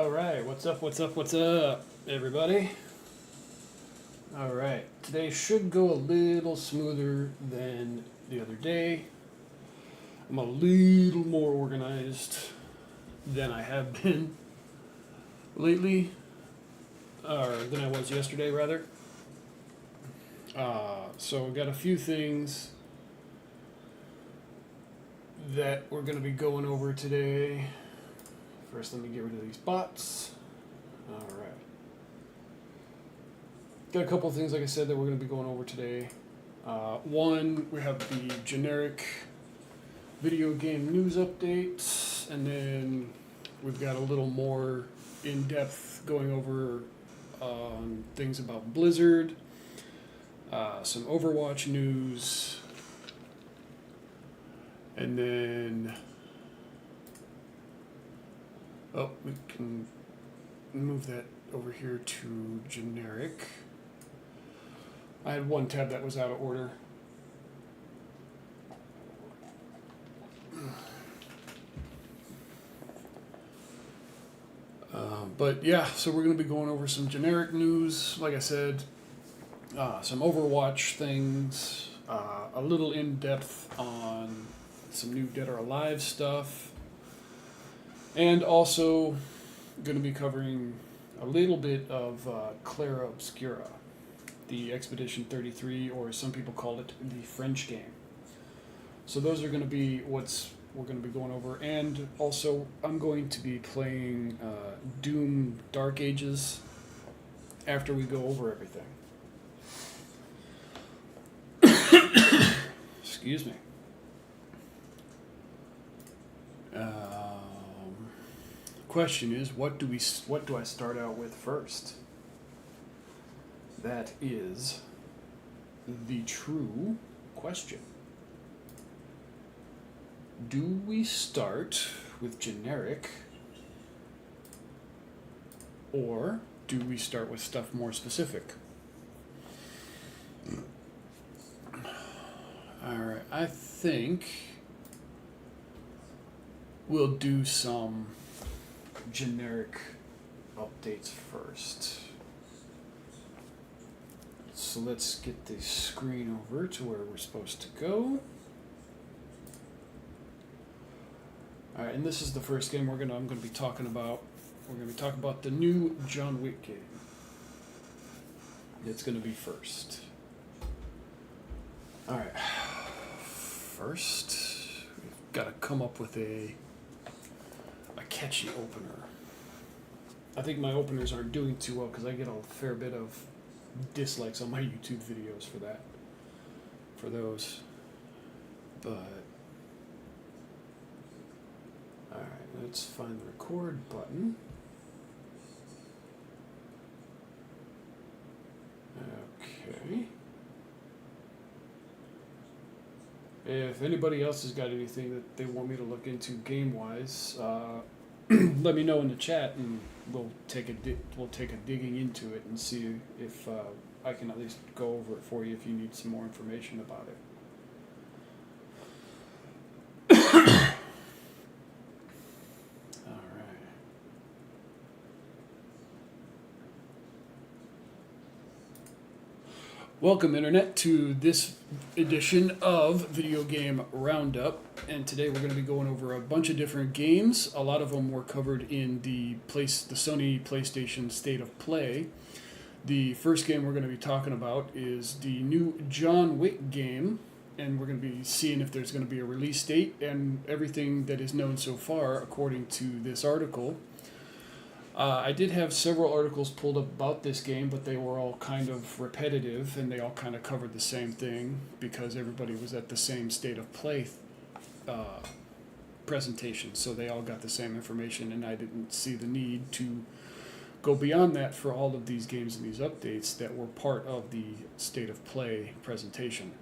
All right, what's up, everybody? All right, today should go a little smoother than the other day. I'm a little more organized than I have been lately, or than I was yesterday, rather. So we've got a few things that we're going to be going over today. First, let me get rid of these bots. All right. Got a couple of things, like I said, that we're going to be going over today. One, we have the generic video game news updates, and then we've got a little more in-depth going over things about Blizzard, some Overwatch news, and then we can move that over here to generic. I had one tab that was out of order. But yeah, so we're going to be going over some generic news, like I said, some Overwatch things, a little in-depth on some new Dead or Alive stuff, and also going to be covering a little bit of Clara Obscura, the Expedition 33, or some people call it the French game. So those are going to be what's we're going to be going over, and also I'm going to be playing Doom Dark Ages after we go over everything. Excuse me. Question is, what do I start out with first? That is the true question. Do we start with generic, or do we start with stuff more specific? Alright, I think we'll do some generic updates first. So let's get the screen over to where we're supposed to go. Alright, and this is the first game I'm going to be talking about. We're going to be talking about the new John Wick game. It's going to be first. Alright. First, we've got to come up with a catchy opener. I think my openers aren't doing too well because I get a fair bit of dislikes on my YouTube videos for those. But alright, let's find the record button. Okay. If anybody else has got anything that they want me to look into game-wise, let me know in the chat, and we'll take a digging into it and see if I can at least go over it for you if you need some more information about it. Welcome, Internet, to this edition of Video Game Roundup, and today we're going to be going over a bunch of different games. A lot of them were covered in the Sony PlayStation State of Play. The first game we're going to be talking about is the new John Wick game, and we're going to be seeing if there's going to be a release date and everything that is known so far according to this article. I did have several articles pulled up about this game, but they were all kind of repetitive, and they all kind of covered the same thing because everybody was at the same State of Play presentation, so they all got the same information, and I didn't see the need to go beyond that for all of these games and these updates that were part of the State of Play presentation.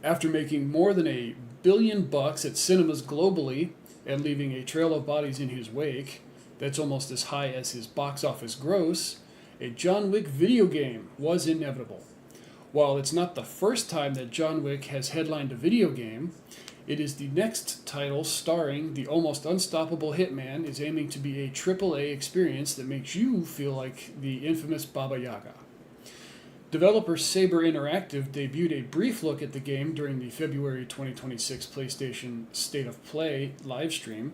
After making more than $1 billion at cinemas globally and leaving a trail of bodies in his wake, that's almost as high as his box office gross, a John Wick video game was inevitable. While it's not the first time that John Wick has headlined a video game, It is the next title starring the almost unstoppable hitman is aiming to be a AAA experience that makes you feel like the infamous Baba Yaga. Developer Saber Interactive debuted a brief look at the game during the February 2026 PlayStation State of Play livestream,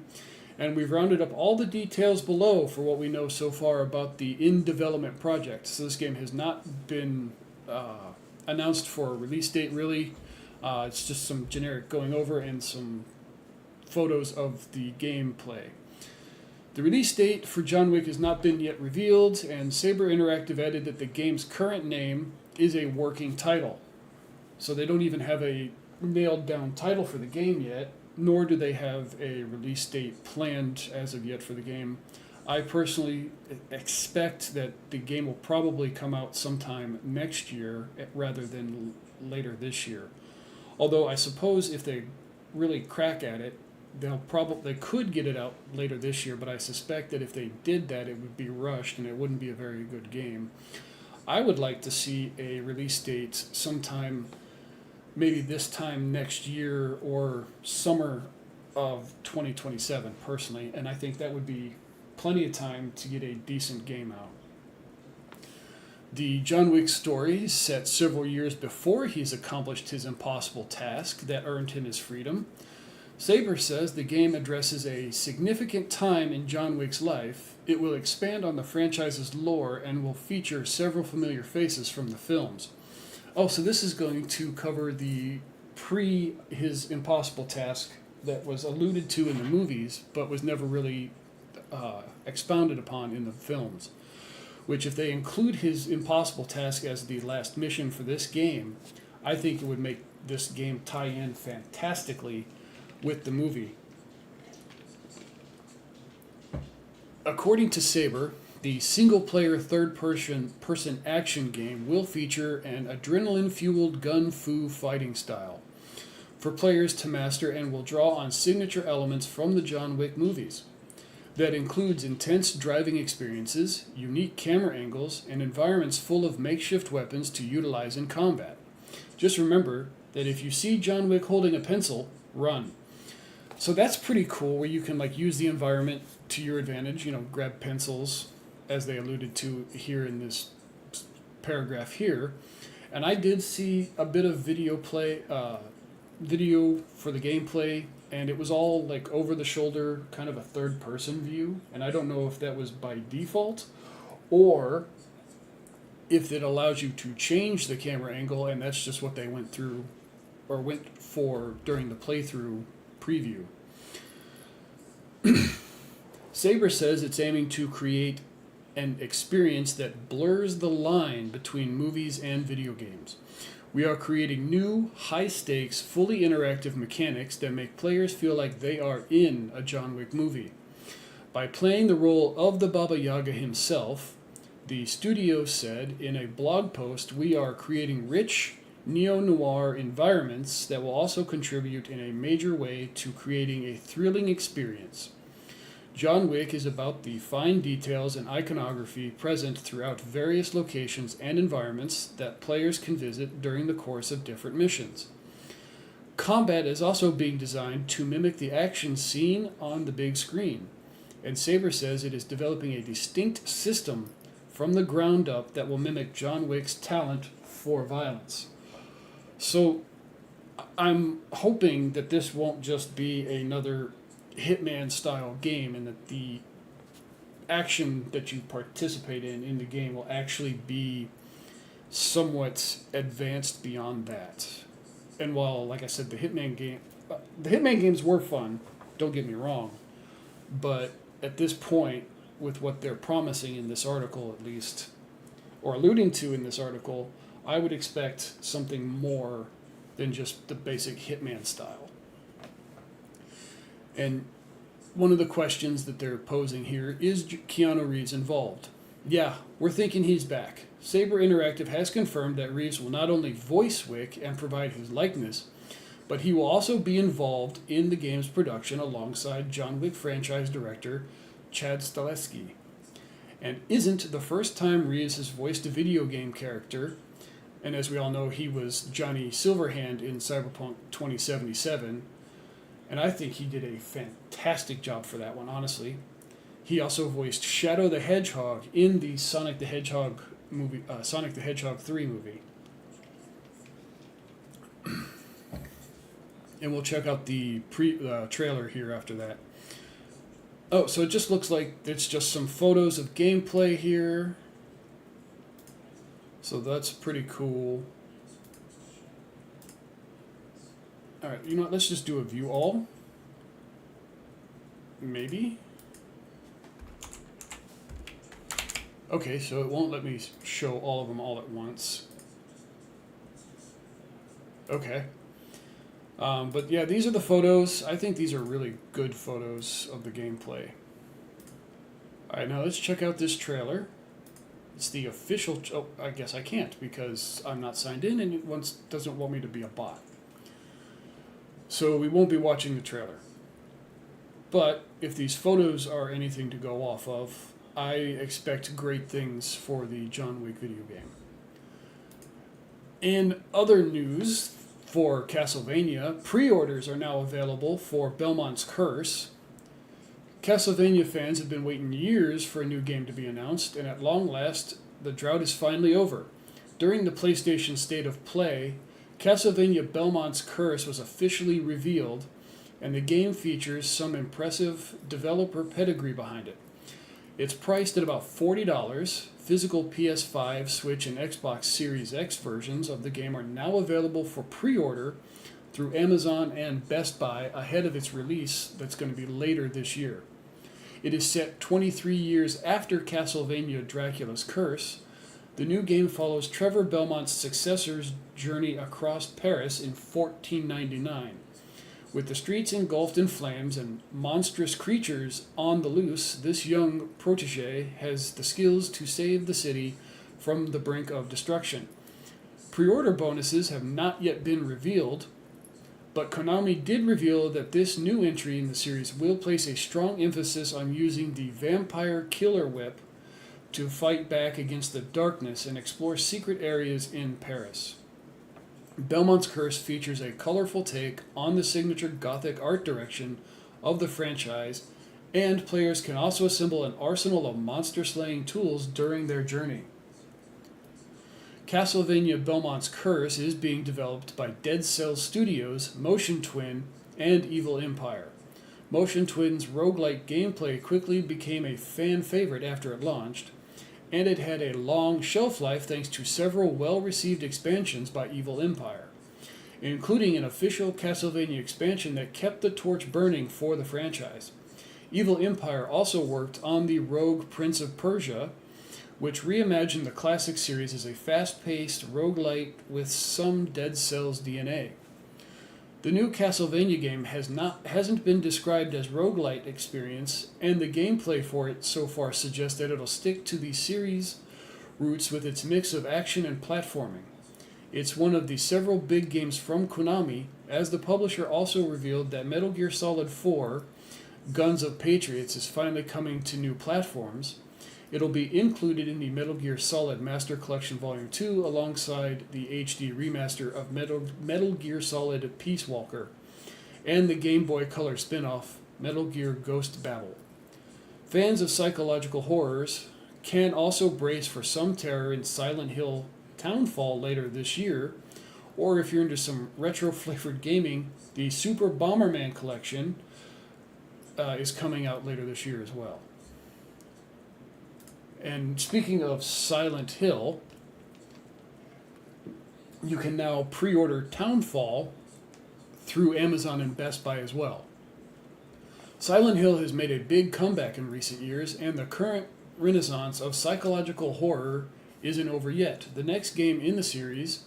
and we've rounded up all the details below for what we know so far about the in-development project. So this game has not been announced for a release date, really. It's just some generic going over and some photos of the gameplay. The release date for John Wick has not been yet revealed, and Saber Interactive added that the game's current name is a working title. So they don't even have a nailed down title for the game yet, nor do they have a release date planned as of yet for the game. I personally expect that the game will probably come out sometime next year rather than later this year. Although I suppose if they really crack at it, they could get it out later this year, but I suspect that if they did that, it would be rushed and it wouldn't be a very good game. I would like to see a release date sometime, maybe this time next year or summer of 2027, personally, and I think that would be plenty of time to get a decent game out. The John Wick story is set several years before he's accomplished his impossible task that earned him his freedom. Saber says the game addresses a significant time in John Wick's life. It will expand on the franchise's lore and will feature several familiar faces from the films. Oh, so this is going to cover the his impossible task that was alluded to in the movies, but was never really expounded upon in the films. Which, if they include his impossible task as the last mission for this game, I think it would make this game tie in fantastically with the movie. According to Saber, the single-player third-person action game will feature an adrenaline-fueled gun-fu fighting style for players to master and will draw on signature elements from the John Wick movies. That includes intense driving experiences, unique camera angles, and environments full of makeshift weapons to utilize in combat. Just remember that if you see John Wick holding a pencil, run. So that's pretty cool, where you can use the environment to your advantage, grab pencils, as they alluded to here in this paragraph here. And I did see a bit of video for the gameplay, and it was all over the shoulder, kind of a third person view, and I don't know if that was by default or if it allows you to change the camera angle, and that's just what they went for during the playthrough preview. Saber says it's aiming to create an experience that blurs the line between movies and video games. We are creating new, high-stakes, fully interactive mechanics that make players feel like they are in a John Wick movie. By playing the role of the Baba Yaga himself, the studio said in a blog post, we are creating rich, neo-noir environments that will also contribute in a major way to creating a thrilling experience. John Wick is about the fine details and iconography present throughout various locations and environments that players can visit during the course of different missions. Combat is also being designed to mimic the action seen on the big screen, and Saber says it is developing a distinct system from the ground up that will mimic John Wick's talent for violence. So I'm hoping that this won't just be another Hitman style game, and that the action that you participate in the game will actually be somewhat advanced beyond that. And while, like I said, the Hitman games were fun, don't get me wrong, but at this point, with what they're promising in this article at least, or alluding to in this article, I would expect something more than just the basic Hitman style. And one of the questions that they're posing here is Keanu Reeves involved? Yeah, we're thinking he's back. Saber Interactive has confirmed that Reeves will not only voice Wick and provide his likeness, but he will also be involved in the game's production alongside John Wick franchise director Chad Stahelski. And isn't the first time Reeves has voiced a video game character, and as we all know, he was Johnny Silverhand in Cyberpunk 2077, And I think he did a fantastic job for that one, honestly. He also voiced Shadow the Hedgehog in the Sonic the Hedgehog movie, Sonic the Hedgehog 3 movie. And we'll check out the trailer here after that. Oh, so it just looks like it's just some photos of gameplay here. So that's pretty cool. Alright, you know what? Let's just do a view all. Maybe. Okay, so it won't let me show all of them all at once. Okay. But yeah, these are the photos. I think these are really good photos of the gameplay. Alright, now let's check out this trailer. It's the official... Oh, I guess I can't because I'm not signed in and it doesn't want me to be a bot. So we won't be watching the trailer. But if these photos are anything to go off of, I expect great things for the John Wick video game. In other news, for Castlevania, pre-orders are now available for Belmont's Curse. Castlevania fans have been waiting years for a new game to be announced, and at long last, the drought is finally over. During the PlayStation State of Play, Castlevania Belmont's Curse was officially revealed, and the game features some impressive developer pedigree behind it. It's priced at about $40. Physical PS5, Switch, and Xbox Series X versions of the game are now available for pre-order through Amazon and Best Buy ahead of its release that's going to be later this year. It is set 23 years after Castlevania Dracula's Curse. The new game follows Trevor Belmont's successor's journey across Paris in 1499. With the streets engulfed in flames and monstrous creatures on the loose, this young protege has the skills to save the city from the brink of destruction. Pre-order bonuses have not yet been revealed, but Konami did reveal that this new entry in the series will place a strong emphasis on using the Vampire Killer Whip to fight back against the darkness and explore secret areas in Paris. Belmont's Curse features a colorful take on the signature Gothic art direction of the franchise, and players can also assemble an arsenal of monster-slaying tools during their journey. Castlevania Belmont's Curse is being developed by Dead Cells Studios, Motion Twin, and Evil Empire. Motion Twin's roguelike gameplay quickly became a fan favorite after it launched, and it had a long shelf life thanks to several well-received expansions by Evil Empire, including an official Castlevania expansion that kept the torch burning for the franchise. Evil Empire also worked on the Rogue Prince of Persia, which reimagined the classic series as a fast-paced roguelite with some Dead Cells DNA. The new Castlevania game hasn't been described as roguelite experience, and the gameplay for it so far suggests that it'll stick to the series' roots with its mix of action and platforming. It's one of the several big games from Konami, as the publisher also revealed that Metal Gear Solid 4, Guns of Patriots, is finally coming to new platforms. It'll be included in the Metal Gear Solid Master Collection Volume 2 alongside the HD remaster of Metal Gear Solid Peace Walker and the Game Boy Color spin-off Metal Gear Ghost Battle. Fans of psychological horrors can also brace for some terror in Silent Hill Townfall later this year, or if you're into some retro-flavored gaming, the Super Bomberman Collection is coming out later this year as well. And speaking of Silent Hill, you can now pre-order Townfall through Amazon and Best Buy as well. Silent Hill has made a big comeback in recent years, and the current renaissance of psychological horror isn't over yet. The next game in the series,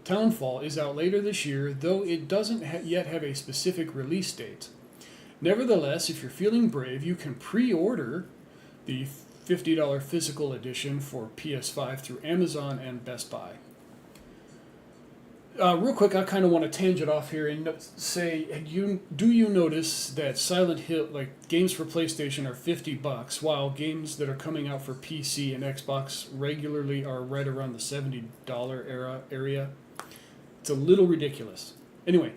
Townfall, is out later this year, though it doesn't yet have a specific release date. Nevertheless, if you're feeling brave, you can pre-order the $50 physical edition for PS5 through Amazon and Best Buy. Real quick, I kind of want to tangent off here and say, do you notice that Silent Hill, like games for PlayStation, are $50, while games that are coming out for PC and Xbox regularly are right around the $70 area? It's a little ridiculous. Anyway,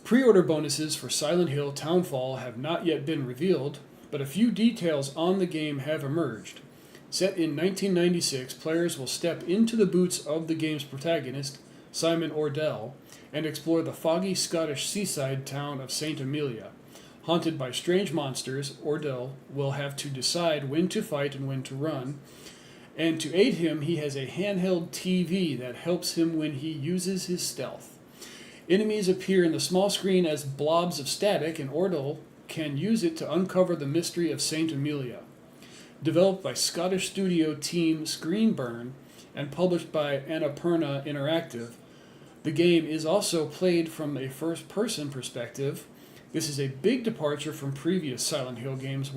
Pre-order bonuses for Silent Hill Townfall have not yet been revealed, but a few details on the game have emerged. Set in 1996, players will step into the boots of the game's protagonist, Simon Ordell, and explore the foggy Scottish seaside town of St. Amelia. Haunted by strange monsters, Ordell will have to decide when to fight and when to run, and to aid him, he has a handheld TV that helps him when he uses his stealth. Enemies appear in the small screen as blobs of static, and Ordell can use it to uncover the mystery of St. Amelia. Developed by Scottish studio team Screenburn and published by Annapurna Interactive, the game is also played from a first-person perspective. This is a big departure from previous Silent Hill games,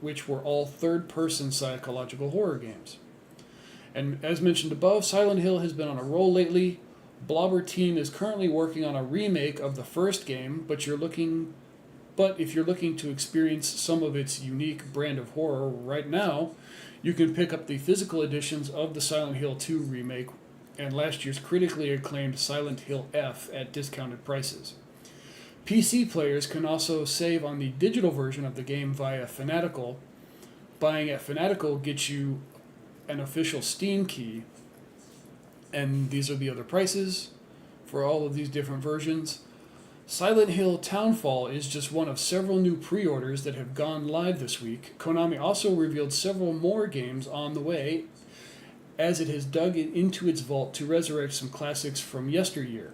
which were all third-person psychological horror games. And as mentioned above, Silent Hill has been on a roll lately. Blobber Team is currently working on a remake of the first game, but if you're looking to experience some of its unique brand of horror right now, you can pick up the physical editions of the Silent Hill 2 remake and last year's critically acclaimed Silent Hill F at discounted prices. PC players can also save on the digital version of the game via Fanatical. Buying at Fanatical gets you an official Steam key, and these are the other prices for all of these different versions. Silent Hill Townfall is just one of several new pre-orders that have gone live this week. Konami also revealed several more games on the way, as it has dug into its vault to resurrect some classics from yesteryear.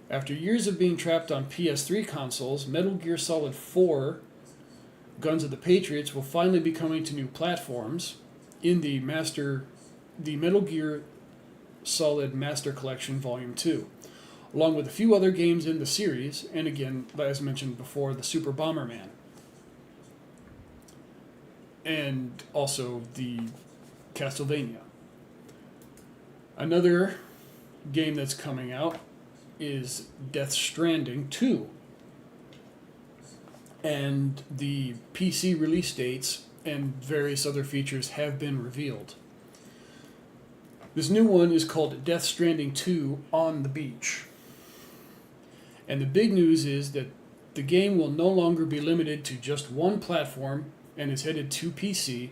After years of being trapped on PS3 consoles, Metal Gear Solid 4 Guns of the Patriots will finally be coming to new platforms in the Metal Gear Solid Master Collection Volume 2, along with a few other games in the series, and again, as mentioned before, the Super Bomberman. And also the Castlevania. Another game that's coming out is Death Stranding 2. And the PC release dates and various other features have been revealed. This new one is called Death Stranding 2 On the Beach. And the big news is that the game will no longer be limited to just one platform and is headed to PC.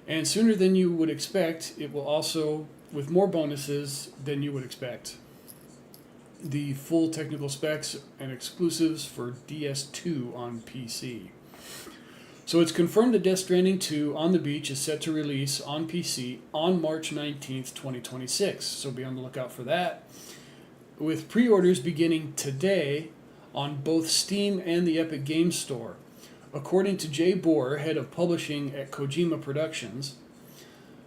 And sooner than you would expect, it will also, with more bonuses than you would expect. The full technical specs and exclusives for DS2 on PC. So it's confirmed that Death Stranding 2 On the Beach is set to release on PC on March 19th, 2026. So be on the lookout for that. With pre-orders beginning today on both Steam and the Epic Games Store. According to Jay Bohr, head of publishing at Kojima Productions,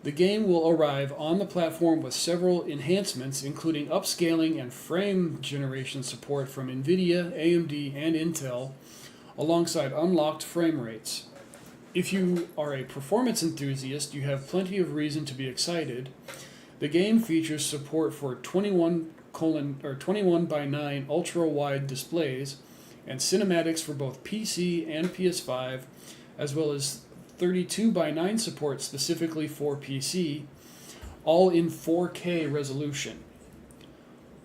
the game will arrive on the platform with several enhancements, including upscaling and frame generation support from NVIDIA, AMD, and Intel, alongside unlocked frame rates. If you are a performance enthusiast, you have plenty of reason to be excited. The game features support for 21 by 9 ultra-wide displays and cinematics for both PC and PS5, as well as 32 by 9 support specifically for PC, all in 4K resolution.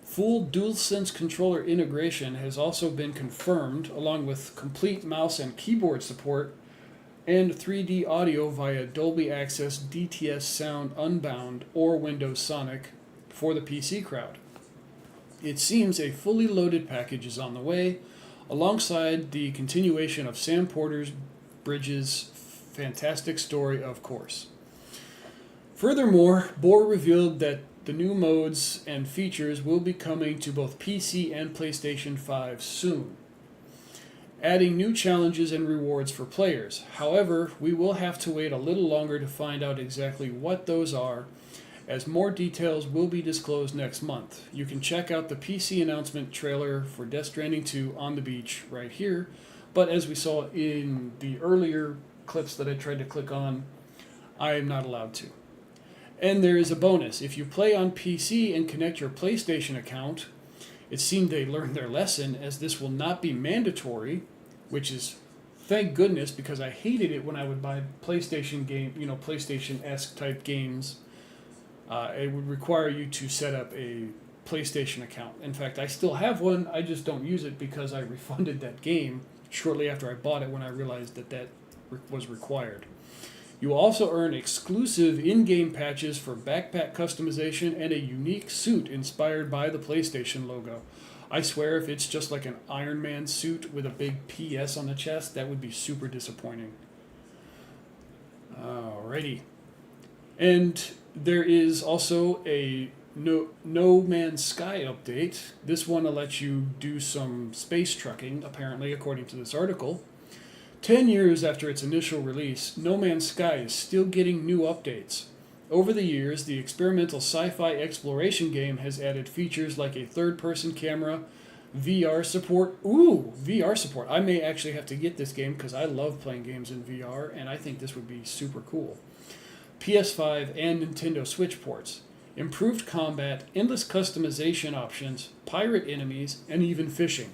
Full DualSense controller integration has also been confirmed, along with complete mouse and keyboard support and 3D audio via Dolby Access DTS Sound Unbound or Windows Sonic for the PC crowd. It seems a fully loaded package is on the way, alongside the continuation of Sam Porter's Bridges' fantastic story, of course. Furthermore, Bohr revealed that the new modes and features will be coming to both PC and PlayStation 5 soon, adding new challenges and rewards for players. However, we will have to wait a little longer to find out exactly what those are, as more details will be disclosed next month. You can check out the PC announcement trailer for Death Stranding 2 On the Beach right here, but as we saw in the earlier clips that I tried to click on, I am not allowed to. And there is a bonus. If you play on PC and connect your PlayStation account, it seemed they learned their lesson, as this will not be mandatory, which is thank goodness, because I hated it when I would buy PlayStation game, PlayStation-esque type games. It would require you to set up a PlayStation account. In fact, I still have one. I just don't use it because I refunded that game shortly after I bought it when I realized that was required. You will also earn exclusive in-game patches for backpack customization and a unique suit inspired by the PlayStation logo. I swear if it's just like an Iron Man suit with a big PS on the chest, that would be super disappointing. Alrighty. And there is also a No Man's Sky update. This one will let you do some space trucking, apparently, according to this article. 10 years after its initial release, No Man's Sky is still getting new updates. Over the years, the experimental sci-fi exploration game has added features like a third-person camera, VR support. Ooh, VR support. I may actually have to get this game because I love playing games in VR, and I think this would be super cool. PS5 and Nintendo Switch ports. Improved combat, endless customization options, pirate enemies, and even fishing.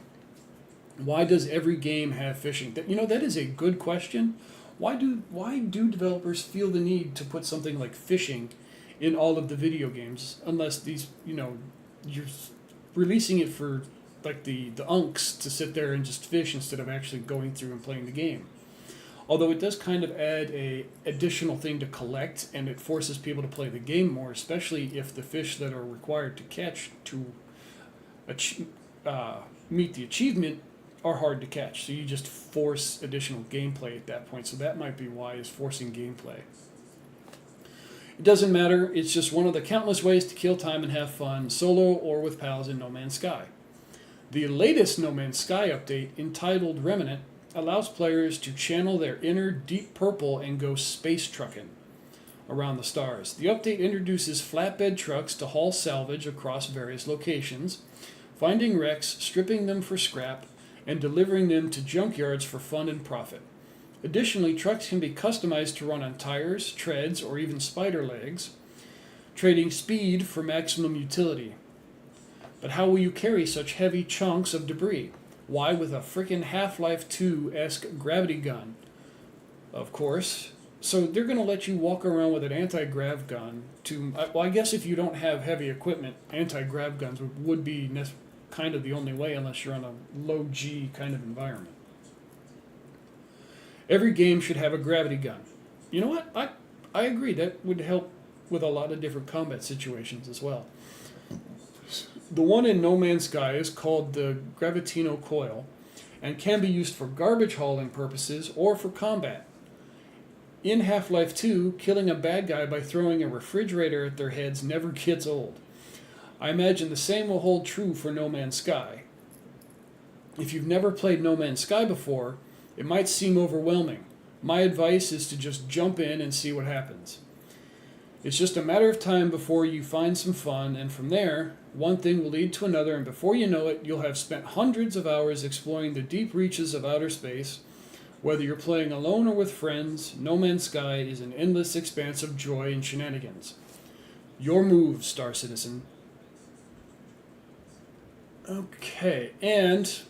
Why does every game have fishing? That is a good question. Why do developers feel the need to put something like fishing in all of the video games? Unless these, you're releasing it for like the unks to sit there and just fish instead of actually going through and playing the game. Although it does kind of add a additional thing to collect, and it forces people to play the game more, especially if the fish that are required to catch to meet the achievement are hard to catch. So you just force additional gameplay at that point. So that might be why is forcing gameplay. It doesn't matter. It's just one of the countless ways to kill time and have fun, solo or with pals in No Man's Sky. The latest No Man's Sky update, entitled Remnant, allows players to channel their inner Deep Purple and go space trucking around the stars. The update introduces flatbed trucks to haul salvage across various locations, finding wrecks, stripping them for scrap, and delivering them to junkyards for fun and profit. Additionally, trucks can be customized to run on tires, treads, or even spider legs, trading speed for maximum utility. But how will you carry such heavy chunks of debris? Why, with a frickin' Half-Life 2-esque gravity gun. Of course. So they're going to let you walk around with an anti-grav gun I guess if you don't have heavy equipment, anti-grav guns would be kind of the only way unless you're on a low G kind of environment. Every game should have a gravity gun. You know what? I agree. That would help with a lot of different combat situations as well. The one in No Man's Sky is called the Gravitino Coil and can be used for garbage hauling purposes or for combat. In Half-Life 2, killing a bad guy by throwing a refrigerator at their heads never gets old. I imagine the same will hold true for No Man's Sky. If you've never played No Man's Sky before, it might seem overwhelming. My advice is to just jump in and see what happens. It's just a matter of time before you find some fun, and from there, one thing will lead to another, and before you know it, you'll have spent hundreds of hours exploring the deep reaches of outer space. Whether you're playing alone or with friends, No Man's Sky is an endless expanse of joy and shenanigans. Your move, Star Citizen. Okay, and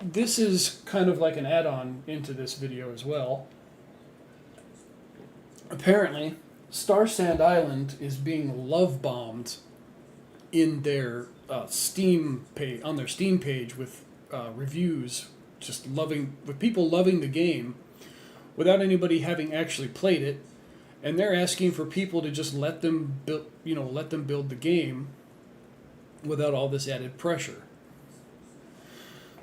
this is kind of like an add-on into this video as well. Apparently, Star Sand Island is being love-bombed in their Steam page, on their Steam page, with reviews, with people loving the game without anybody having actually played it, and they're asking for people to just let them build the game without all this added pressure.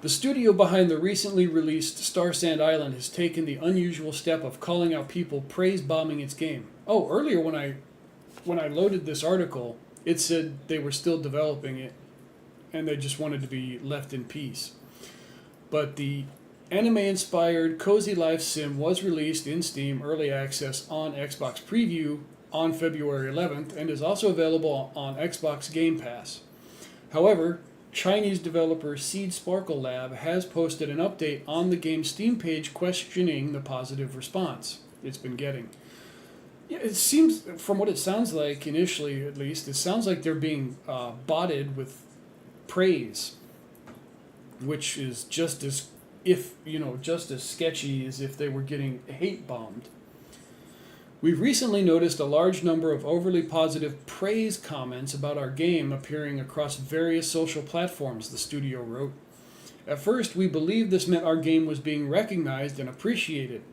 The studio behind the recently released Star Sand Island has taken the unusual step of calling out people praise-bombing its game. Oh, earlier when I loaded this article, it said they were still developing it and they just wanted to be left in peace. But the anime-inspired Cozy Life Sim was released in Steam Early Access on Xbox Preview on February 11th and is also available on Xbox Game Pass. However, Chinese developer Seed Sparkle Lab has posted an update on the game's Steam page questioning the positive response it's been getting. Yeah, it seems, from what it sounds like initially at least, it sounds like they're being botted with praise, which is just as sketchy as if they were getting hate bombed. We've recently noticed a large number of overly positive praise comments about our game appearing across various social platforms, the studio wrote. At first, we believed this meant our game was being recognized and appreciated.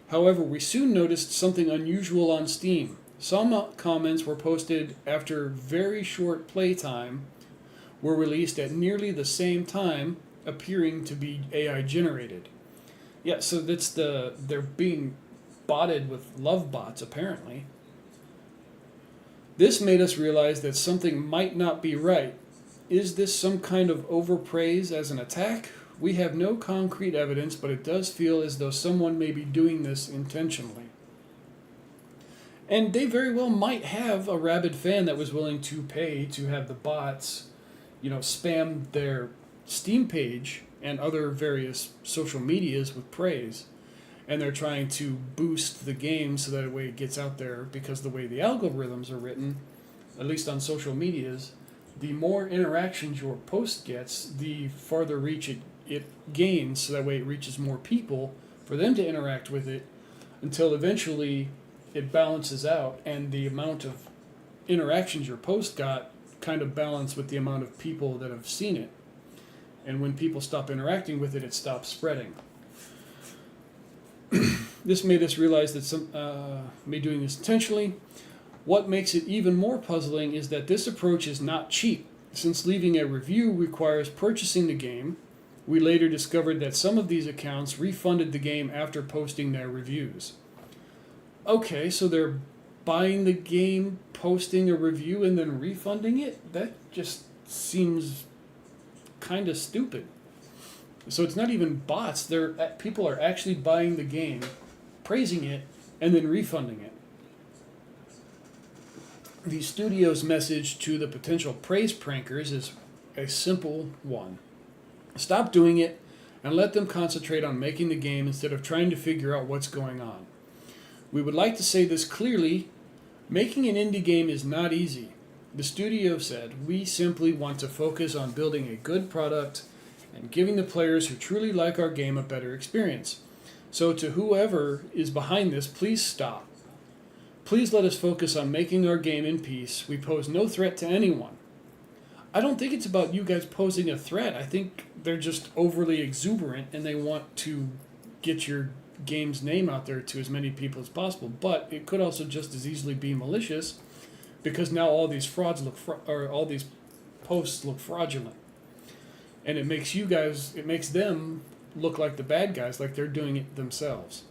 However, we soon noticed something unusual on Steam. Some comments were posted after very short playtime, were released at nearly the same time, appearing to be AI generated. Yeah, so they're being botted with love bots apparently. This made us realize that something might not be right. Is this some kind of overpraise as an attack? We have no concrete evidence, but it does feel as though someone may be doing this intentionally. And they very well might have a rabid fan that was willing to pay to have the bots, spam their Steam page and other various social medias with praise. And they're trying to boost the game so that way it gets out there, because the way the algorithms are written, at least on social medias, the more interactions your post gets, the farther reach it gains, so that way it reaches more people for them to interact with it until eventually it balances out and the amount of interactions your post got kind of balance with the amount of people that have seen it. And when people stop interacting with it, it stops spreading. This made us realize that some may doing this intentionally. What makes it even more puzzling is that this approach is not cheap. Since leaving a review requires purchasing the game, we later discovered that some of these accounts refunded the game after posting their reviews. Okay, so they're buying the game, posting a review, and then refunding it? That just seems kind of stupid. So it's not even bots. People are actually buying the game, praising it, and then refunding it. The studio's message to the potential praise prankers is a simple one. Stop doing it and let them concentrate on making the game instead of trying to figure out what's going on. We would like to say this clearly. Making an indie game is not easy. The studio said, we simply want to focus on building a good product and giving the players who truly like our game a better experience. So to whoever is behind this, please stop. Please let us focus on making our game in peace. We pose no threat to anyone. I don't think it's about you guys posing a threat. I think they're just overly exuberant and they want to get your game's name out there to as many people as possible. But it could also just as easily be malicious, because now all these all these posts look fraudulent. And it makes them look like the bad guys, like they're doing it themselves.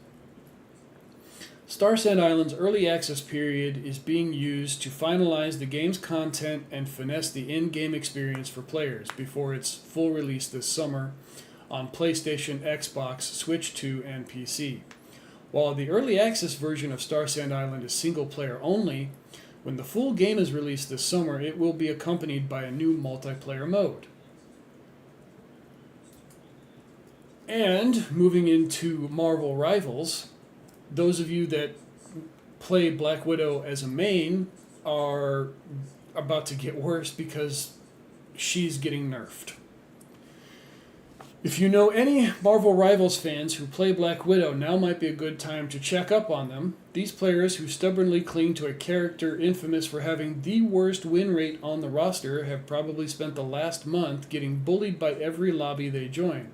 Star Sand Island's early access period is being used to finalize the game's content and finesse the in-game experience for players before its full release this summer on PlayStation, Xbox, Switch 2, and PC. While the early access version of Star Sand Island is single-player only, when the full game is released this summer, it will be accompanied by a new multiplayer mode. And moving into Marvel Rivals, those of you that play Black Widow as a main are about to get worse because she's getting nerfed. If you know any Marvel Rivals fans who play Black Widow, now might be a good time to check up on them. These players who stubbornly cling to a character infamous for having the worst win rate on the roster have probably spent the last month getting bullied by every lobby they join.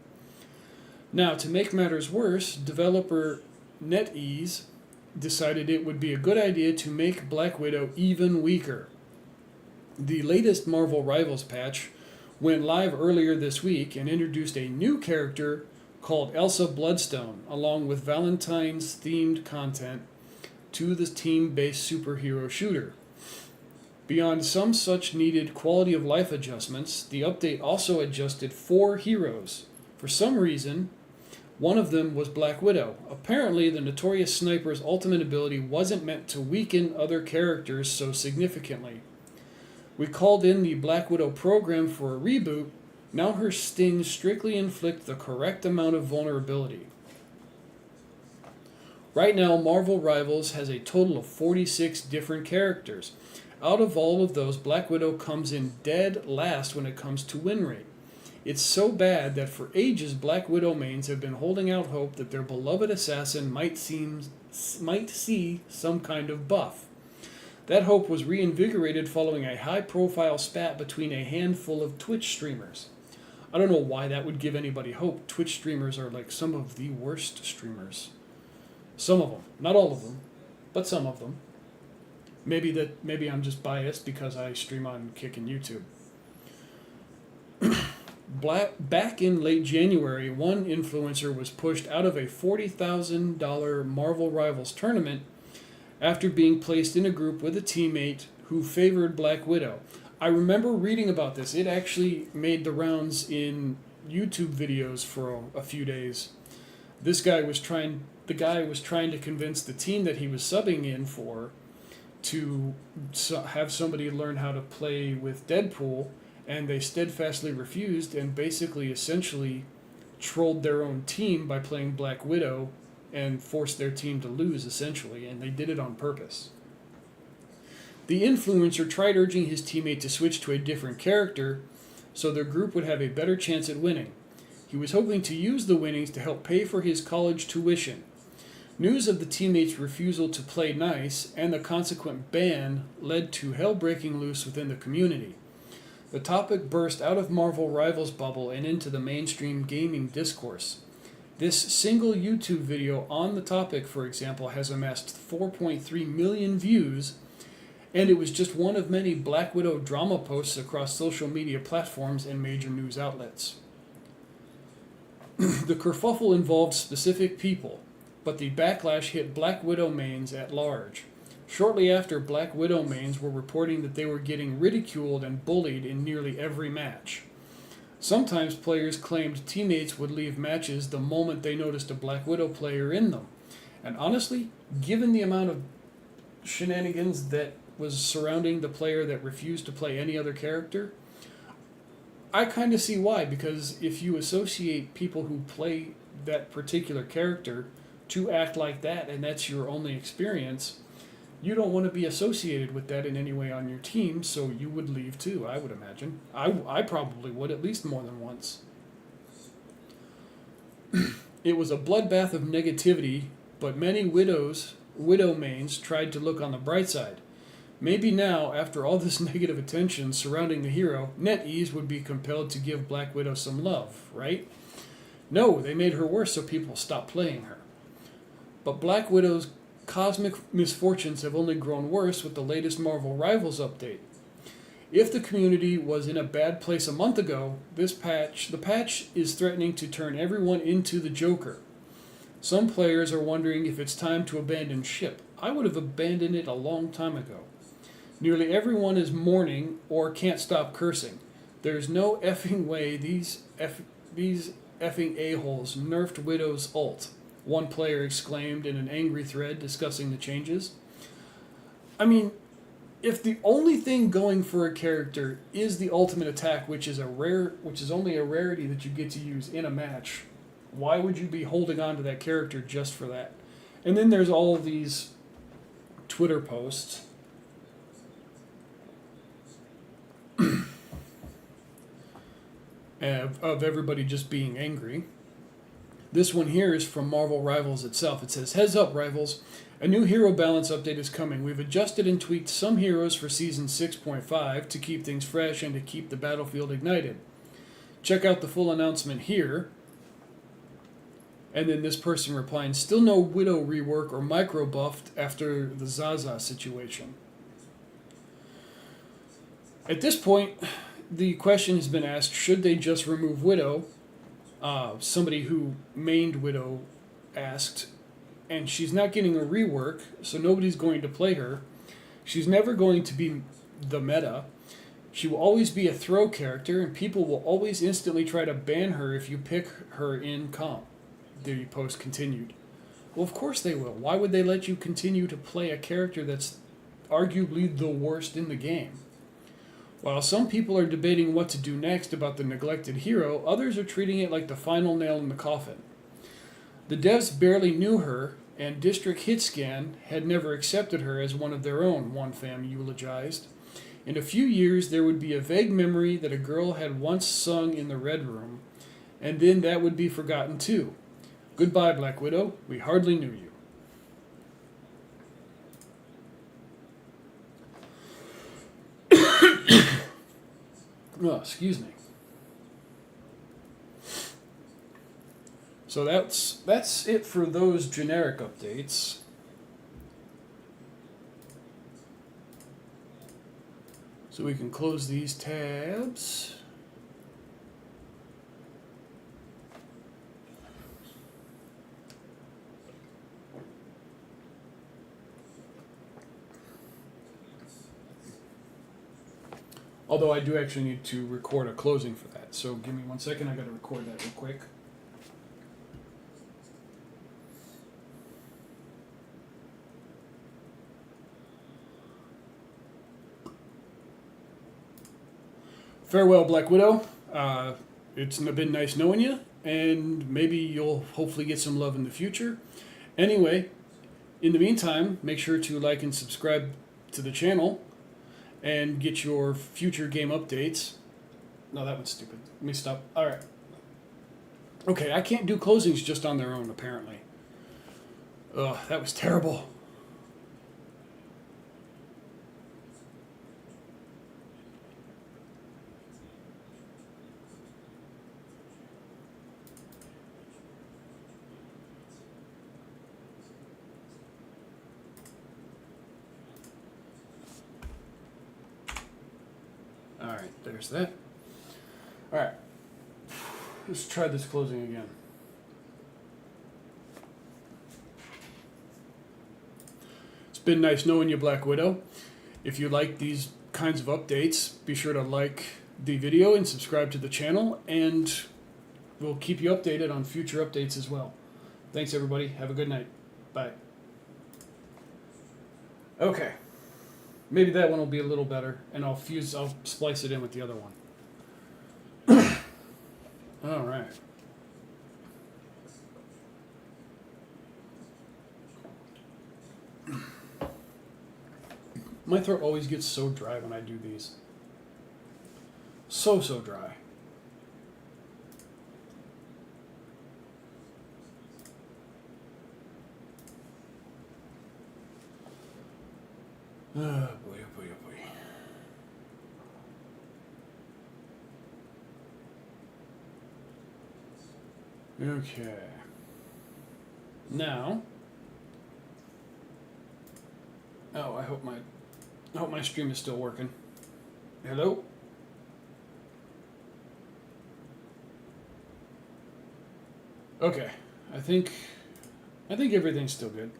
Now, to make matters worse, developer NetEase decided it would be a good idea to make Black Widow even weaker. The latest Marvel Rivals patch went live earlier this week and introduced a new character called Elsa Bloodstone, along with Valentine's-themed content to the team-based superhero shooter. Beyond some such needed quality-of-life adjustments, the update also adjusted 4 heroes. For some reason, one of them was Black Widow. Apparently, the notorious sniper's ultimate ability wasn't meant to weaken other characters so significantly. We called in the Black Widow program for a reboot. Now her stings strictly inflict the correct amount of vulnerability. Right now, Marvel Rivals has a total of 46 different characters. Out of all of those, Black Widow comes in dead last when it comes to win rate. It's so bad that for ages, Black Widow mains have been holding out hope that their beloved assassin might see some kind of buff. That hope was reinvigorated following a high-profile spat between a handful of Twitch streamers. I don't know why that would give anybody hope. Twitch streamers are like some of the worst streamers. Some of them, not all of them, but some of them. Maybe I'm just biased because I stream on Kick and YouTube. Back in late January, one influencer was pushed out of a $40,000 Marvel Rivals tournament after being placed in a group with a teammate who favored Black Widow. I remember reading about this. It actually made the rounds in YouTube videos for a few days. The guy was trying to convince the team that he was subbing in for to have somebody learn how to play with Deadpool, and they steadfastly refused and basically essentially trolled their own team by playing Black Widow and forced their team to lose, essentially, and they did it on purpose. The influencer tried urging his teammate to switch to a different character so their group would have a better chance at winning. He was hoping to use the winnings to help pay for his college tuition. News of the teammate's refusal to play nice and the consequent ban led to hell breaking loose within the community. The topic burst out of Marvel Rivals bubble and into the mainstream gaming discourse. This single YouTube video on the topic, for example, has amassed 4.3 million views, and it was just one of many Black Widow drama posts across social media platforms and major news outlets. The kerfuffle involved specific people, but the backlash hit Black Widow mains at large. Shortly after, Black Widow mains were reporting that they were getting ridiculed and bullied in nearly every match. Sometimes players claimed teammates would leave matches the moment they noticed a Black Widow player in them. And honestly, given the amount of shenanigans that was surrounding the player that refused to play any other character, I kind of see why, because if you associate people who play that particular character to act like that, and that's your only experience, you don't want to be associated with that in any way on your team, so you would leave too, I would imagine. I probably would, at least more than once. It was a bloodbath of negativity, but many widow mains tried to look on the bright side. Maybe now, after all this negative attention surrounding the hero, NetEase would be compelled to give Black Widow some love, right? No, they made her worse so people stopped playing her. But Black Widow's cosmic misfortunes have only grown worse with the latest Marvel Rivals update. If the community was in a bad place a month ago, the patch is threatening to turn everyone into the Joker. Some players are wondering if it's time to abandon ship. I would have abandoned it a long time ago. Nearly everyone is mourning or can't stop cursing. There's no effing way these effing a-holes nerfed Widow's ult, one player exclaimed in an angry thread discussing the changes. I mean, if the only thing going for a character is the ultimate attack, which is only a rarity that you get to use in a match, why would you be holding on to that character just for that? And then there's all of these Twitter posts of everybody just being angry. This one here is from Marvel Rivals itself. It says, "Heads up, Rivals. A new hero balance update is coming. We've adjusted and tweaked some heroes for Season 6.5 to keep things fresh and to keep the battlefield ignited. Check out the full announcement here." And then this person replying, "Still no Widow rework or micro buffed after the Zaza situation." At this point, the question has been asked, should they just remove Widow? Somebody who mained Widow asked, and she's not getting a rework, so nobody's going to play her. She's never going to be the meta. She will always be a throw character, and people will always instantly try to ban her if you pick her in comp. The post continued. Well, of course they will. Why would they let you continue to play a character that's arguably the worst in the game? While some people are debating what to do next about the neglected hero, others are treating it like the final nail in the coffin. The devs barely knew her, and District Hitscan had never accepted her as one of their own, one fan eulogized. In a few years, there would be a vague memory that a girl had once sung in the Red Room, and then that would be forgotten too. Goodbye, Black Widow. We hardly knew you. Oh, excuse me. So that's it for those generic updates. So we can close these tabs. Although I do actually need to record a closing for that. So give me 1 second, I gotta record that real quick. Farewell, Black Widow. It's been nice knowing you, and maybe you'll hopefully get some love in the future. Anyway, in the meantime, make sure to like and subscribe to the channel and get your future game updates. No, that one's stupid. Let me stop. All right. Okay, I can't do closings just on their own, apparently. Ugh, that was terrible. Alright, there's that. Alright. Let's try this closing again. It's been nice knowing you, Black Widow. If you like these kinds of updates, be sure to like the video and subscribe to the channel, and we'll keep you updated on future updates as well. Thanks, everybody. Have a good night. Bye. Okay. Maybe that one will be a little better, and I'll splice it in with the other one. All right. My throat always gets so dry when I do these. So dry. Oh boy, oh boy, oh boy. Okay. Now. Oh, I hope my stream is still working. Hello? Okay. I think everything's still good.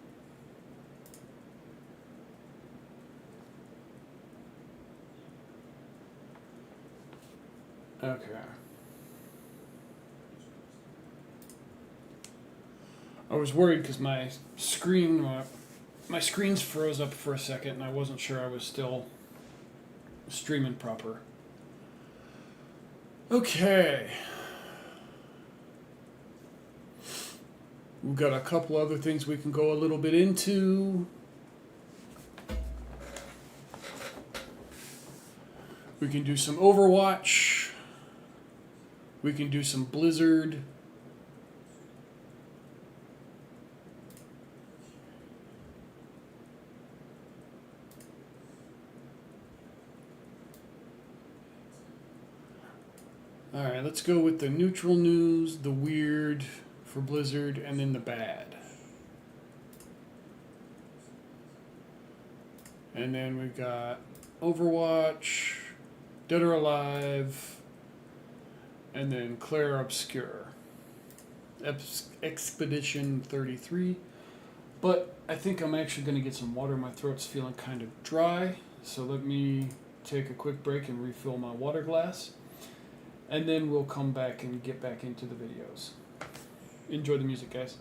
Okay. I was worried because my screen's froze up for a second, and I wasn't sure I was still streaming proper. Okay. We've got a couple other things we can go a little bit into. We can do some Overwatch. We can do some Blizzard. Alright, let's go with the neutral news, the weird for Blizzard, and then the bad. And then we've got Overwatch, Dead or Alive, and then Claire Obscure. Expedition 33. But I think I'm actually going to get some water. My throat's feeling kind of dry. So let me take a quick break and refill my water glass. And then we'll come back and get back into the videos. Enjoy the music, guys.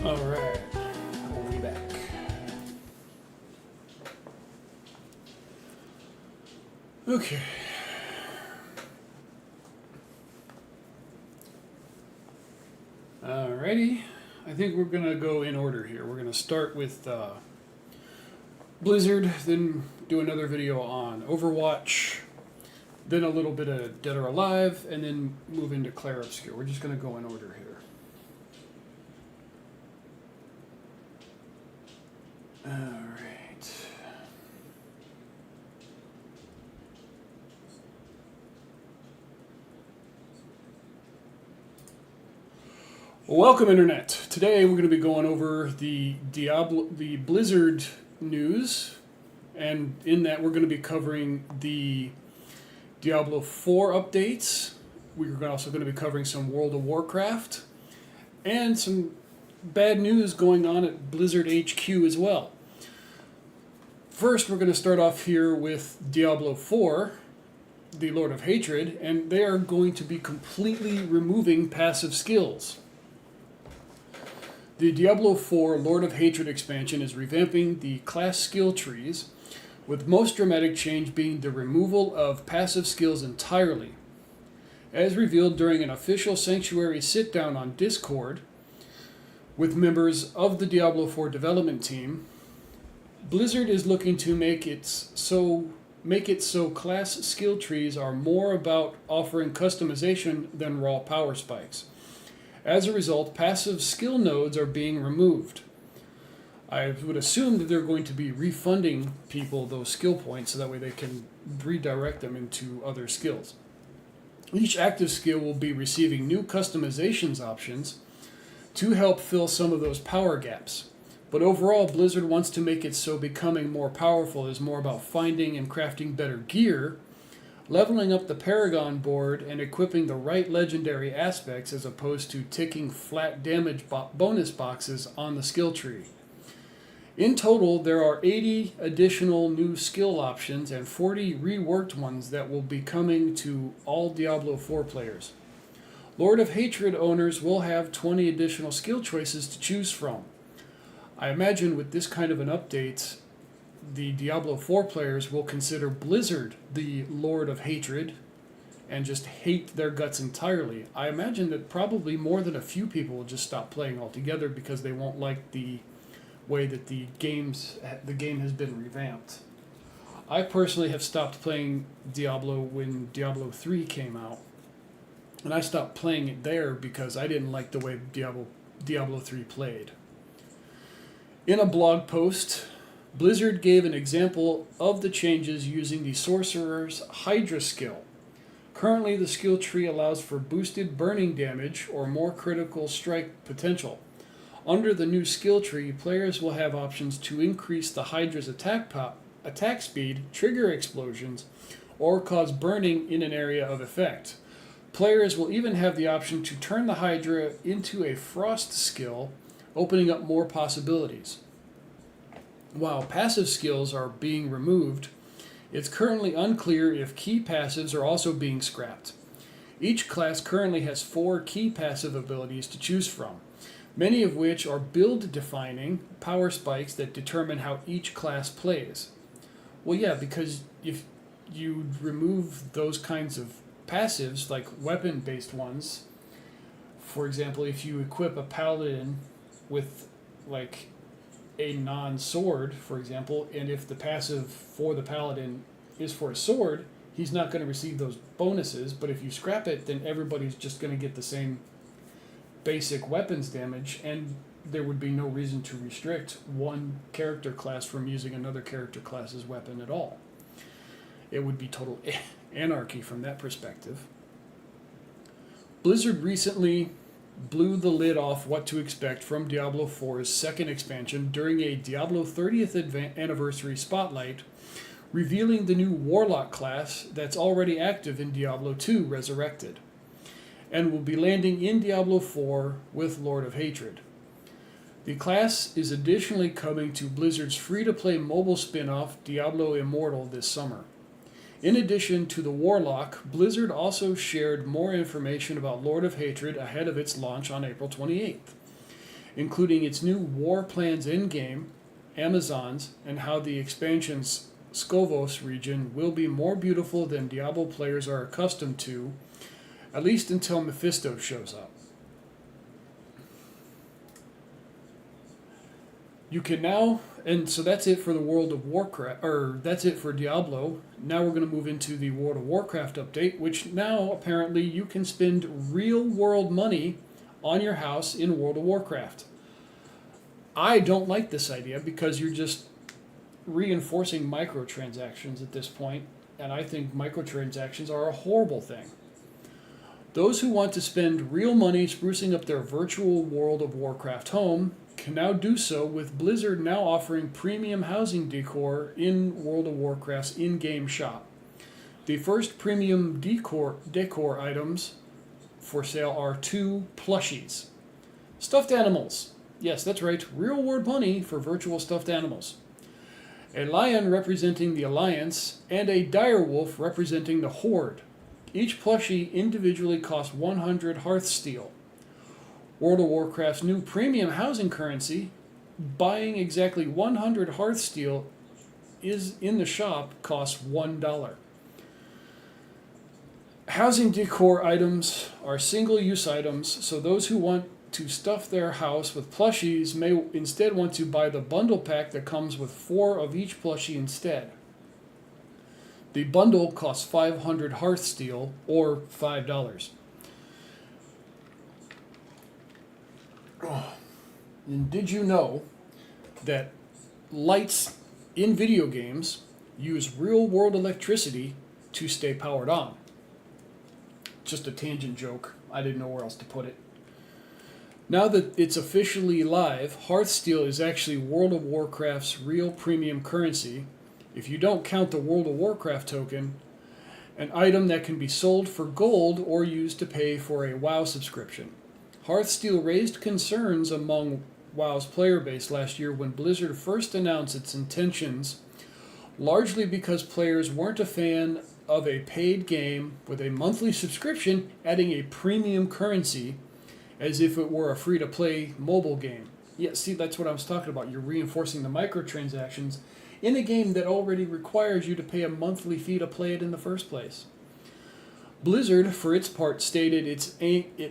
Alright, we'll be back. Okay. Alrighty, I think we're gonna go in order here. We're gonna start with Blizzard, then do another video on Overwatch, then a little bit of Dead or Alive, and then move into Clair Obscur. We're just gonna go in order here. Alright. Welcome, Internet. Today we're going to be going over the Blizzard news, and in that we're going to be covering the Diablo 4 updates. We're also going to be covering some World of Warcraft, and some bad news going on at Blizzard HQ as well. First, we're going to start off here with Diablo 4, the Lord of Hatred, and they are going to be completely removing passive skills. The Diablo 4 Lord of Hatred expansion is revamping the class skill trees, with most dramatic change being the removal of passive skills entirely. As revealed during an official Sanctuary sit-down on Discord with members of the Diablo 4 development team, Blizzard is looking to make it so class skill trees are more about offering customization than raw power spikes. As a result, passive skill nodes are being removed. I would assume that they're going to be refunding people those skill points so that way they can redirect them into other skills. Each active skill will be receiving new customizations options to help fill some of those power gaps. But overall, Blizzard wants to make it so becoming more powerful is more about finding and crafting better gear, leveling up the Paragon board, and equipping the right legendary aspects as opposed to ticking flat damage bonus boxes on the skill tree. In total, there are 80 additional new skill options and 40 reworked ones that will be coming to all Diablo 4 players. Lord of Hatred owners will have 20 additional skill choices to choose from. I imagine with this kind of an update, the Diablo 4 players will consider Blizzard the Lord of Hatred and just hate their guts entirely. I imagine that probably more than a few people will just stop playing altogether because they won't like the way that the game has been revamped. I personally have stopped playing Diablo when Diablo 3 came out, and I stopped playing it there because I didn't like the way Diablo 3 played. In a blog post, Blizzard gave an example of the changes using the Sorcerer's Hydra skill. Currently, the skill tree allows for boosted burning damage or more critical strike potential. Under the new skill tree, players will have options to increase the Hydra's attack speed, trigger explosions, or cause burning in an area of effect. Players will even have the option to turn the Hydra into a frost skill, opening up more possibilities. While passive skills are being removed, it's currently unclear if key passives are also being scrapped. Each class currently has 4 key passive abilities to choose from, many of which are build-defining power spikes that determine how each class plays. Well, yeah, because if you remove those kinds of passives, like weapon-based ones, for example, if you equip a paladin with, like, a non-sword, for example, and if the passive for the paladin is for a sword, he's not going to receive those bonuses, but if you scrap it, then everybody's just going to get the same basic weapons damage, and there would be no reason to restrict one character class from using another character class's weapon at all. It would be total anarchy from that perspective. Blizzard recently blew the lid off what to expect from Diablo 4's second expansion during a Diablo 30th anniversary spotlight, revealing the new Warlock class that's already active in Diablo 2 Resurrected, and will be landing in Diablo 4 with Lord of Hatred. The class is additionally coming to Blizzard's free-to-play mobile spin-off Diablo Immortal this summer. In addition to the Warlock, Blizzard also shared more information about Lord of Hatred ahead of its launch on April 28th. including its new War Plans in-game, Amazons, and how the expansion's Skovos region will be more beautiful than Diablo players are accustomed to, at least until Mephisto shows up. You can now, and so that's it for the World of Warcraft, or that's it for Diablo. Now we're going to move into the World of Warcraft update, which now apparently you can spend real world money on your house in World of Warcraft. I don't like this idea because you're just reinforcing microtransactions at this point, and I think microtransactions are a horrible thing. Those who want to spend real money sprucing up their virtual World of Warcraft home can now do so, with Blizzard now offering premium housing decor in World of Warcraft's in-game shop. The first premium decor items for sale are 2 plushies. Stuffed animals. Yes, that's right, real world money for virtual stuffed animals. A lion representing the Alliance, and a direwolf representing the Horde. Each plushie individually costs 100 Hearthsteel. World of Warcraft's new premium housing currency, buying exactly 100 Hearthsteel is in the shop, costs $1. Housing decor items are single-use items, so those who want to stuff their house with plushies may instead want to buy the bundle pack that comes with 4 of each plushie instead. The bundle costs 500 Hearthsteel, or $5. And did you know that lights in video games use real-world electricity to stay powered on? Just a tangent joke. I didn't know where else to put it. Now that it's officially live, Hearthsteel is actually World of Warcraft's real premium currency, if you don't count the World of Warcraft token, an item that can be sold for gold or used to pay for a WoW subscription. Hearthsteel raised concerns among WoW's player base last year when Blizzard first announced its intentions, largely because players weren't a fan of a paid game with a monthly subscription adding a premium currency as if it were a free-to-play mobile game. Yeah, see, that's what I was talking about. You're reinforcing the microtransactions in a game that already requires you to pay a monthly fee to play it in the first place. Blizzard, for its part, stated it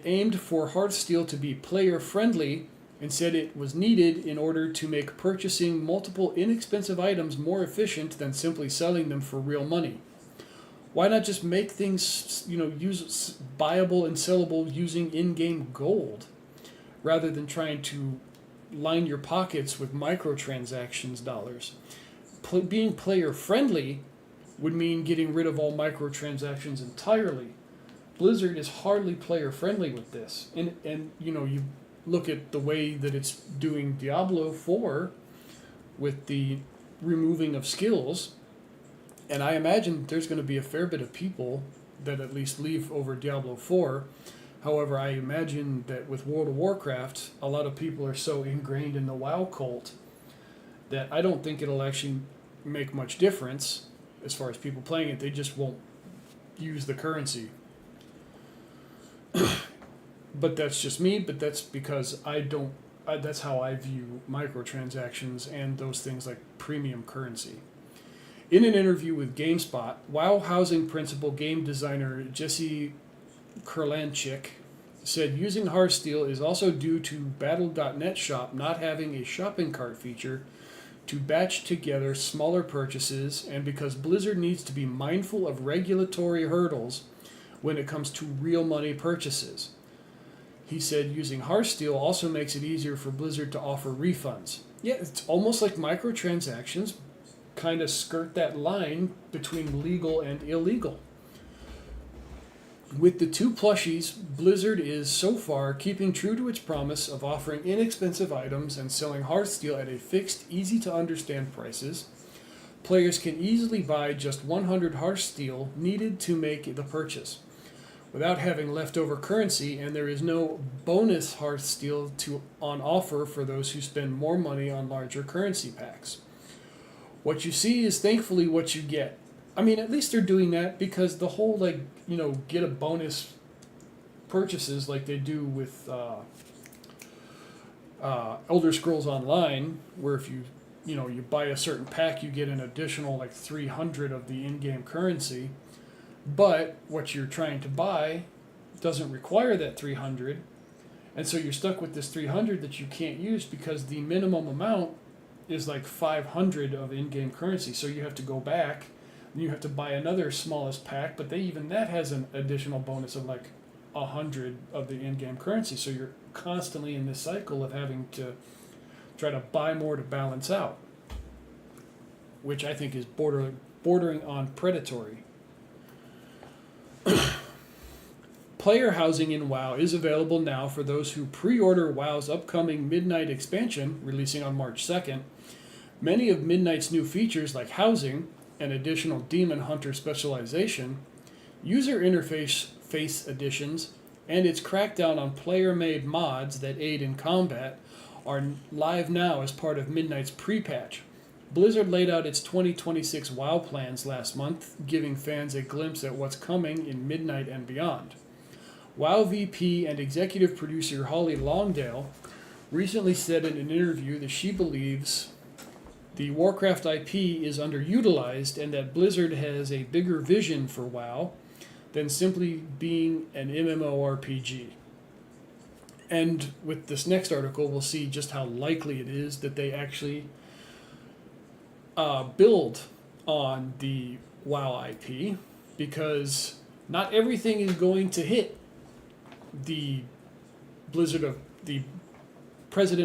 aimed for Hearthsteel to be player-friendly and said it was needed in order to make purchasing multiple inexpensive items more efficient than simply selling them for real money. Why not just make things, use buyable and sellable using in-game gold, rather than trying to line your pockets with microtransactions dollars? Being player-friendly would mean getting rid of all microtransactions entirely. Blizzard is hardly player-friendly with this. And you look at the way that it's doing Diablo 4 with the removing of skills, and I imagine there's going to be a fair bit of people that at least leave over Diablo 4. However, I imagine that with World of Warcraft, a lot of people are so ingrained in the WoW cult that I don't think it'll actually make much difference as far as people playing it. They just won't use the currency. But that's just me, but that's because that's how I view microtransactions and those things like premium currency. In an interview with GameSpot, WoW housing principal game designer Jesse Kurlanchik said using Hearthsteel is also due to Battle.net shop not having a shopping cart feature to batch together smaller purchases, and because Blizzard needs to be mindful of regulatory hurdles when it comes to real money purchases. He said using Hearthsteel also makes it easier for Blizzard to offer refunds. Yeah, it's almost like microtransactions kind of skirt that line between legal and illegal. With the 2 plushies, Blizzard is so far keeping true to its promise of offering inexpensive items and selling Hearthsteel at a fixed, easy-to-understand prices. Players can easily buy just 100 Hearthsteel needed to make the purchase, without having leftover currency, and there is no bonus Hearthsteel on offer for those who spend more money on larger currency packs. What you see is thankfully what you get. I mean, at least they're doing that, because the whole, get a bonus purchases like they do with Elder Scrolls Online, where if you buy a certain pack, you get an additional like 300 of the in-game currency. But what you're trying to buy doesn't require that 300, and so you're stuck with this 300 that you can't use because the minimum amount is like 500 of in-game currency. So you have to go back and you have to buy another smallest pack, but that has an additional bonus of like 100 of the in-game currency. So you're constantly in this cycle of having to try to buy more to balance out, which I think is bordering on predatory. Player housing in WoW is available now for those who pre-order WoW's upcoming Midnight expansion, releasing on March 2nd. Many of Midnight's new features, like housing and additional Demon Hunter specialization, user interface additions, and its crackdown on player-made mods that aid in combat, are live now as part of Midnight's pre-patch. Blizzard laid out its 2026 WoW plans last month, giving fans a glimpse at what's coming in Midnight and beyond. WoW VP and executive producer Holly Longdale recently said in an interview that she believes the Warcraft IP is underutilized and that Blizzard has a bigger vision for WoW than simply being an MMORPG. And with this next article, we'll see just how likely it is that they actually build on the WoW IP, because not everything is going to hit. The president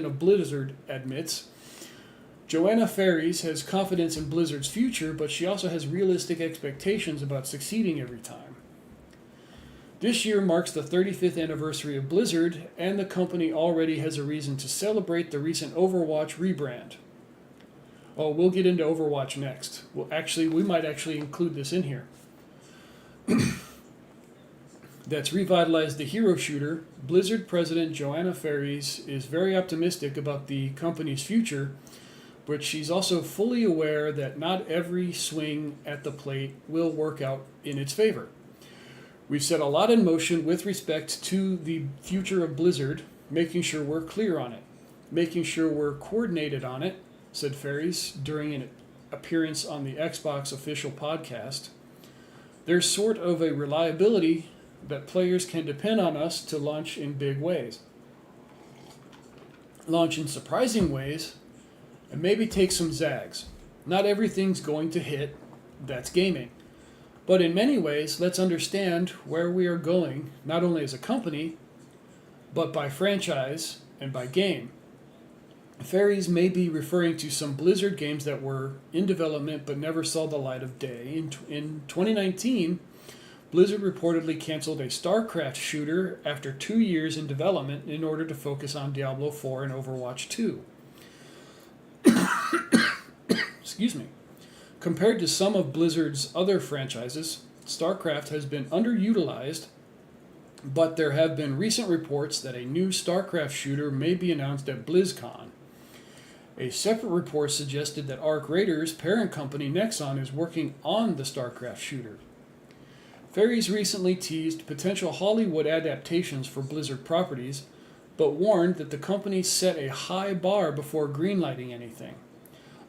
of Blizzard admits Joanna Faries has confidence in Blizzard's future, but she also has realistic expectations about succeeding every time. This year marks the 35th anniversary of Blizzard, and the company already has a reason to celebrate the recent Overwatch rebrand. Oh, we'll get into Overwatch next. We might actually include this in here. That's revitalized the hero shooter. Blizzard president Joanna Faries is very optimistic about the company's future, but she's also fully aware that not every swing at the plate will work out in its favor. We've set a lot in motion with respect to the future of Blizzard, making sure we're clear on it, making sure we're coordinated on it, said Faries during an appearance on the Xbox official podcast. There's sort of a reliability that players can depend on us to launch in big ways, launch in surprising ways, and maybe take some zags. Not everything's going to hit, that's gaming. But in many ways, let's understand where we are going, not only as a company, but by franchise and by game. Faries may be referring to some Blizzard games that were in development but never saw the light of day. In 2019, Blizzard reportedly canceled a StarCraft shooter after 2 years in development in order to focus on Diablo 4 and Overwatch 2. Excuse me. Compared to some of Blizzard's other franchises, StarCraft has been underutilized, but there have been recent reports that a new StarCraft shooter may be announced at BlizzCon. A separate report suggested that Arc Raiders' parent company Nexon is working on the StarCraft shooter. Faries recently teased potential Hollywood adaptations for Blizzard properties, but warned that the company set a high bar before greenlighting anything.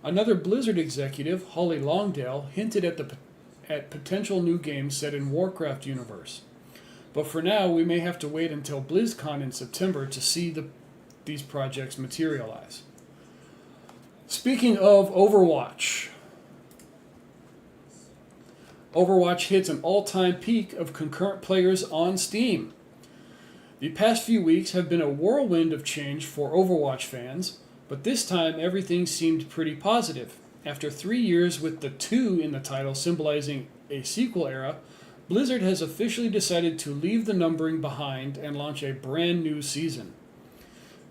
Another Blizzard executive, Holly Longdale, hinted at potential new games set in Warcraft universe. But for now, we may have to wait until BlizzCon in September to see these projects materialize. Speaking of Overwatch, Overwatch hits an all-time peak of concurrent players on Steam. The past few weeks have been a whirlwind of change for Overwatch fans, but this time everything seemed pretty positive. After 3 years with the 2 in the title symbolizing a sequel era, Blizzard has officially decided to leave the numbering behind and launch a brand new season.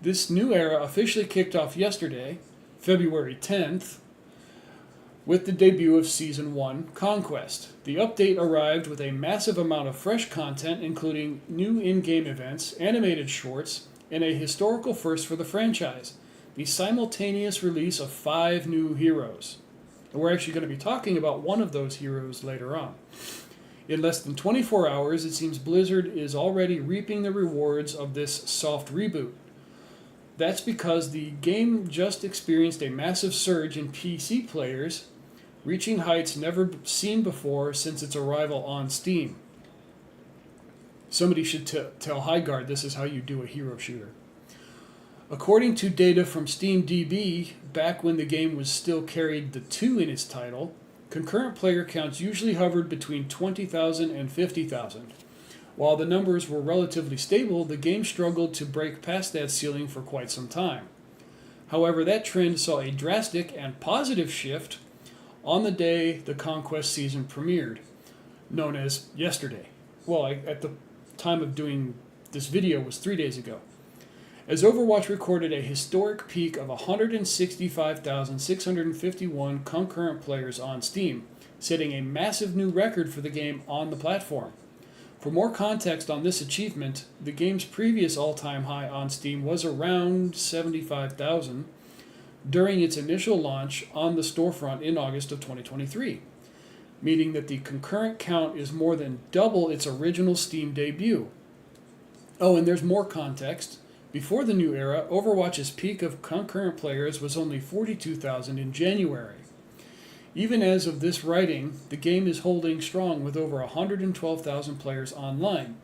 This new era officially kicked off yesterday, February 10th, with the debut of Season 1, Conquest. The update arrived with a massive amount of fresh content, including new in-game events, animated shorts, and a historical first for the franchise, the simultaneous release of 5 new heroes. And we're actually going to be talking about one of those heroes later on. In less than 24 hours, it seems Blizzard is already reaping the rewards of this soft reboot. That's because the game just experienced a massive surge in PC players, reaching heights never seen before since its arrival on Steam. Somebody should tell Highguard this is how you do a hero shooter. According to data from SteamDB, back when the game was still carried the 2 in its title, concurrent player counts usually hovered between 20,000 and 50,000. While the numbers were relatively stable, the game struggled to break past that ceiling for quite some time. However, that trend saw a drastic and positive shift on the day the Conquest season premiered, known as yesterday. Well, at the time of doing this video was 3 days ago. As Overwatch recorded a historic peak of 165,651 concurrent players on Steam, setting a massive new record for the game on the platform. For more context on this achievement, the game's previous all-time high on Steam was around 75,000 during its initial launch on the storefront in August of 2023, meaning that the concurrent count is more than double its original Steam debut. Oh, and there's more context. Before the new era, Overwatch's peak of concurrent players was only 42,000 in January. Even as of this writing, the game is holding strong with over 112,000 players online.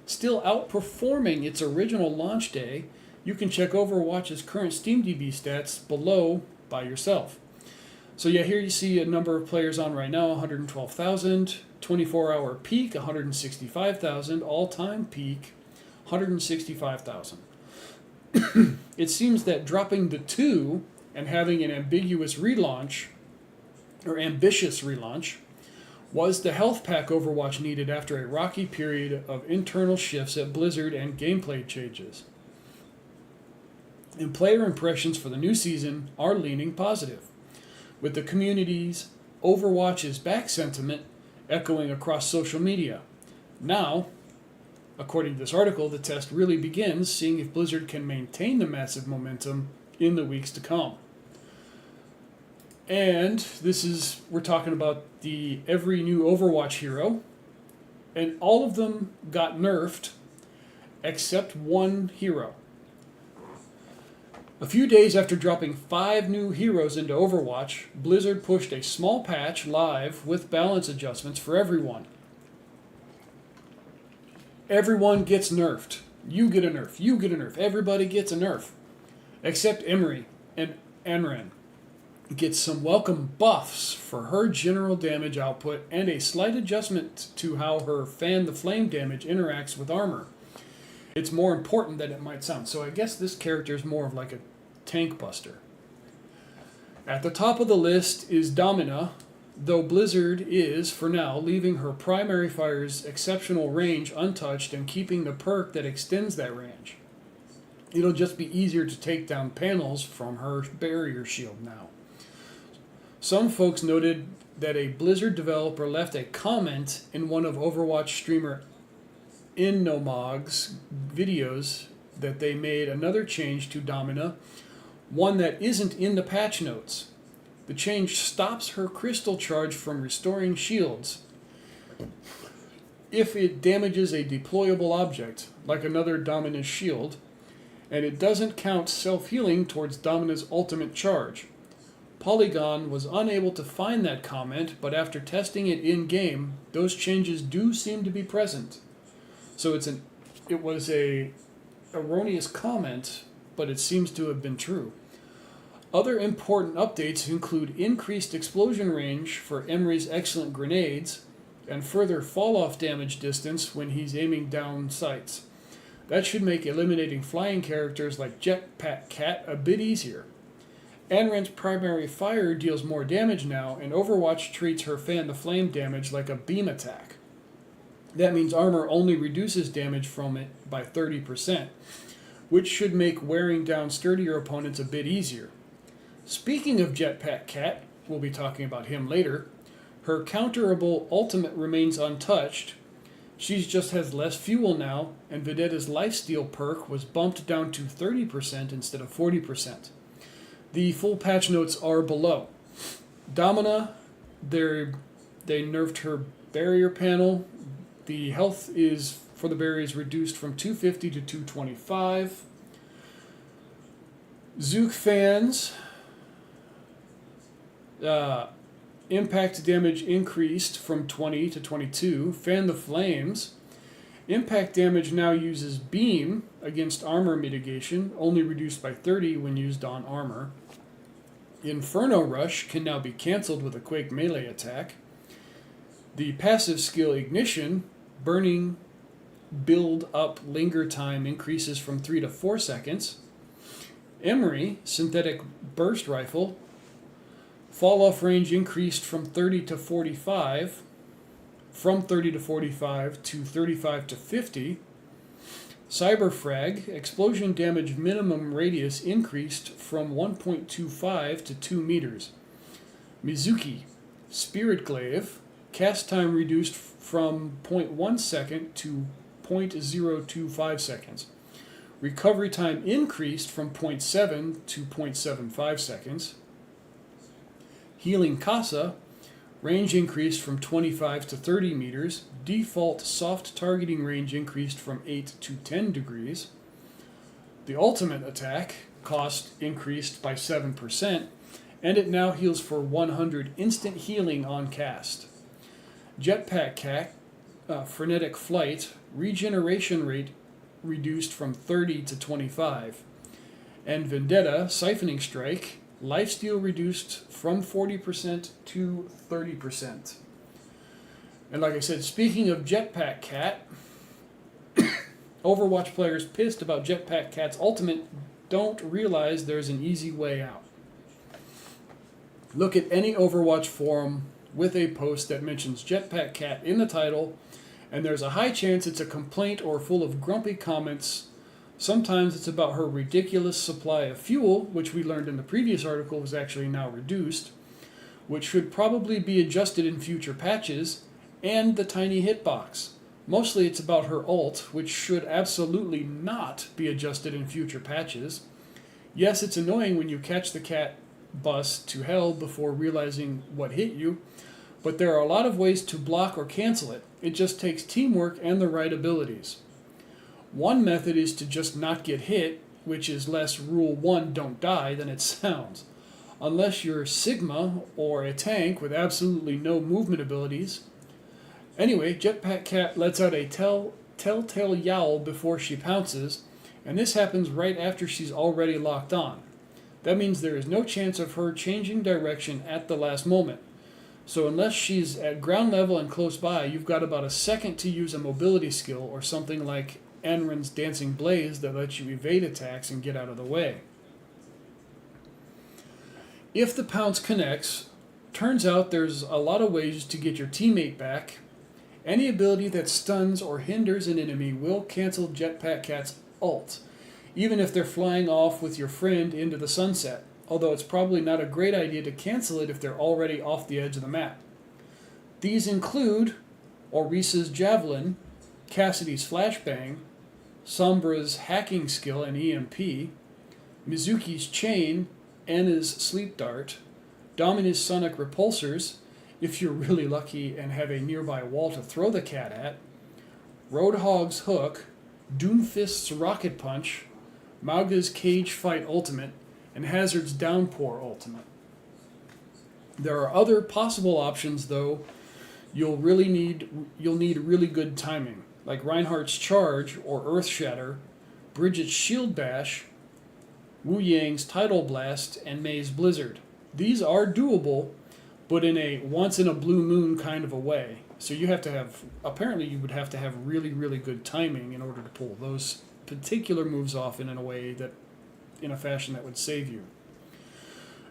Still outperforming its original launch day, you can check Overwatch's current SteamDB stats below by yourself. So yeah, here you see a number of players on right now, 112,000, 24-hour peak, 165,000, all-time peak, 165,000. It seems that dropping the 2 and having an ambitious relaunch was the health pack Overwatch needed after a rocky period of internal shifts at Blizzard and gameplay changes. And player impressions for the new season are leaning positive, with the community's Overwatch is back sentiment echoing across social media. Now, according to this article, the test really begins, seeing if Blizzard can maintain the massive momentum in the weeks to come. And we're talking about every new Overwatch hero, and all of them got nerfed except one hero. A few days after dropping 5 new heroes into Overwatch, Blizzard pushed a small patch live with balance adjustments for everyone. Everyone gets nerfed. You get a nerf. You get a nerf. Everybody gets a nerf. Except Emery and Anran gets some welcome buffs for her general damage output and a slight adjustment to how her fan the flame damage interacts with armor. It's more important than it might sound. So I guess this character is more of like a tank buster. At the top of the list is Domina, though Blizzard is, for now, leaving her primary fire's exceptional range untouched and keeping the perk that extends that range. It'll just be easier to take down panels from her barrier shield now. Some folks noted that a Blizzard developer left a comment in one of Overwatch streamer Innomog's videos that they made another change to Domina, one that isn't in the patch notes. The change stops her crystal charge from restoring shields if it damages a deployable object, like another Domina's shield, and it doesn't count self-healing towards Domina's ultimate charge. Polygon was unable to find that comment, but after testing it in-game, those changes do seem to be present. So it was a erroneous comment, but it seems to have been true. Other important updates include increased explosion range for Emery's excellent grenades and further fall-off damage distance when he's aiming down sights. That should make eliminating flying characters like Jetpack Cat a bit easier. Anran's primary fire deals more damage now, and Overwatch treats her fan the flame damage like a beam attack. That means armor only reduces damage from it by 30%, which should make wearing down sturdier opponents a bit easier. Speaking of Jetpack Cat, we'll be talking about him later, her counterable ultimate remains untouched. She just has less fuel now, and Vedetta's lifesteal perk was bumped down to 30% instead of 40%. The full patch notes are below. Domina, they nerfed her barrier panel. The health for the barrier is reduced from 250 to 225. Zook fans, impact damage increased from 20 to 22. Fan the Flames. Impact damage now uses beam against armor mitigation, only reduced by 30 when used on armor. Inferno Rush can now be cancelled with a Quake melee attack. The passive skill Ignition, burning build up linger time increases from 3 to 4 seconds. Emery, synthetic burst rifle, fall off range increased from 30 to 45, from 30 to 45 to 35 to 50. Cyberfrag, explosion damage minimum radius increased from 1.25 to 2 meters. Mizuki, Spirit Glaive, cast time reduced from 0.1 second to 0.025 seconds. Recovery time increased from 0.7 to 0.75 seconds. Healing Casa, range increased from 25 to 30 meters. Default soft targeting range increased from 8 to 10 degrees. The ultimate attack cost increased by 7%, and it now heals for 100 instant healing on cast. Jetpack Cat, frenetic flight, regeneration rate reduced from 30 to 25. And Vendetta, siphoning strike, lifesteal reduced from 40% to 30%. And like I said, speaking of Jetpack Cat, Overwatch players pissed about Jetpack Cat's ultimate don't realize there's an easy way out. Look at any Overwatch forum with a post that mentions Jetpack Cat in the title, and there's a high chance it's a complaint or full of grumpy comments. Sometimes it's about her ridiculous supply of fuel, which we learned in the previous article was actually now reduced, which should probably be adjusted in future patches, and the tiny hitbox. Mostly it's about her ult, which should absolutely not be adjusted in future patches. Yes, it's annoying when you catch the cat bus to hell before realizing what hit you, but there are a lot of ways to block or cancel it. It just takes teamwork and the right abilities. One method is to just not get hit, which is less Rule 1 don't die than it sounds. Unless you're Sigma or a tank with absolutely no movement abilities. Anyway, Jetpack Cat lets out a telltale yowl before she pounces, and this happens right after she's already locked on. That means there is no chance of her changing direction at the last moment. So unless she's at ground level and close by, you've got about a second to use a mobility skill or something like Anrin's Dancing Blaze that lets you evade attacks and get out of the way. If the pounce connects, turns out there's a lot of ways to get your teammate back. Any ability that stuns or hinders an enemy will cancel Jetpack Cat's ult, even if they're flying off with your friend into the sunset, although it's probably not a great idea to cancel it if they're already off the edge of the map. These include Orisa's Javelin, Cassidy's Flashbang, Sombra's Hacking Skill and EMP, Mizuki's Chain, Anna's Sleep Dart, Domina's Sonic Repulsors, if you're really lucky and have a nearby wall to throw the cat at, Roadhog's Hook, Doomfist's Rocket Punch, Mauga's Cage Fight Ultimate, and Hazard's Downpour Ultimate. There are other possible options, though. You'll need really good timing, like Reinhardt's Charge or Earth Shatter, Bridget's Shield Bash, Wu Yang's Tidal Blast, and May's Blizzard. These are doable, but in a once-in-a-blue-moon kind of a way. So you would have to have really, really good timing in order to pull those particular moves off in a fashion that would save you.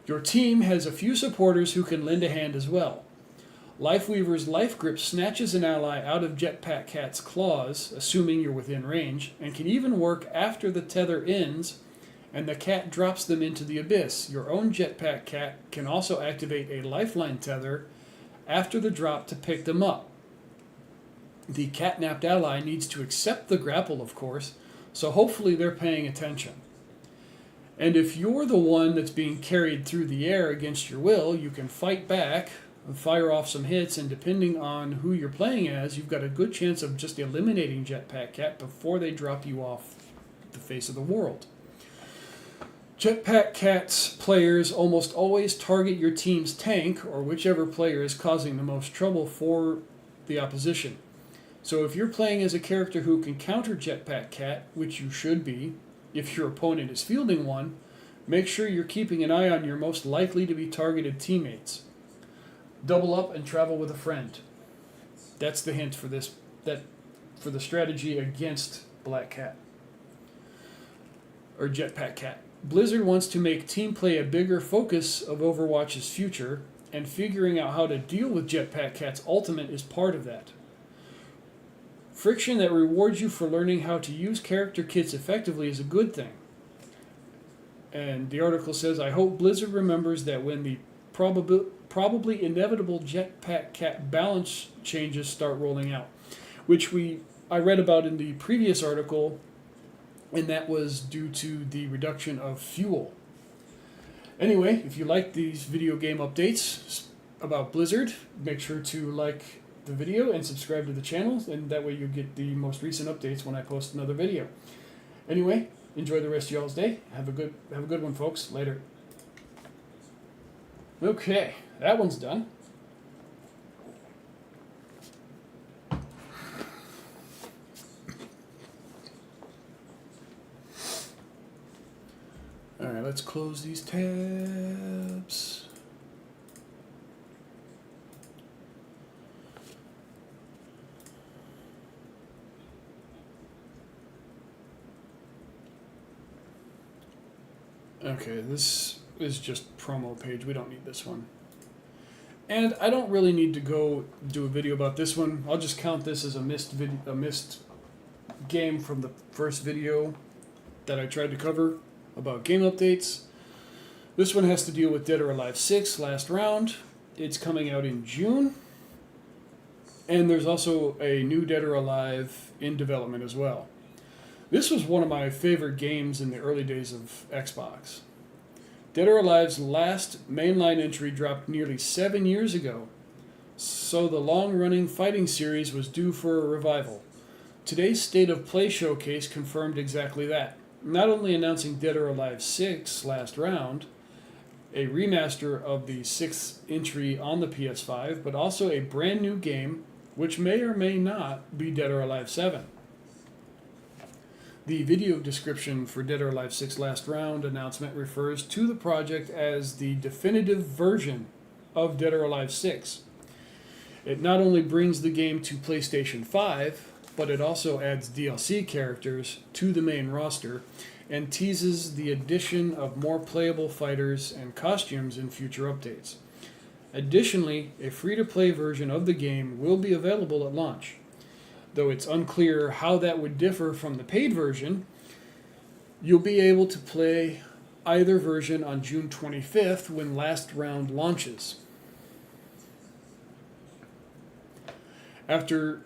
Your team has a few supporters who can lend a hand as well. Lifeweaver's Life Grip snatches an ally out of Jetpack Cat's claws, assuming you're within range, and can even work after the tether ends and the cat drops them into the abyss. Your own Jetpack Cat can also activate a lifeline tether after the drop to pick them up. The catnapped ally needs to accept the grapple, of course, so hopefully they're paying attention. And if you're the one that's being carried through the air against your will, you can fight back, fire off some hits, and depending on who you're playing as, you've got a good chance of just eliminating Jetpack Cat before they drop you off the face of the world. Jetpack Cats players almost always target your team's tank or whichever player is causing the most trouble for the opposition. So if you're playing as a character who can counter Jetpack Cat, which you should be, if your opponent is fielding one, make sure you're keeping an eye on your most likely to be targeted teammates. Double up and travel with a friend. That's the hint for this. For the strategy against Black Cat or Jetpack Cat. Blizzard wants to make team play a bigger focus of Overwatch's future, and figuring out how to deal with Jetpack Cat's ultimate is part of that. Friction that rewards you for learning how to use character kits effectively is a good thing. And the article says, I hope Blizzard remembers that when the probably inevitable Jetpack Cat balance changes start rolling out, which I read about in the previous article, and that was due to the reduction of fuel. Anyway, if you like these video game updates about Blizzard, make sure to like the video and subscribe to the channel, and that way you'll get the most recent updates when I post another video. Anyway, enjoy the rest of y'all's day. Have a good one, folks. Later. Okay, that one's done. Alright, let's close these tabs. Okay, this is just promo page. We don't need this one. And I don't really need to go do a video about this one. I'll just count this as a missed game from the first video that I tried to cover about game updates. This one has to deal with Dead or Alive 6 Last Round. It's coming out in June. And there's also a new Dead or Alive in development as well. This was one of my favorite games in the early days of Xbox. Dead or Alive's last mainline entry dropped nearly 7 years ago, so the long-running fighting series was due for a revival. Today's State of Play showcase confirmed exactly that, not only announcing Dead or Alive 6 Last Round, a remaster of the 6th entry on the PS5, but also a brand new game which may or may not be Dead or Alive 7. The video description for Dead or Alive 6 Last Round announcement refers to the project as the definitive version of Dead or Alive 6. It not only brings the game to PlayStation 5, but it also adds DLC characters to the main roster and teases the addition of more playable fighters and costumes in future updates. Additionally, a free-to-play version of the game will be available at launch. Though it's unclear how that would differ from the paid version, you'll be able to play either version on June 25th when Last Round launches. After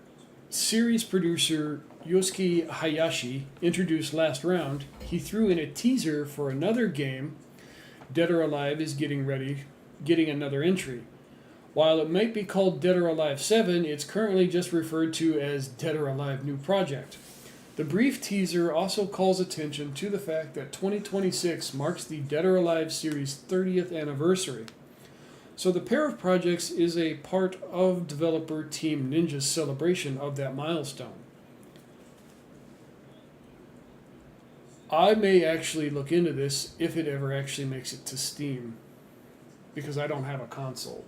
series producer Yosuke Hayashi introduced Last Round, he threw in a teaser for another game. Dead or Alive is getting another entry. While it might be called Dead or Alive 7, it's currently just referred to as Dead or Alive New Project. The brief teaser also calls attention to the fact that 2026 marks the Dead or Alive series' 30th anniversary. So the pair of projects is a part of developer Team Ninja's celebration of that milestone. I may actually look into this if it ever actually makes it to Steam, because I don't have a console.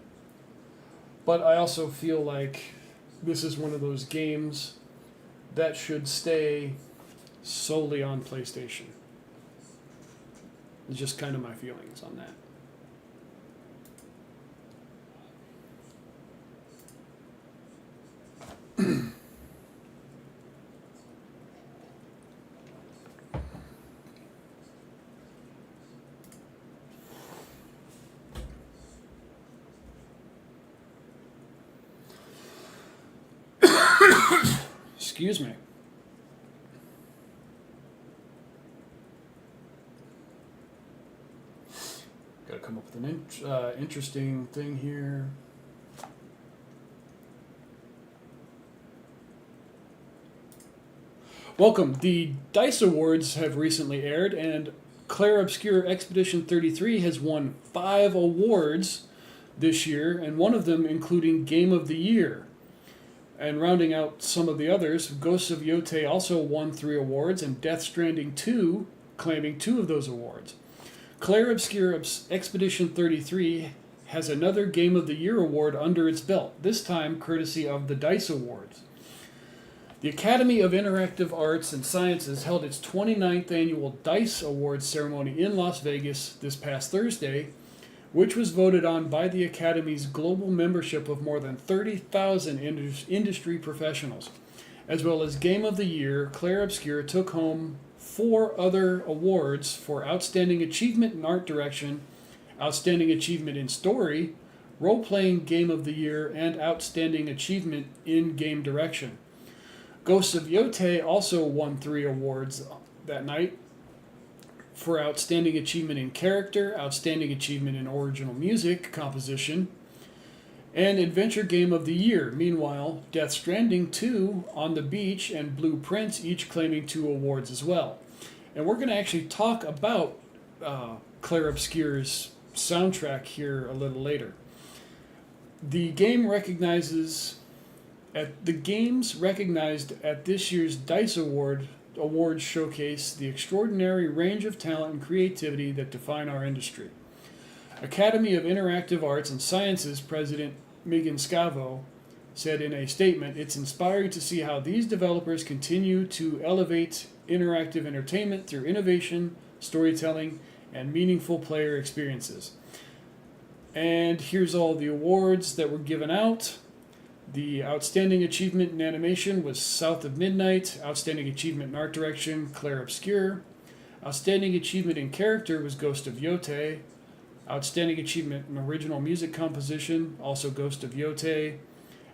But I also feel like this is one of those games that should stay solely on PlayStation. It's just kind of my feelings on that. Excuse me. Got to come up with an interesting thing here. Welcome. The DICE Awards have recently aired, and Clair Obscur Expedition 33 has won 5 awards this year, and one of them including Game of the Year. And rounding out some of the others, Ghosts of Yote also won 3 awards, and Death Stranding 2 claiming 2 of those awards. Clair Obscur Expedition 33 has another Game of the Year award under its belt, this time courtesy of the DICE Awards. The Academy of Interactive Arts and Sciences held its 29th annual DICE Awards ceremony in Las Vegas this past Thursday, which was voted on by the Academy's global membership of more than 30,000 industry professionals. As well as Game of the Year, Clair Obscur took home 4 other awards for Outstanding Achievement in Art Direction, Outstanding Achievement in Story, Role-Playing Game of the Year, and Outstanding Achievement in Game Direction. Ghosts of Yote also won 3 awards that night for Outstanding Achievement in Character, Outstanding Achievement in Original Music Composition, and Adventure Game of the Year. Meanwhile, Death Stranding 2, On the Beach, and Blueprints each claiming 2 awards as well. And we're going to actually talk about Clair Obscur's soundtrack here a little later. The games recognized at this year's DICE Awards showcase the extraordinary range of talent and creativity that define our industry. Academy of Interactive Arts and Sciences President Megan Scavo said in a statement, "It's inspiring to see how these developers continue to elevate interactive entertainment through innovation, storytelling, and meaningful player experiences." And here's all the awards that were given out. The Outstanding Achievement in Animation was South of Midnight. Outstanding Achievement in Art Direction, Clair Obscur. Outstanding Achievement in Character was Ghost of Yote. Outstanding Achievement in Original Music Composition, also Ghost of Yote.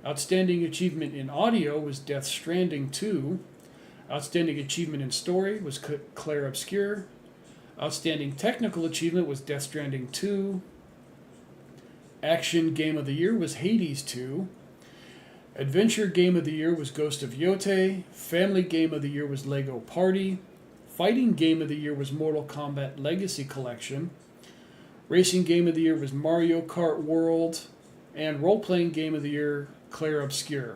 Outstanding Achievement in Audio was Death Stranding 2. Outstanding Achievement in Story was Clair Obscur. Outstanding Technical Achievement was Death Stranding 2. Action Game of the Year was Hades 2. Adventure Game of the Year was Ghost of Yote. Family Game of the Year was Lego Party. Fighting Game of the Year was Mortal Kombat Legacy Collection. Racing Game of the Year was Mario Kart World. And Role-Playing Game of the Year, Clair Obscur.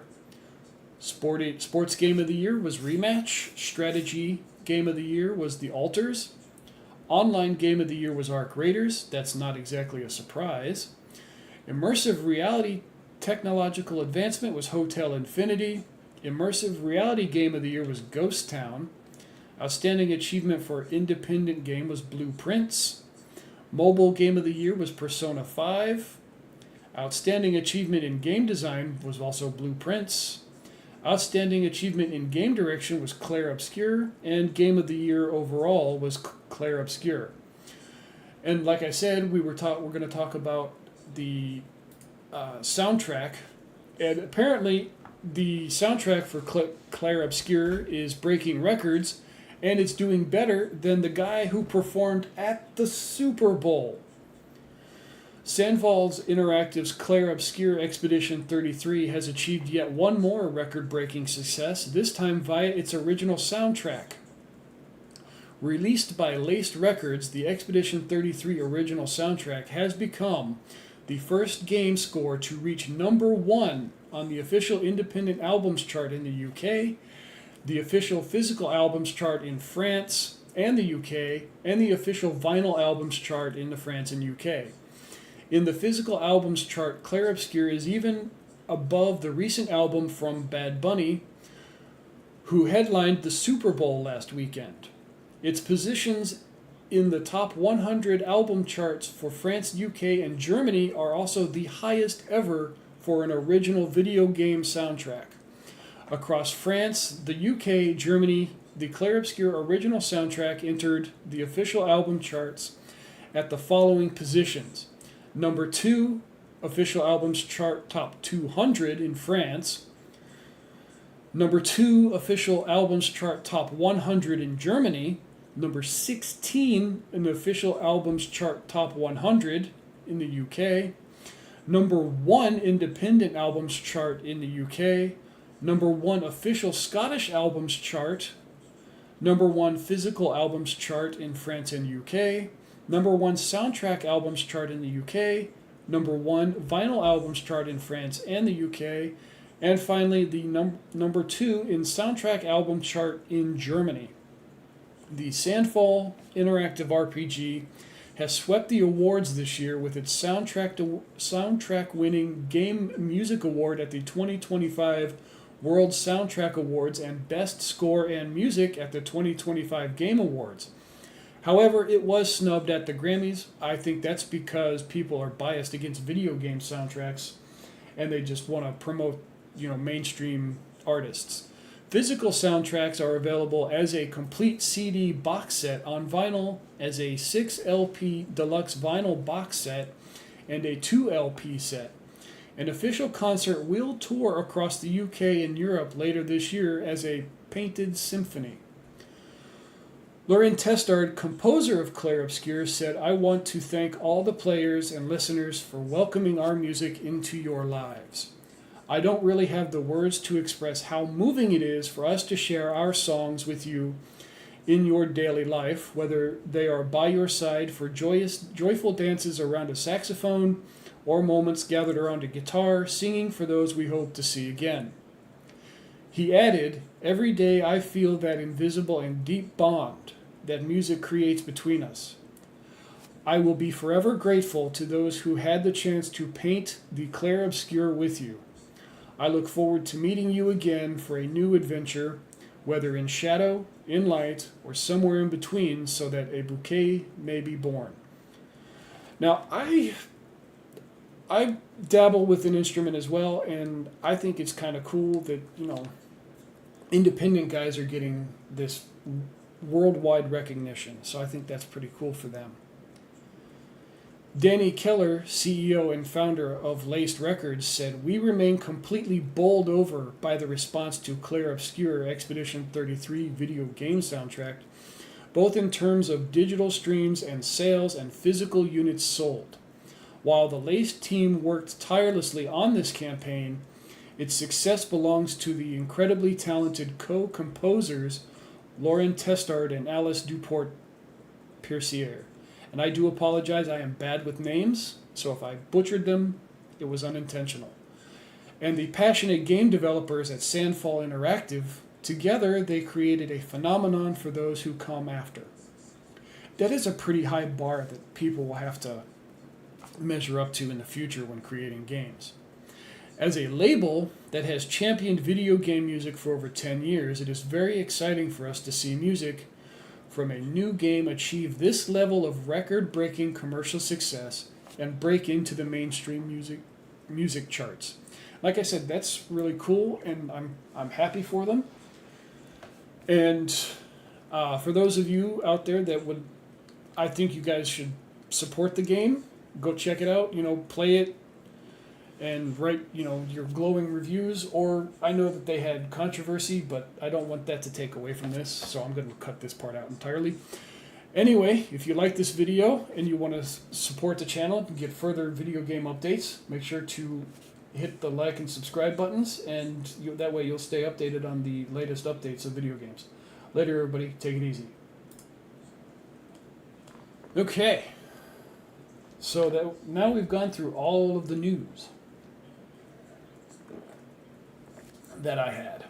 Sports Game of the Year was Rematch. Strategy Game of the Year was The Alters. Online Game of the Year was Arc Raiders. That's not exactly a surprise. Immersive Reality Technological Advancement was Hotel Infinity. Immersive Reality Game of the Year was Ghost Town. Outstanding Achievement for Independent Game was Blueprints. Mobile Game of the Year was Persona 5. Outstanding Achievement in Game Design was also Blueprints. Outstanding Achievement in Game Direction was Clair Obscur. And Game of the Year overall was Clair Obscur. And like I said, we're going to talk about the soundtrack, and apparently the soundtrack for Clair Obscur is breaking records, and it's doing better than the guy who performed at the Super Bowl. Sandval's Interactive's Clair Obscur Expedition 33 has achieved yet one more record-breaking success, this time via its original soundtrack. Released by Laced Records, the Expedition 33 original soundtrack has become the first game score to reach number 1 on the official independent albums chart in the UK, the official physical albums chart in France and the UK, and the official vinyl albums chart in the France and UK. In the physical albums chart, Clair Obscur is even above the recent album from Bad Bunny, who headlined the Super Bowl last weekend. Its positions in the top 100 album charts for France, UK, and Germany are also the highest ever for an original video game soundtrack. Across France, the UK, Germany, the Clair Obscur original soundtrack entered the official album charts at the following positions. Number 2, official albums chart top 200 in France. Number 2, official albums chart top 100 in Germany. Number 16 in the official albums chart top 100 in the UK. Number 1 independent albums chart in the UK. Number 1 official Scottish albums chart. Number 1 physical albums chart in France and UK. Number 1 soundtrack albums chart in the UK. Number 1 vinyl albums chart in France and the UK. And finally, the number 2 in soundtrack album chart in Germany. The Sandfall interactive RPG has swept the awards this year with its soundtrack winning Game Music Award at the 2025 World Soundtrack Awards and Best Score and Music at the 2025 Game Awards. However, it was snubbed at the Grammys. I think that's because people are biased against video game soundtracks and they just want to promote, mainstream artists. Physical soundtracks are available as a complete CD box set on vinyl, as a 6 LP deluxe vinyl box set, and a 2 LP set. An official concert will tour across the UK and Europe later this year as a painted symphony. Lauren Testard, composer of Clair Obscur, said, "I want to thank all the players and listeners for welcoming our music into your lives. I don't really have the words to express how moving it is for us to share our songs with you in your daily life, whether they are by your side for joyful dances around a saxophone or moments gathered around a guitar, singing for those we hope to see again." He added, "Every day I feel that invisible and deep bond that music creates between us. I will be forever grateful to those who had the chance to paint the Clair Obscur with you. I look forward to meeting you again for a new adventure, whether in shadow, in light, or somewhere in between, so that a bouquet may be born." Now, I dabble with an instrument as well, and I think it's kind of cool that, independent guys are getting this worldwide recognition. So I think that's pretty cool for them. Danny Keller, CEO and founder of Laced Records, said, "We remain completely bowled over by the response to Clair Obscur Expedition 33 video game soundtrack, both in terms of digital streams and sales and physical units sold. While the Laced team worked tirelessly on this campaign, its success belongs to the incredibly talented co-composers Lauren Testard and Alice Duport-Percier. And I do apologize, I am bad with names, so if I butchered them, it was unintentional. And the passionate game developers at Sandfall Interactive, together they created a phenomenon for those who come after." That is a pretty high bar that people will have to measure up to in the future when creating games. As a label that has championed video game music for over 10 years, it is very exciting for us to see music from a new game achieve this level of record-breaking commercial success and break into the mainstream music charts. Like I said, that's really cool, and I'm happy for them. And for those of you out there that I think you guys should support the game. Go check it out. Play it and write your glowing reviews. Or I know that they had controversy, but I don't want that to take away from this, so I'm going to cut this part out entirely. Anyway, if you like this video and you want to support the channel and get further video game updates, make sure to hit the like and subscribe buttons, and that way you'll stay updated on the latest updates of video games. Later, everybody. Take it easy. Okay. So now we've gone through all of the news that I had.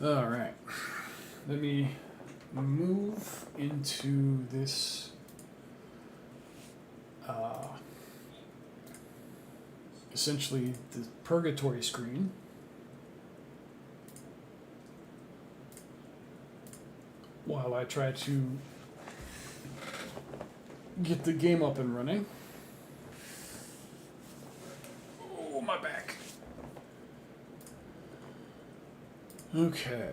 All right. Let me move into this essentially the purgatory screen. While I try to get the game up and running. Oh, my back. Okay.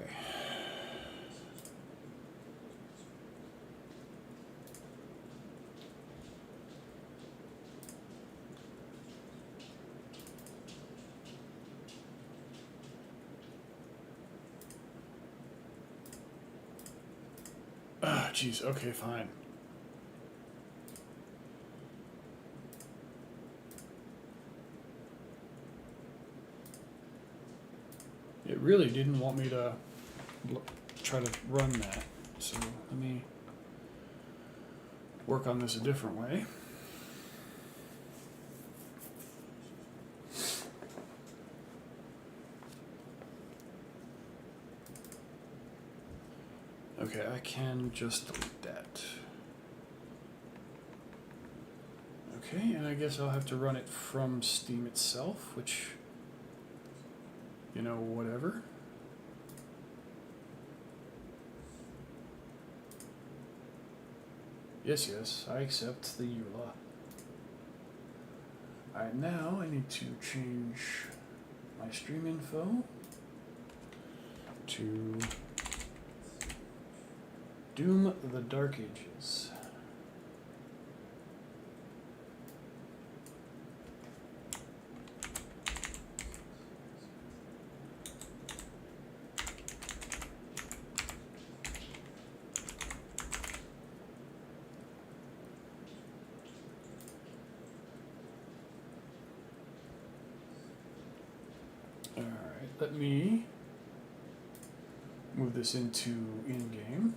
Ah, jeez. Okay, fine. really didn't want me to try to run that. So let me work on this a different way. Okay, I can just delete that. Okay, and I guess I'll have to run it from Steam itself, which, you know, whatever. Yes, I accept the EULA. Alright, now I need to change my stream info to Doom the Dark Ages. Alright, let me move this into in-game.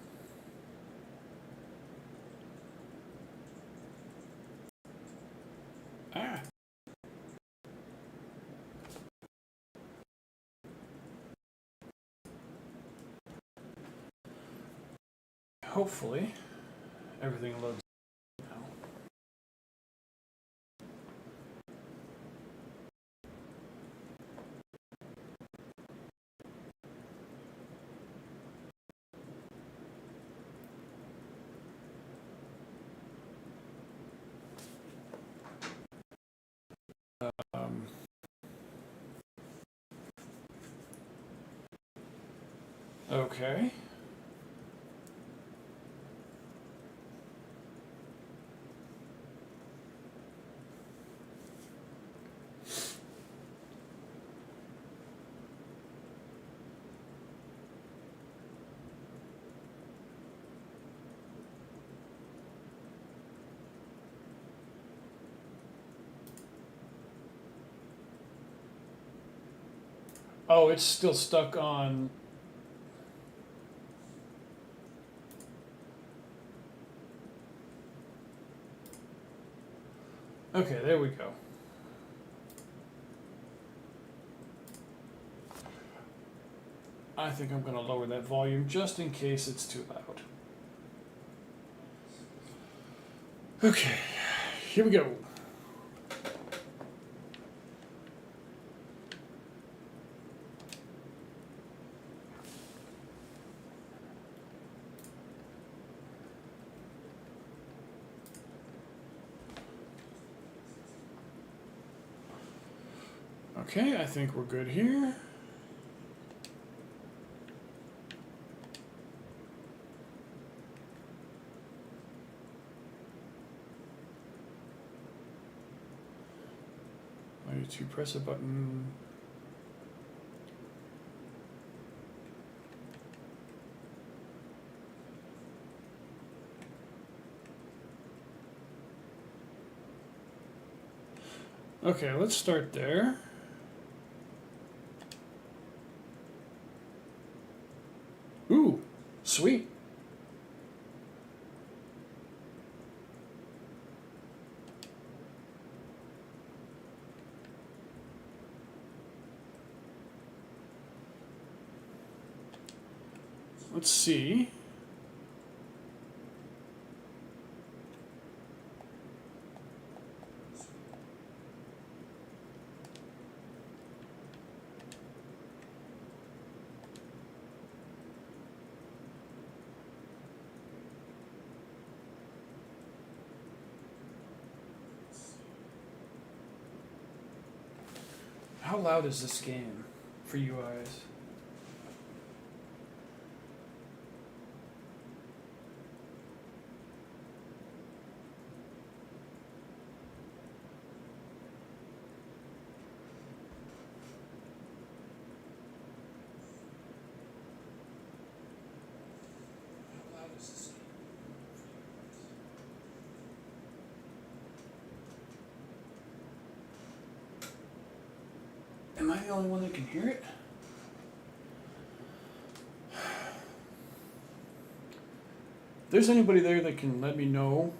Hopefully, everything loads now. Okay. Oh, it's still stuck on. Okay, there we go. I think I'm going to lower that volume just in case it's too loud. Okay, here we go. Okay, I think we're good here. I need to press a button. Okay, let's start there. Ooh, sweet. Let's see. How loud is this game for you guys? Am I the only one that can hear it? there's anybody there that can let me know,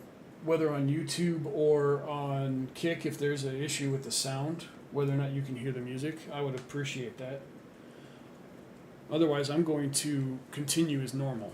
whether on YouTube or on Kick, if there's an issue with the sound, whether or not you can hear the music, I would appreciate that. Otherwise, I'm going to continue as normal.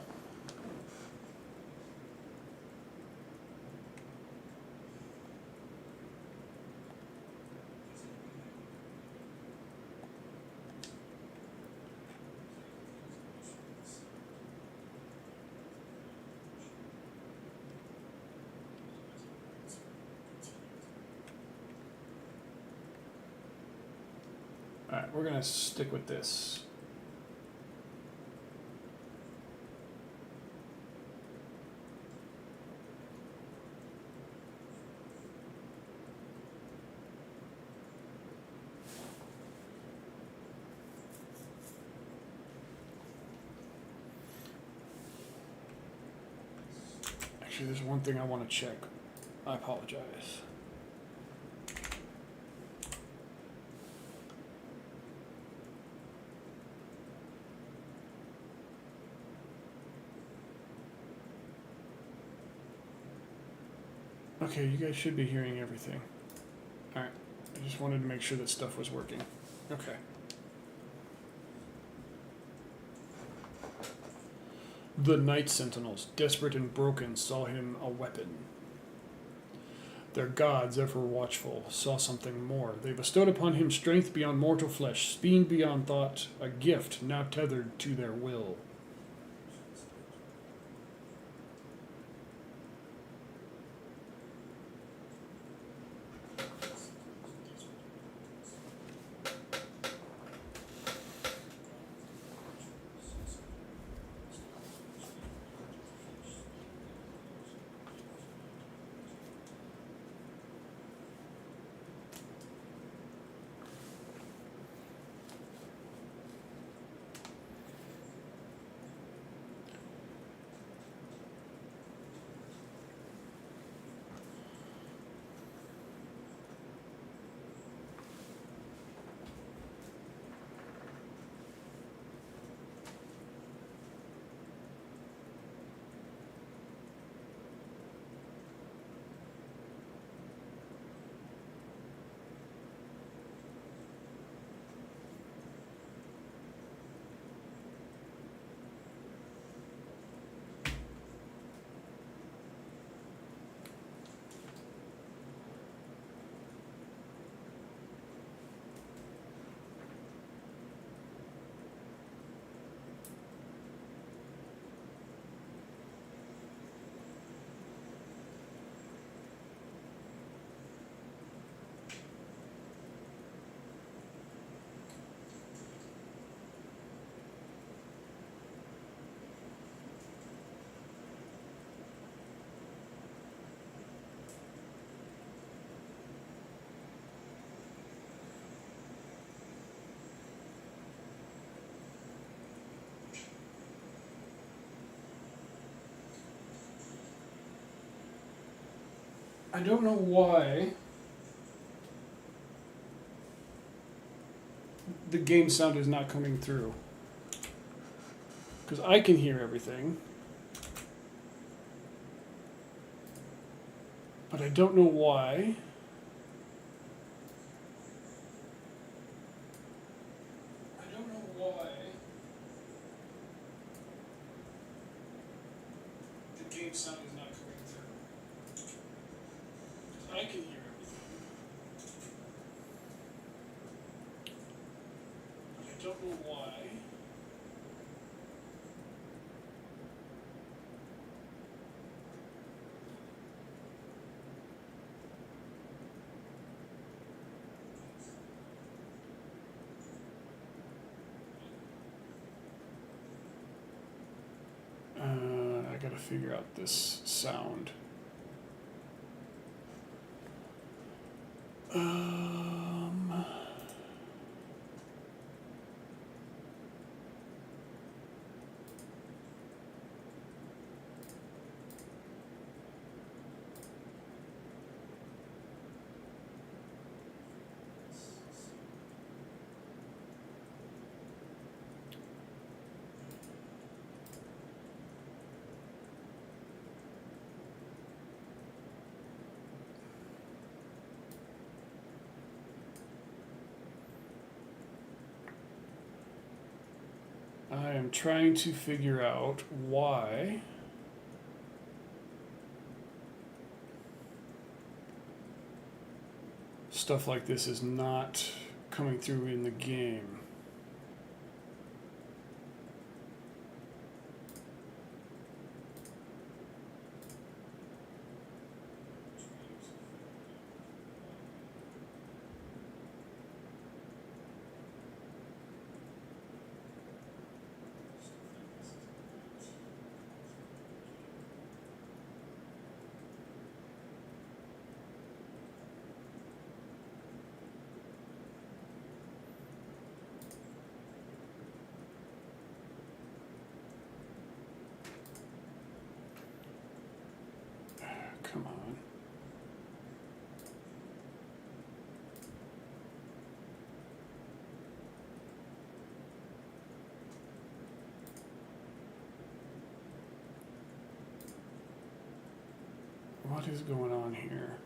Alright, we're going to stick with this. Actually, there's one thing I want to check. I apologize. Okay, you guys should be hearing everything. Alright, I just wanted to make sure that stuff was working. Okay. The Night Sentinels, desperate and broken, saw him a weapon. Their gods, ever watchful, saw something more. They bestowed upon him strength beyond mortal flesh, speed beyond thought, a gift now tethered to their will. I don't know why the game sound is not coming through. Because I can hear everything. But I don't know why. I don't know why the game sound is not coming through. I can hear everything. But I don't know why. I gotta figure out this sound. I am trying to figure out why stuff like this is not coming through in the game. Come on. What is going on here?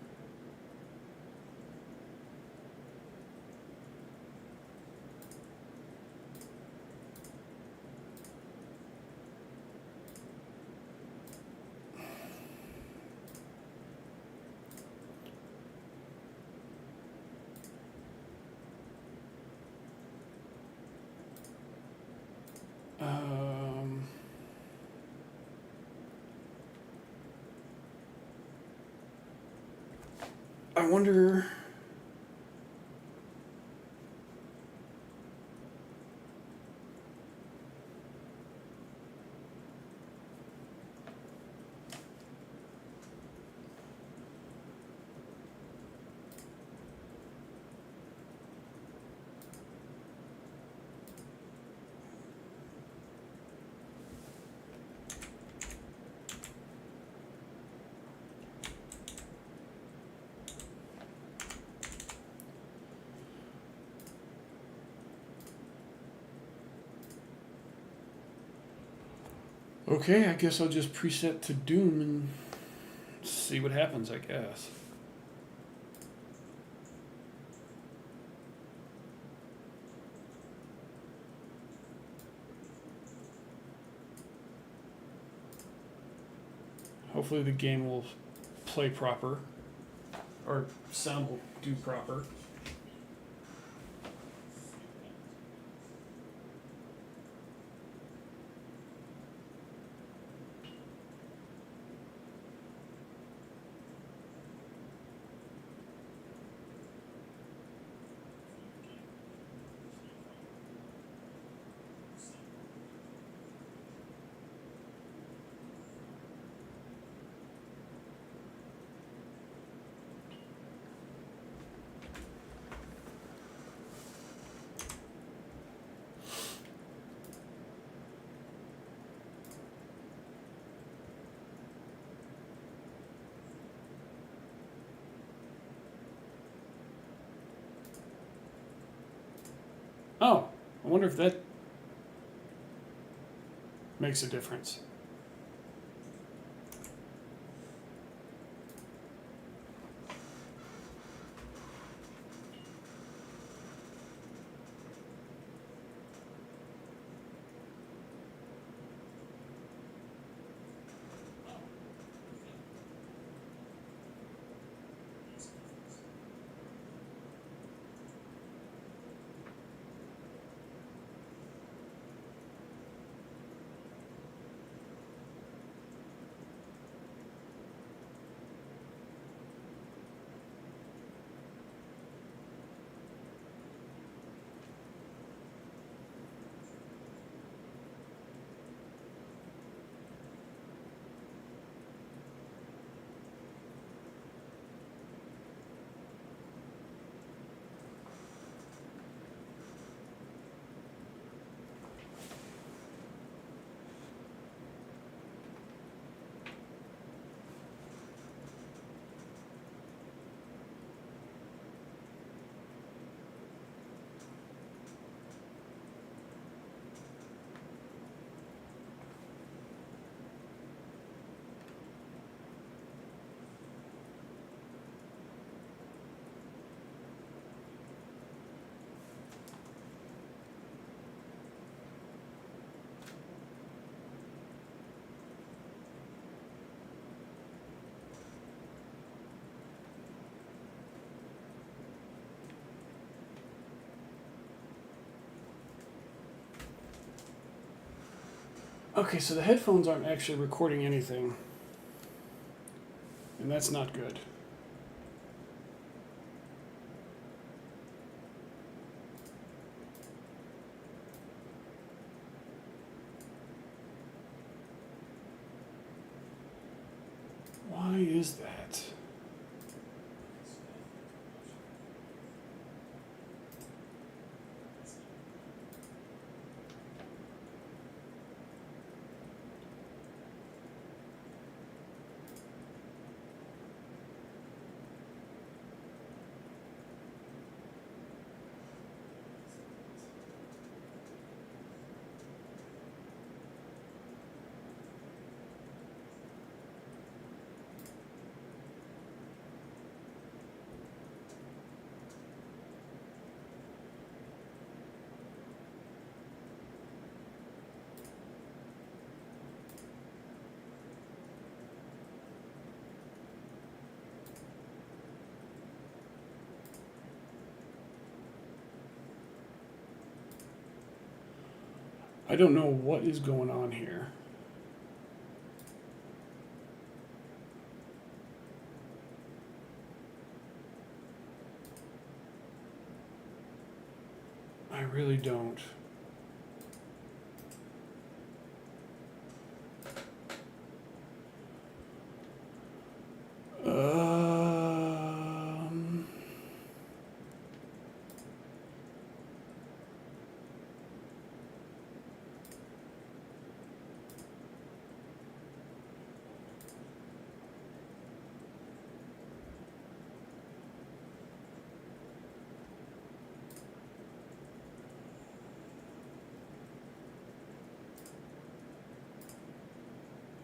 I wonder. Okay, I guess I'll just preset to Doom and see what happens, I guess. Hopefully the game will play proper, or sound will do proper. Oh, I wonder if that makes a difference. Okay, so the headphones aren't actually recording anything. And that's not good. Why is that? I don't know what is going on here. I really don't.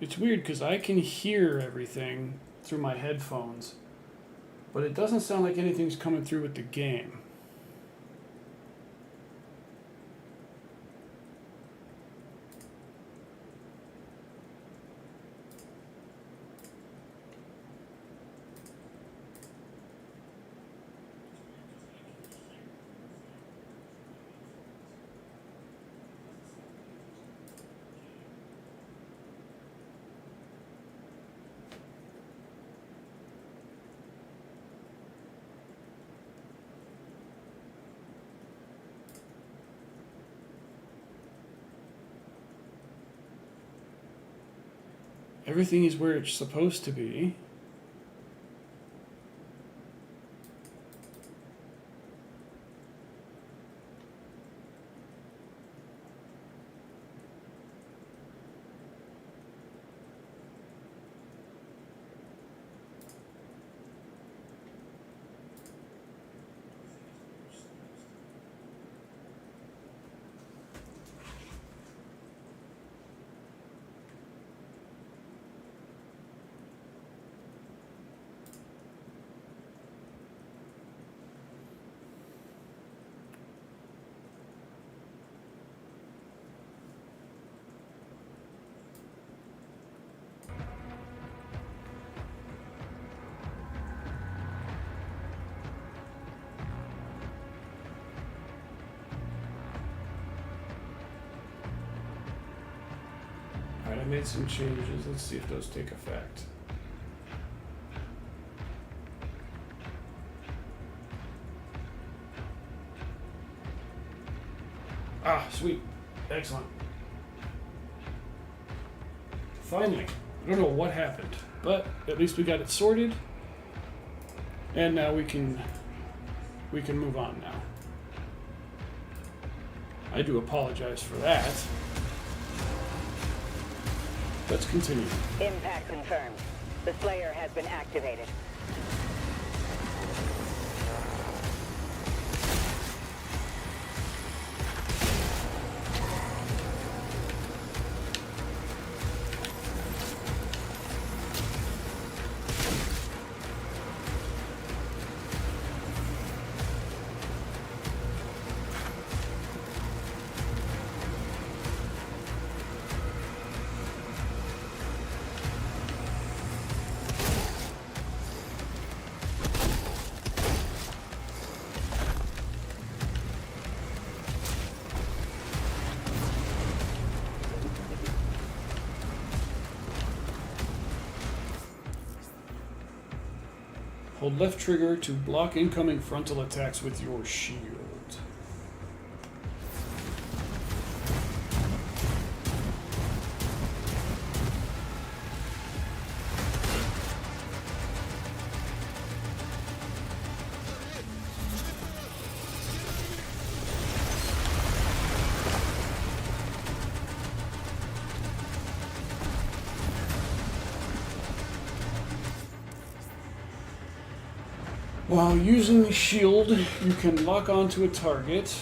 It's weird because I can hear everything through my headphones, but it doesn't sound like anything's coming through with the game. Everything is where it's supposed to be. Alright, I made some changes. Let's see if those take effect. Ah, sweet. Excellent. Finally. I don't know what happened, but at least we got it sorted. And now we can move on now. I do apologize for that. Let's continue. Impact confirmed. The Slayer has been activated. Hold left trigger to block incoming frontal attacks with your shield. While using the shield, you can lock onto a target.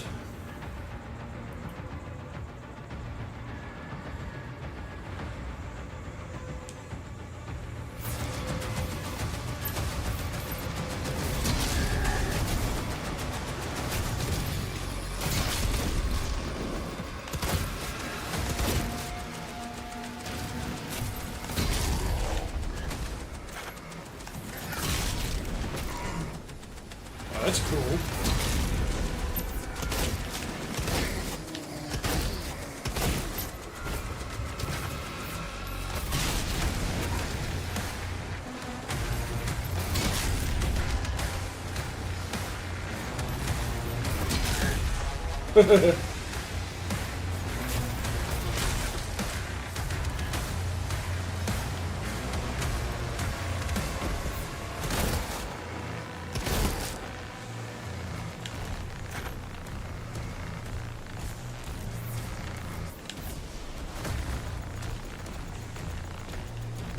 That's cool.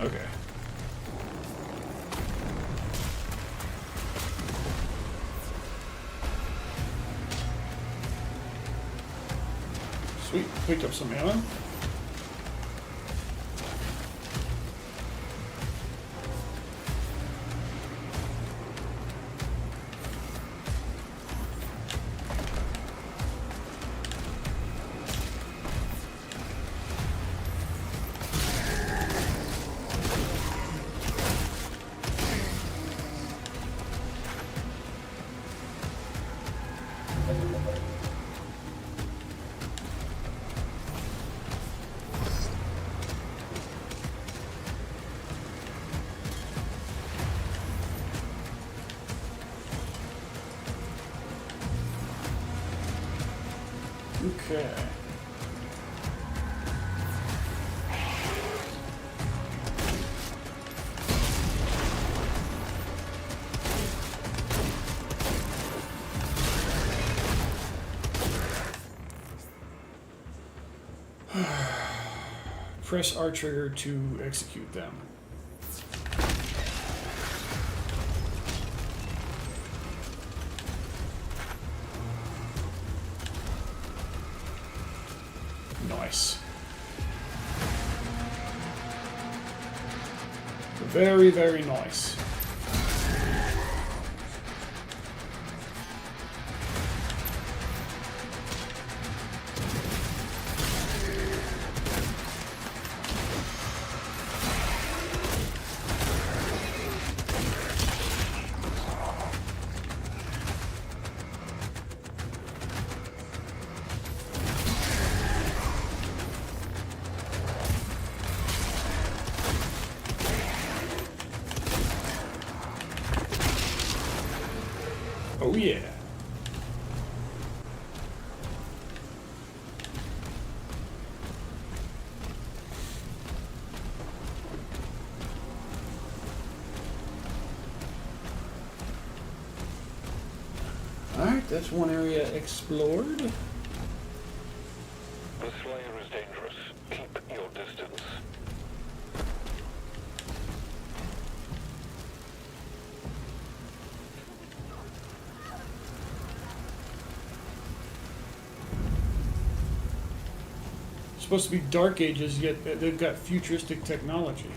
Okay. Sweet, picked up some ammo. Okay. Press R trigger to execute them. Nice. Very, very nice. Oh yeah. Alright, that's one area explored. The Slayer is dangerous. Keep your distance. Supposed to be Dark Ages, yet they've got futuristic technology.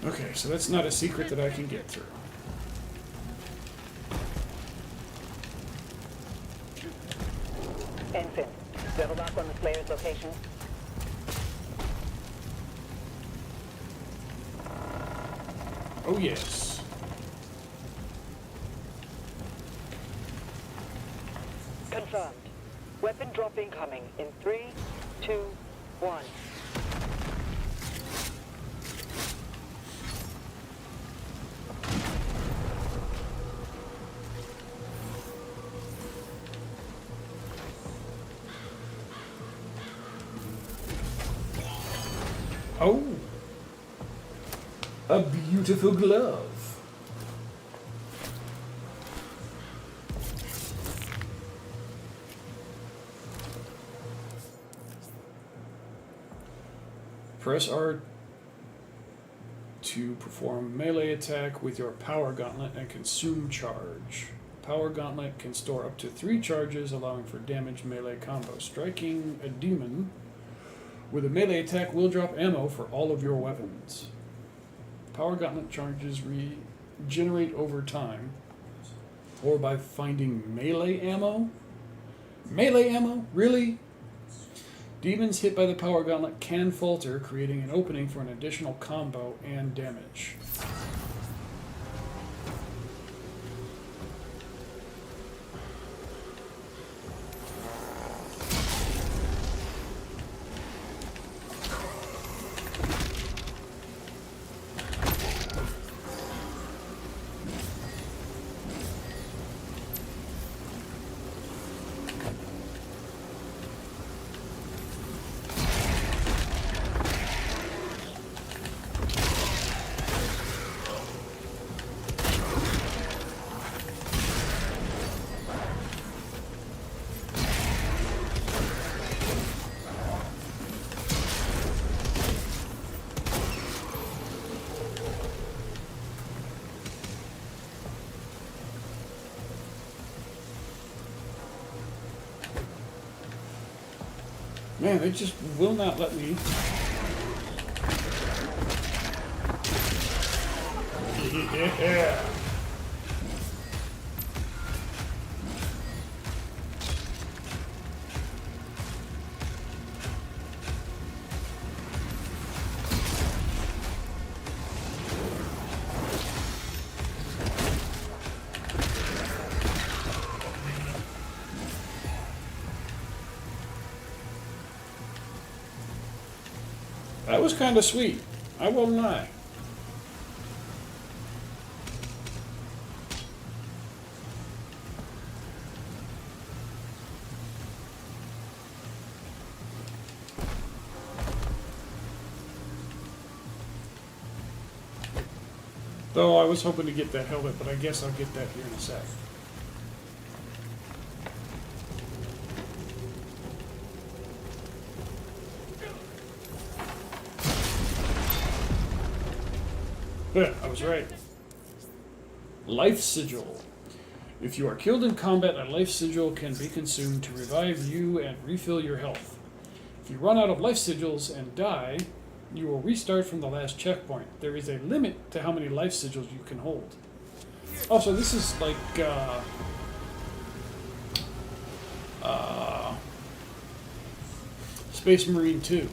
Okay, so that's not a secret that I can get through. Ensign, double lock on the Slayer's location. Oh, yes. Confirmed. Weapon drop incoming in 3, 2, 1. Oh! A beautiful glove. Press R to perform melee attack with your power gauntlet and consume charge. Power gauntlet can store up to 3 charges, allowing for damage melee combo. Striking a demon with a melee attack will drop ammo for all of your weapons. Power gauntlet charges regenerate over time, or by finding melee ammo. Melee ammo? Really? Demons hit by the power gauntlet can falter, creating an opening for an additional combo and damage. Man, they just will not let me. Yeah. That was kind of sweet. I won't lie. Though I was hoping to get that helmet, but I guess I'll get that here in a sec. Yeah, I was right. Life Sigil. If you are killed in combat, a life sigil can be consumed to revive you and refill your health. If you run out of life sigils and die, you will restart from the last checkpoint. There is a limit to how many life sigils you can hold. Oh, so this is like, Space Marine 2.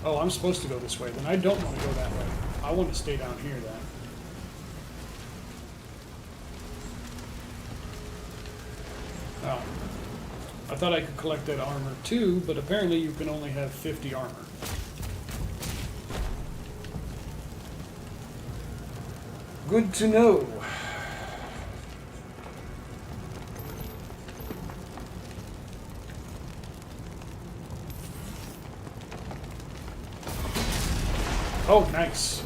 Oh, I'm supposed to go this way. Then I don't want to go that way. I want to stay down here then. Oh. I thought I could collect that armor too, but apparently you can only have 50 armor. Good to know. Oh, nice.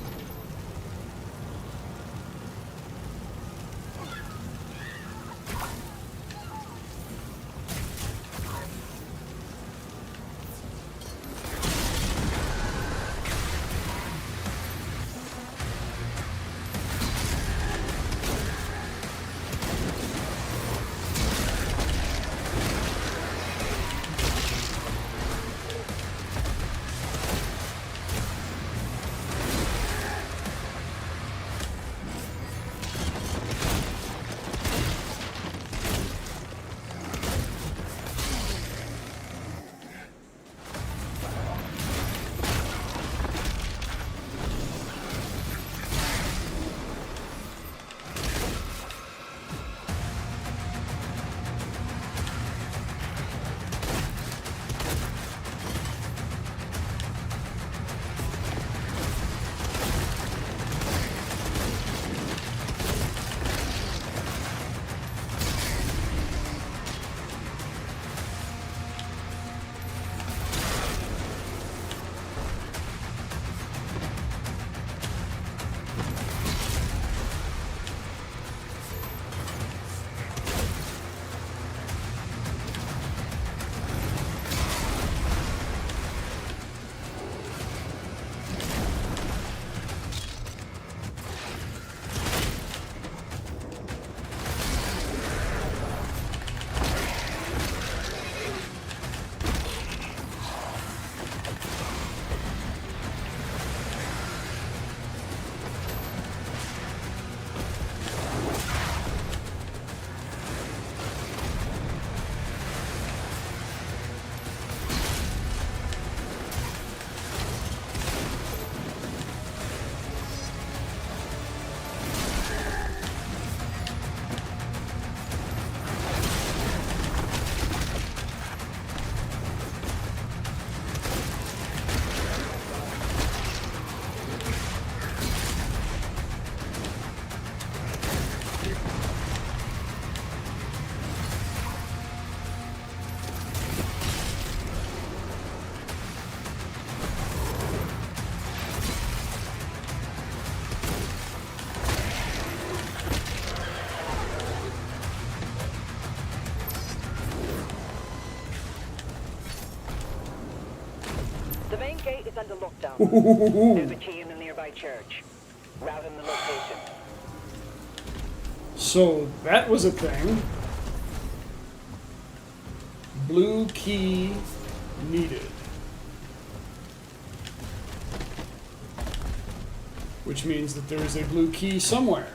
gate is under lockdown. Ooh. There's a key in the nearby church. Route in the location. So that was a thing. Blue key needed. Which means that there is a blue key somewhere.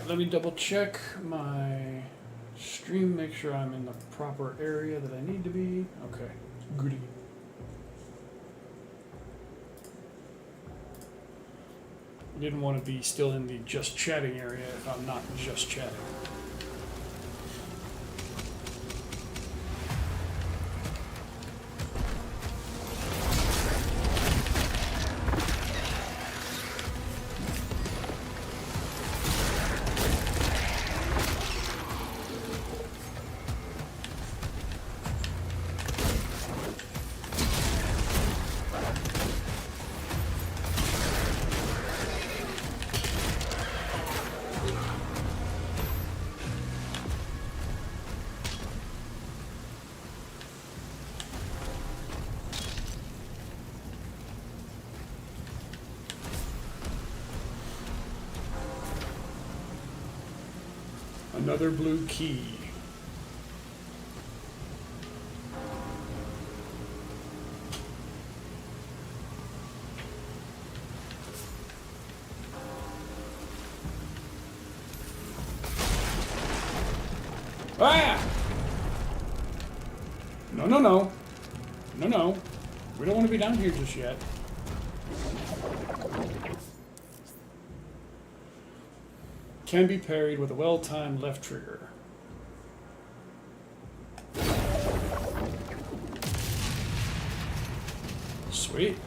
Let me double check my stream, make sure I'm in the proper area that I need to be. Okay, goody. Didn't want to be still in the just chatting area if I'm not just chatting. Another blue key. Ah! No, no, no. No, no. We don't want to be down here just yet. Can be parried with a well-timed left trigger. Sweet.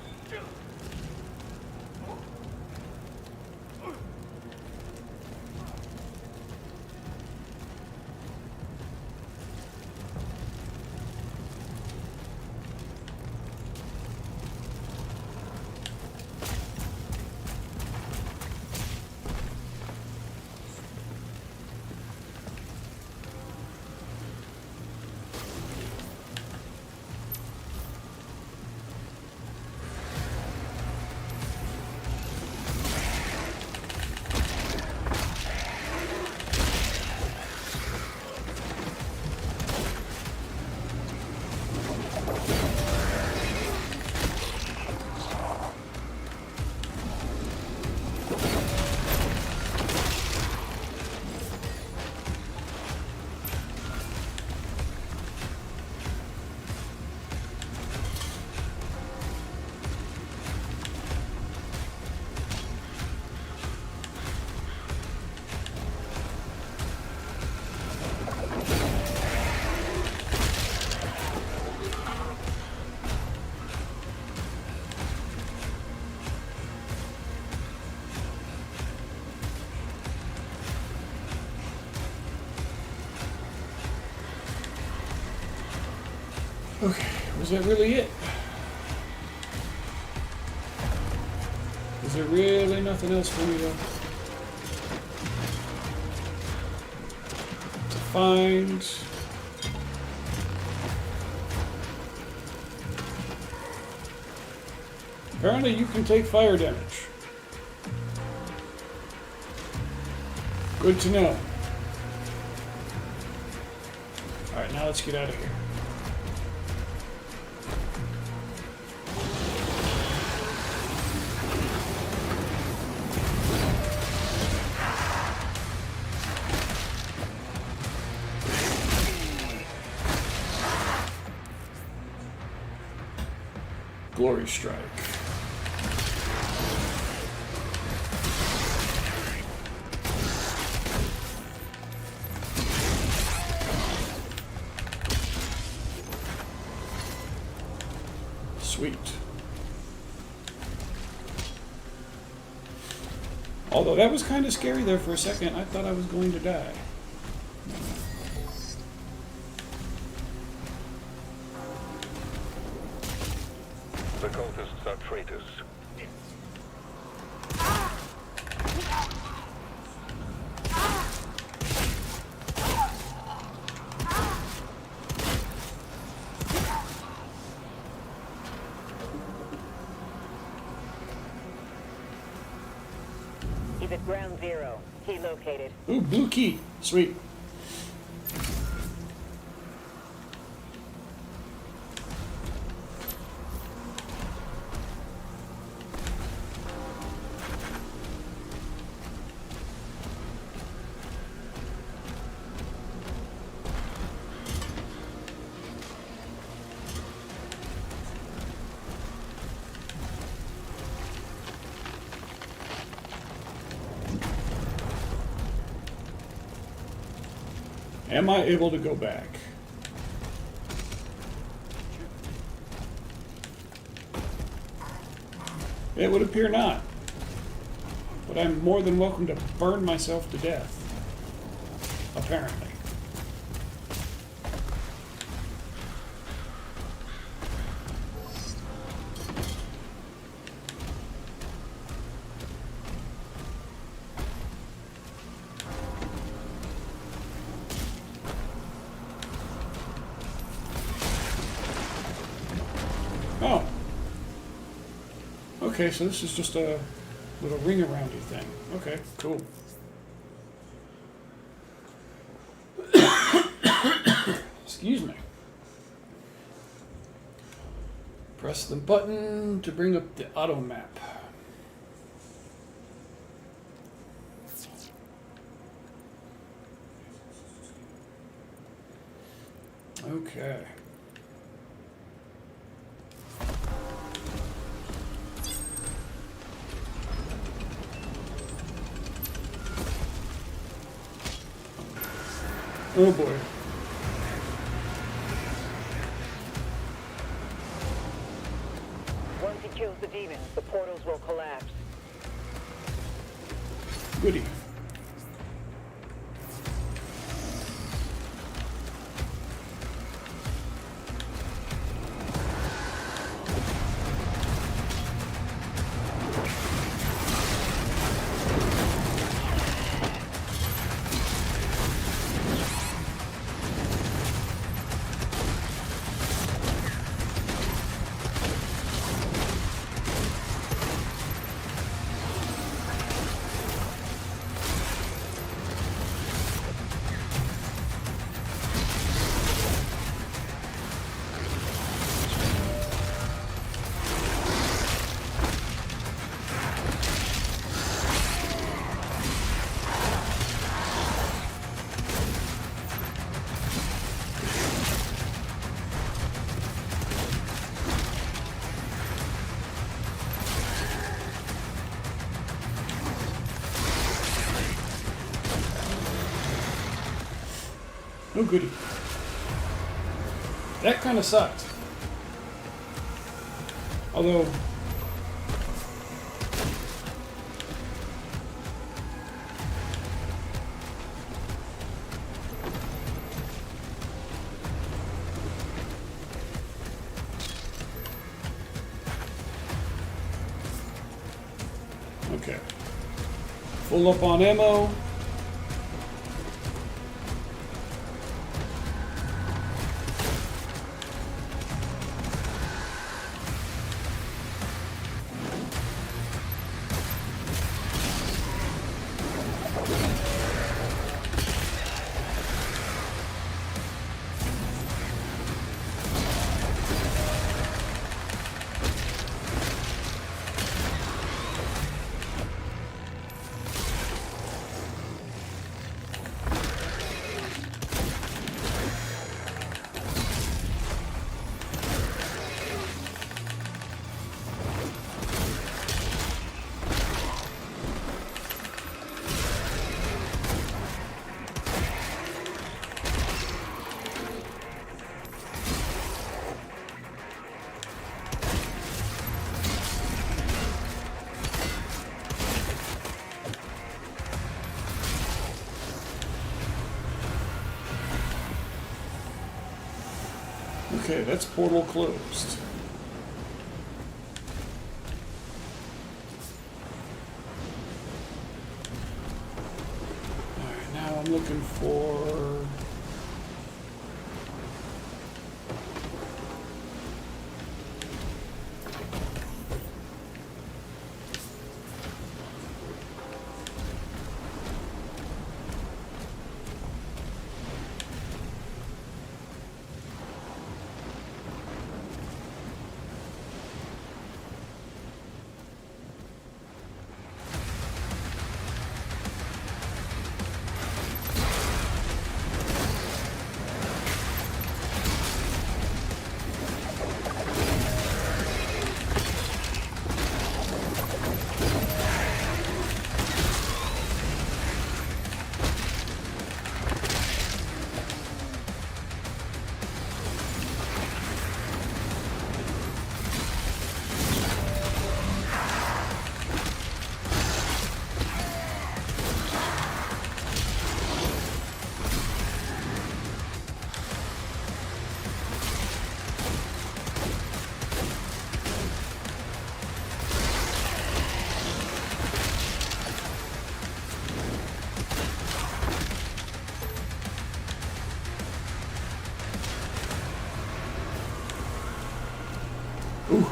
Okay, was that really it? Is there really nothing else for me to find? Apparently you can take fire damage. Good to know. Alright, now let's get out of here. Glory Strike. Sweet. Although that was kind of scary there for a second. I thought I was going to die. The cultists are traitors. He's at ground zero. Key located. Ooh, blue key. Sweet. Am I able to go back? It would appear not. But I'm more than welcome to burn myself to death. Apparently. Oh. Okay, so this is just a little ring aroundy thing. Okay, cool. Excuse me. Press the button to bring up the auto map. Okay. Oh boy. Once he kills the demons, the portals will collapse. Goody. Oh goody. That kind of sucked. Although... Okay. Full up on ammo. Okay, that's portal closed. Alright, now I'm looking for... Ooh.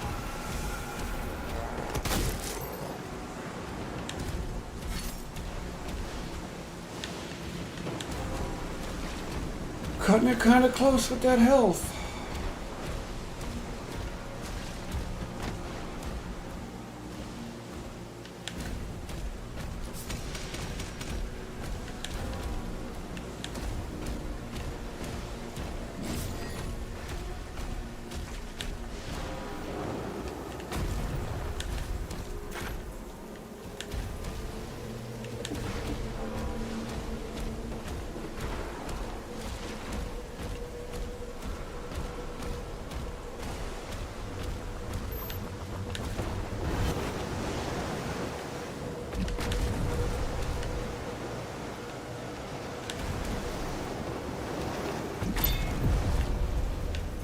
Cutting it kind of close with that health.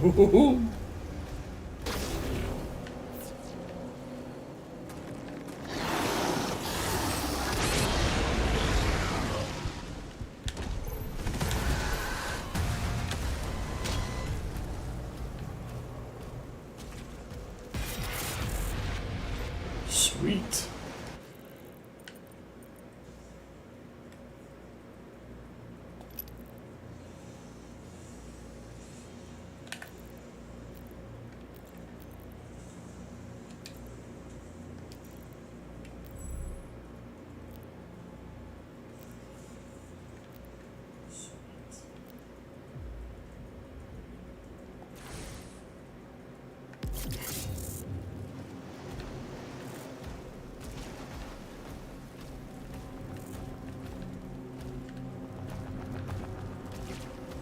Ooh. Sweet.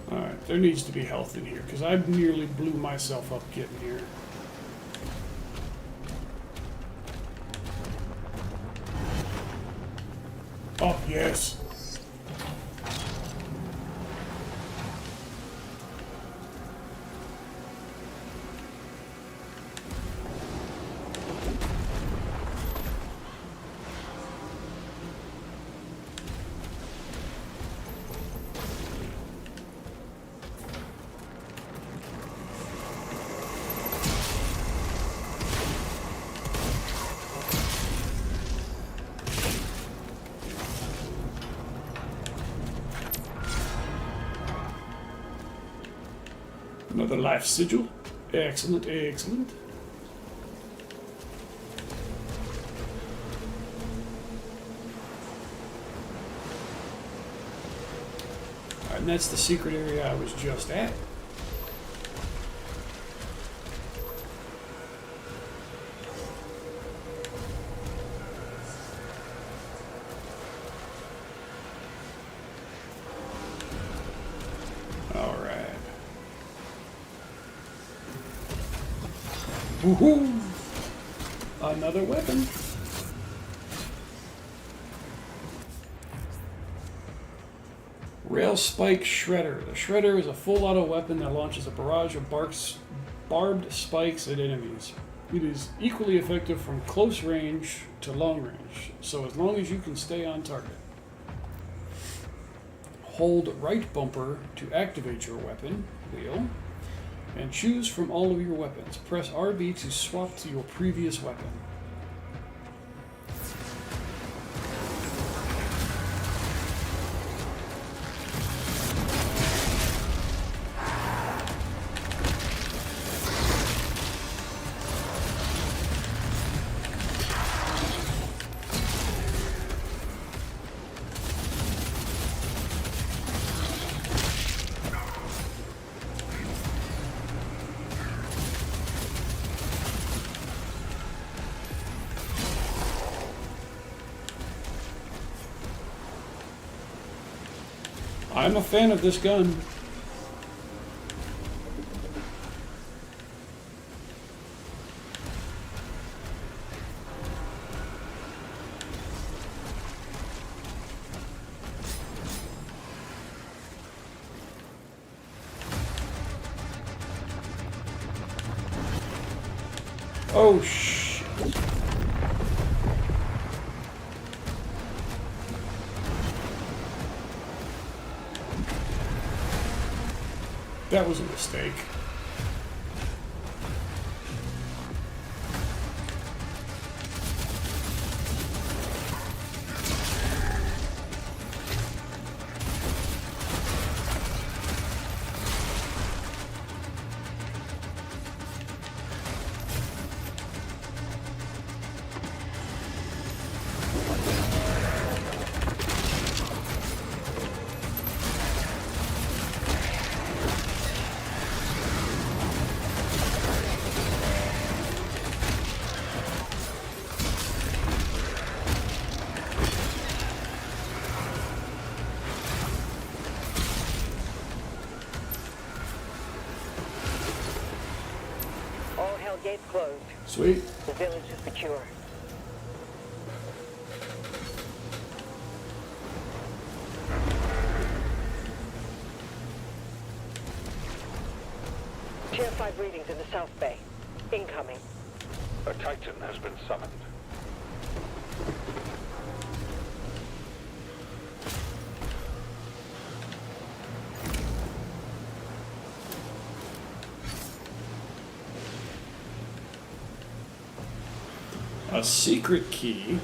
Alright, there needs to be health in here, because I nearly blew myself up getting here. Oh, yes. Another life sigil. Excellent, excellent. Alright, and that's the secret area I was just at. Woohoo! Another weapon. Rail Spike Shredder. The Shredder is a full auto weapon that launches a barrage of barbed spikes at enemies. It is equally effective from close range to long range, so as long as you can stay on target. Hold right bumper to activate your weapon wheel, and choose from all of your weapons. Press RB to swap to your previous weapon. I'm a fan of this gun. Oh, shit. That was a mistake. Gates closed. Sweet. The village is secure. Tier 5 readings in the South Bay. Incoming. A Titan has been summoned. A secret key.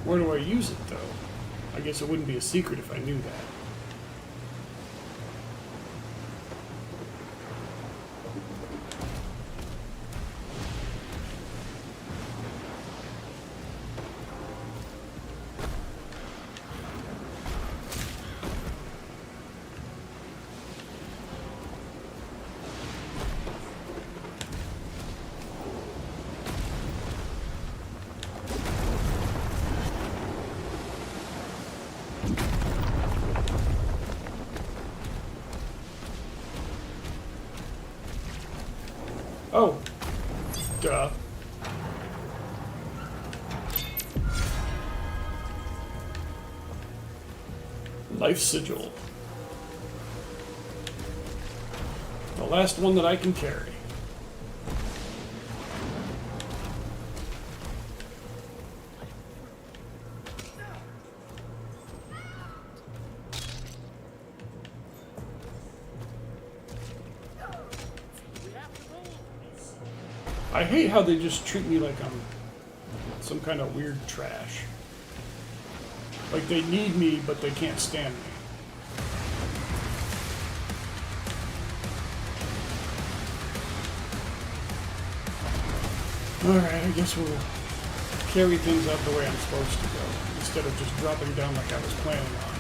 Where do I use it, though? I guess it wouldn't be a secret if I knew that. Oh, duh. Life Sigil. The last one that I can carry. I hate how they just treat me like I'm some kind of weird trash. Like they need me, but they can't stand me. Alright, I guess we'll carry things out the way I'm supposed to go, instead of just dropping down like I was planning on.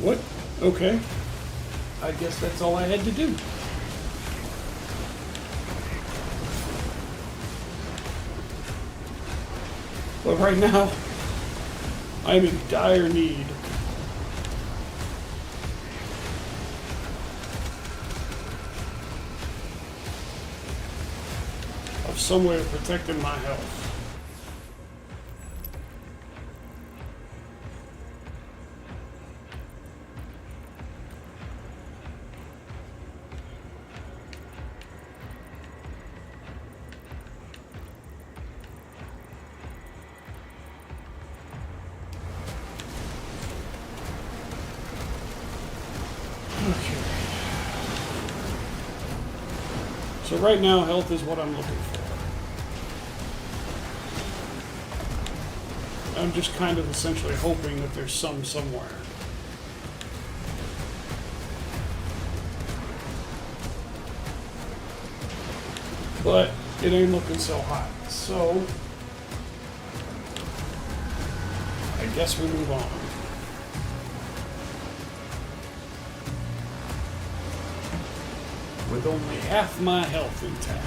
What? Okay. I guess that's all I had to do. But right now, I'm in dire need of some way of protecting my health. Okay. So right now, health is what I'm looking for. I'm just kind of essentially hoping that there's some somewhere. But it ain't looking so hot. So I guess we move on. With only half my health intact.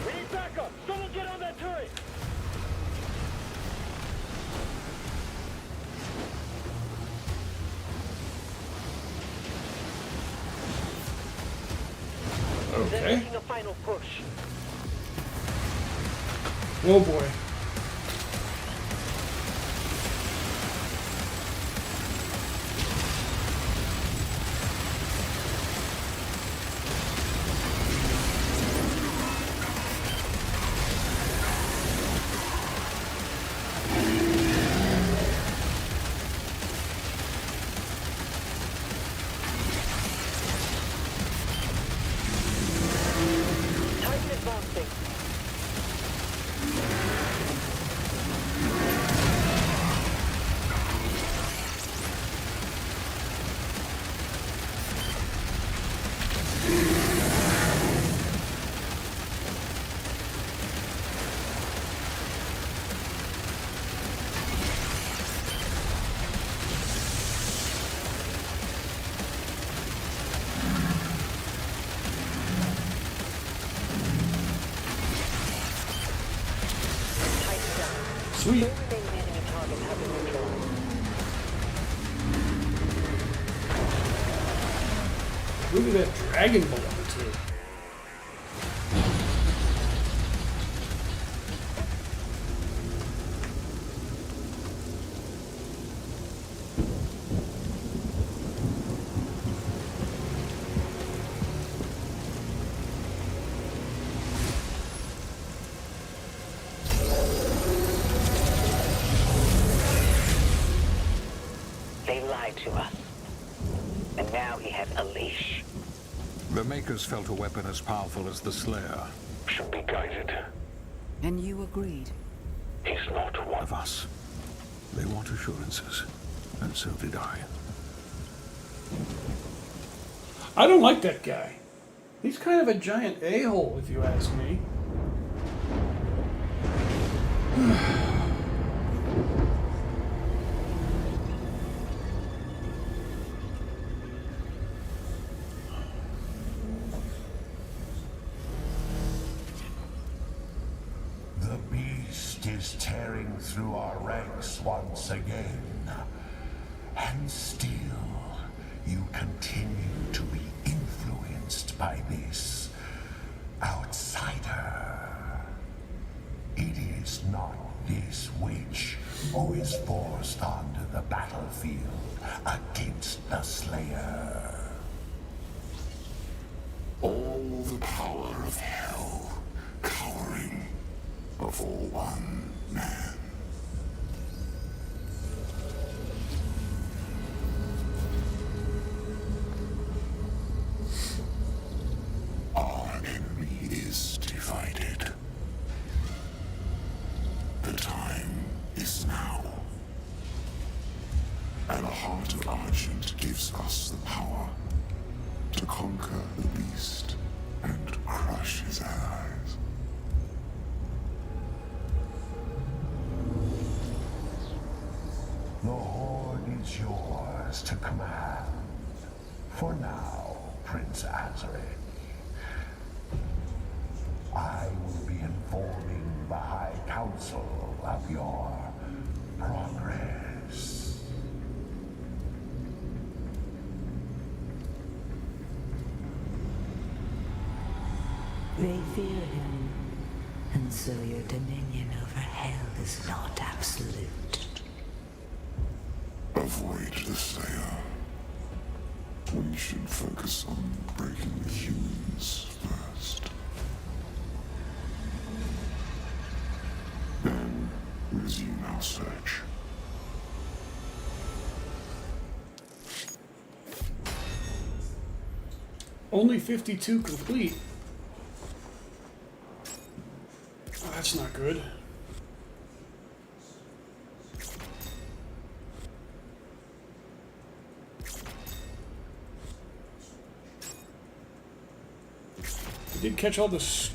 We need backup! Someone get on that turret! They're Okay. making a final push. Oh boy. Sweet. All remaining enemy targets have been neutralized. Look at that dragon below too. They lied to us. And now he has a leash. The Makers felt a weapon as powerful as the Slayer. Should be guided. And you agreed. He's not one Of us. They want assurances. And so did I. I don't like that guy. He's kind of a giant a-hole, if you ask me. The beast is tearing through our ranks once again. And still, you continue to be influenced by this outsider. It is not this witch who is forced onto the battlefield against the Slayer. All the power of hell, cowering before one man. Our enemy is divided. The time is now. And the heart of Argent gives us the power to conquer the beast and crush his allies. The Horde is yours to command. For now, Prince Azaric. I will be informing the High Council of your progress. They fear him, and so your dominion over hell is not absolute. Avoid the Slayer. We should focus on breaking the humans first. Then resume our search. Only 52 complete. Oh, that's not good. I did catch all this.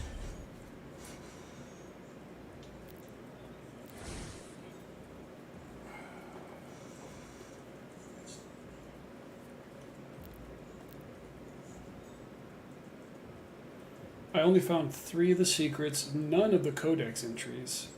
I only found 3 of the secrets, none of the codex entries.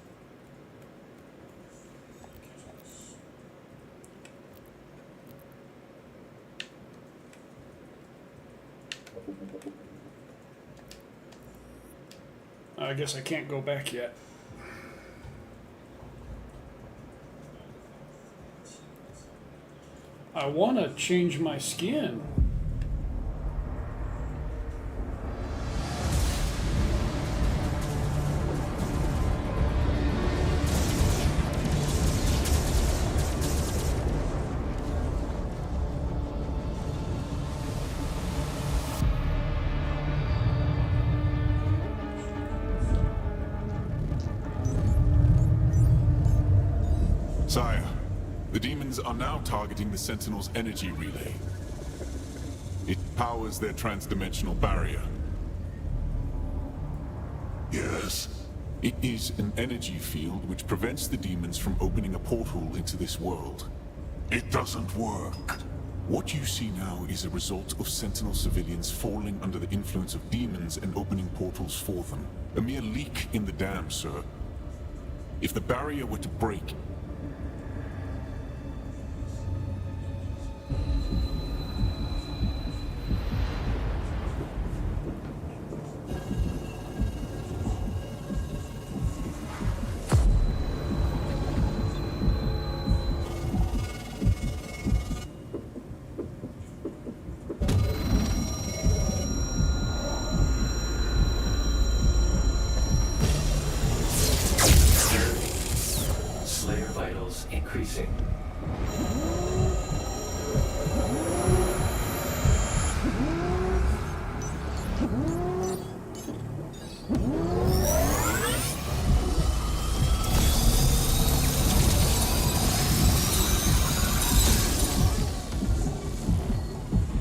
I guess I can't go back yet. I want to change my skin. Sire, the demons are now targeting the Sentinel's energy relay. It powers their transdimensional barrier. Yes. It is an energy field which prevents the demons from opening a portal into this world. It doesn't work. What you see now is a result of Sentinel civilians falling under the influence of demons and opening portals for them. A mere leak in the dam, sir. If the barrier were to break, Slayer vitals increasing.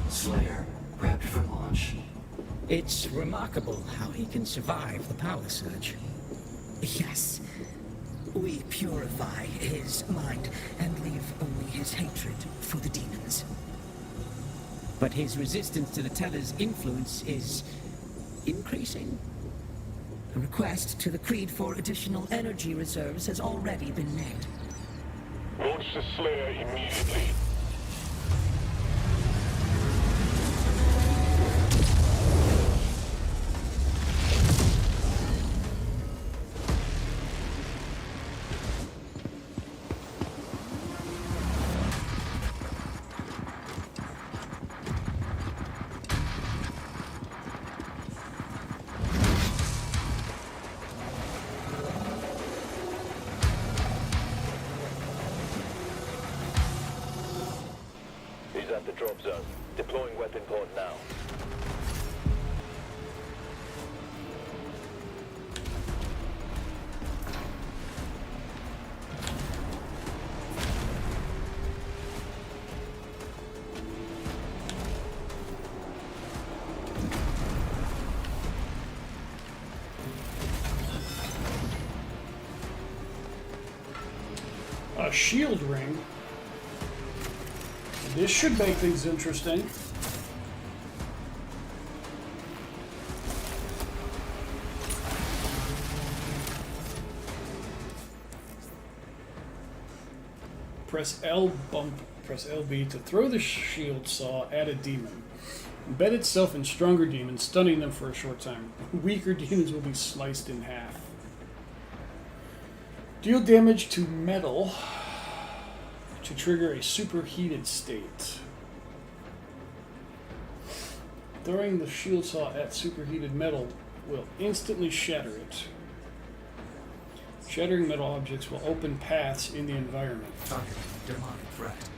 Slayer prepped for launch. It's remarkable how he can survive the power surge. Yes. We purify his mind and leave only his hatred for the demons. But his resistance to the Teller's influence is increasing. A request to the Creed for additional energy reserves has already been made. Launch the Slayer immediately. He's at the drop zone. Deploying weapon pod now. A shield ring. This should make things interesting. Press LB to throw the shield saw at a demon. Embed itself in stronger demons, stunning them for a short time. Weaker demons will be sliced in half. Deal damage to metal to trigger a superheated state. Throwing the shield saw at superheated metal will instantly shatter it. Shattering metal objects will open paths in the environment. Target demonic threat.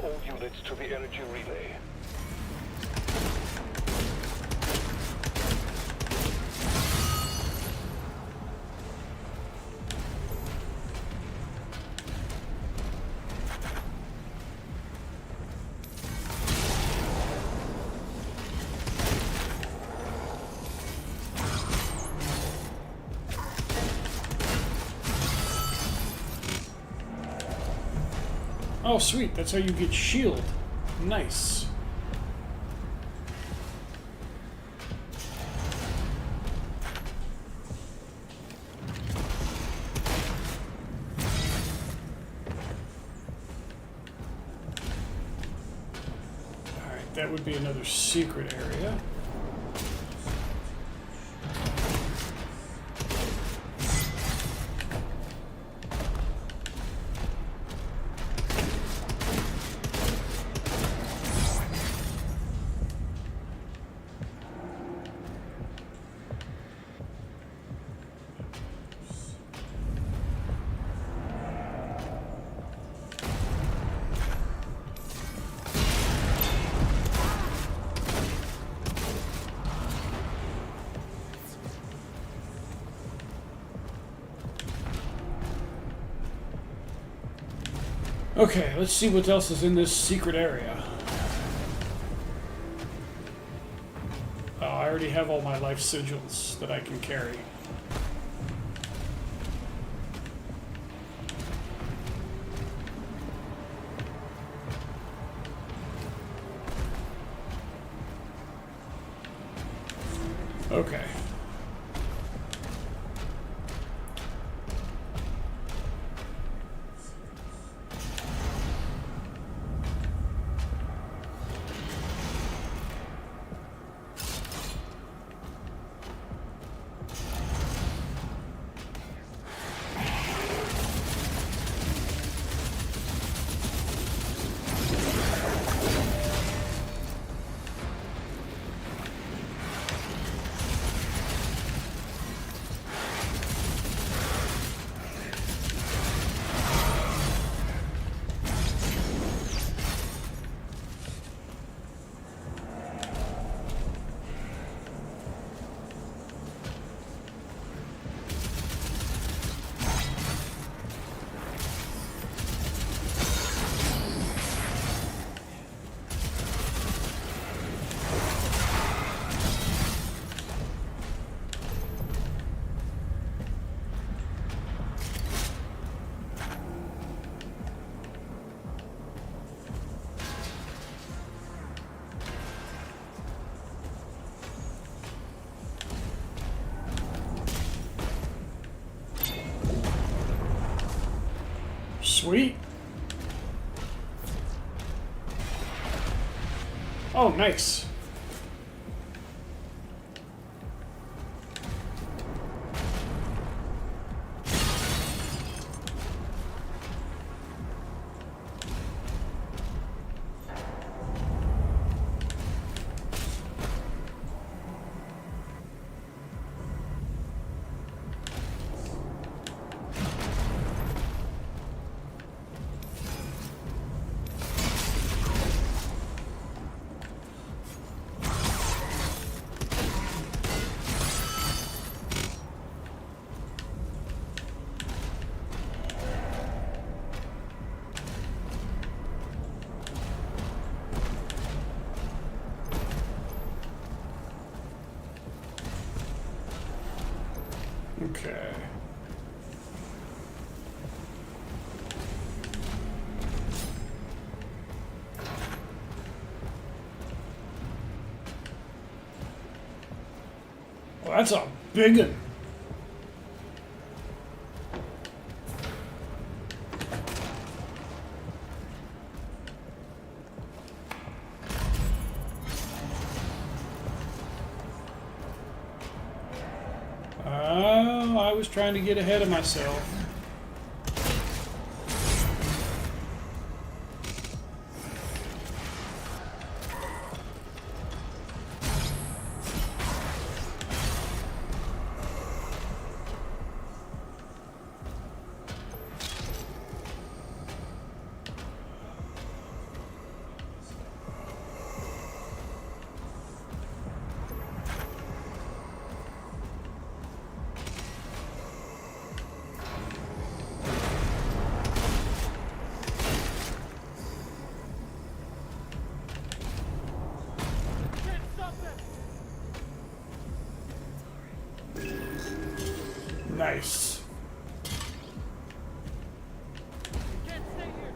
all units to the energy relay. Oh, sweet. That's how you get shield. Nice. Alright, that would be another secret area. Okay, let's see what else is in this secret area. Oh, I already have all my life sigils that I can carry. Okay. Sweet. Oh, nice. Okay. Well, that's a big one. Oh, I was trying to get ahead of myself. Nice. Can't stay here.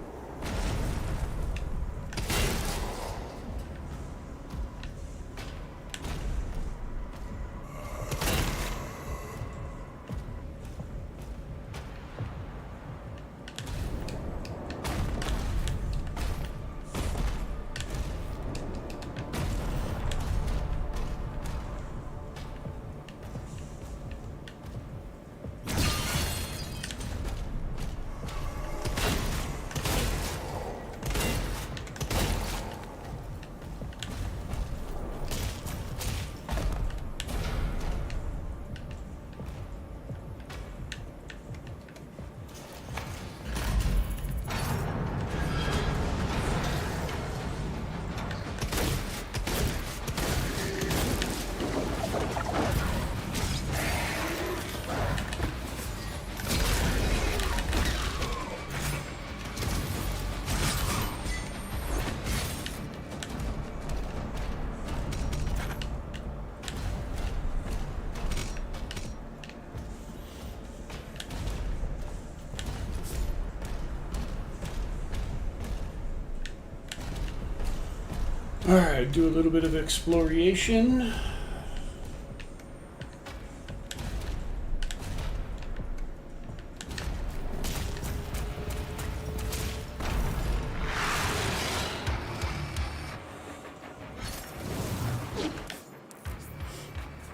Alright, do a little bit of exploration.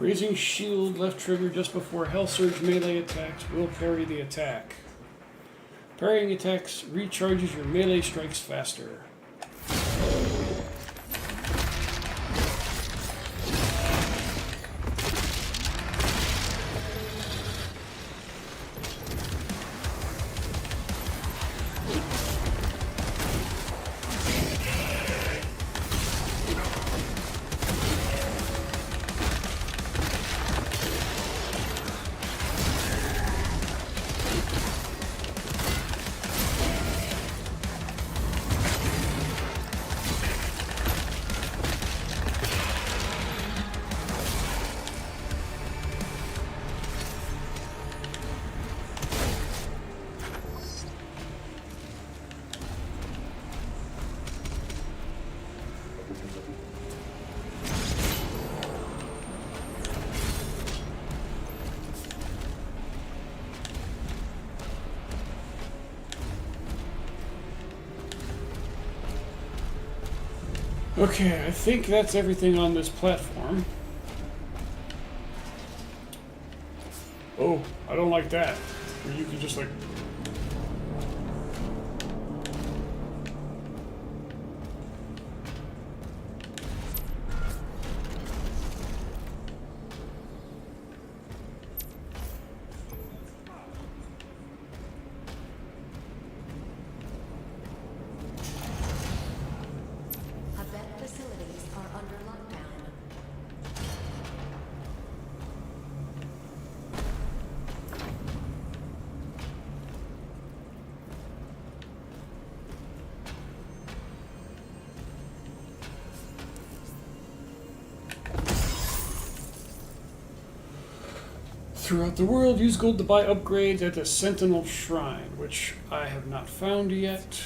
Raising shield left trigger just before Hell Surge melee attacks will parry the attack. Parrying attacks recharges your melee strikes faster. Okay, I think that's everything on this platform. Oh, I don't like that. Where you can just like... Event facilities are under lockdown. Throughout the world, use gold to buy upgrades at the Sentinel Shrine, which I have not found yet.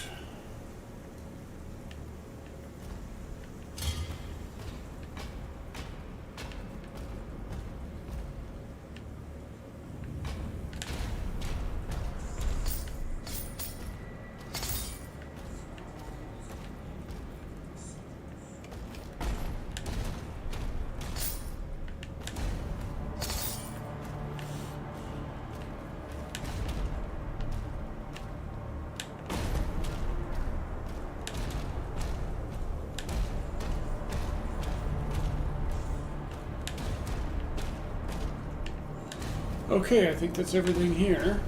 Okay, I think that's everything here.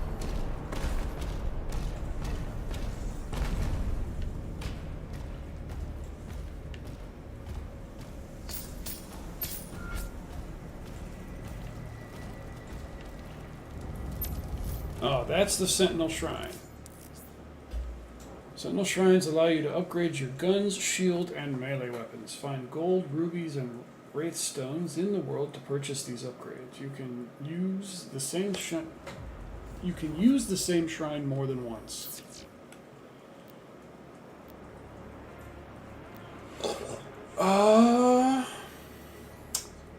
Oh, that's the Sentinel Shrine. Sentinel Shrines allow you to upgrade your guns, shield, and melee weapons. Find gold, rubies, and wraith stones in the world to purchase these upgrades. You can use the same shrine more than once.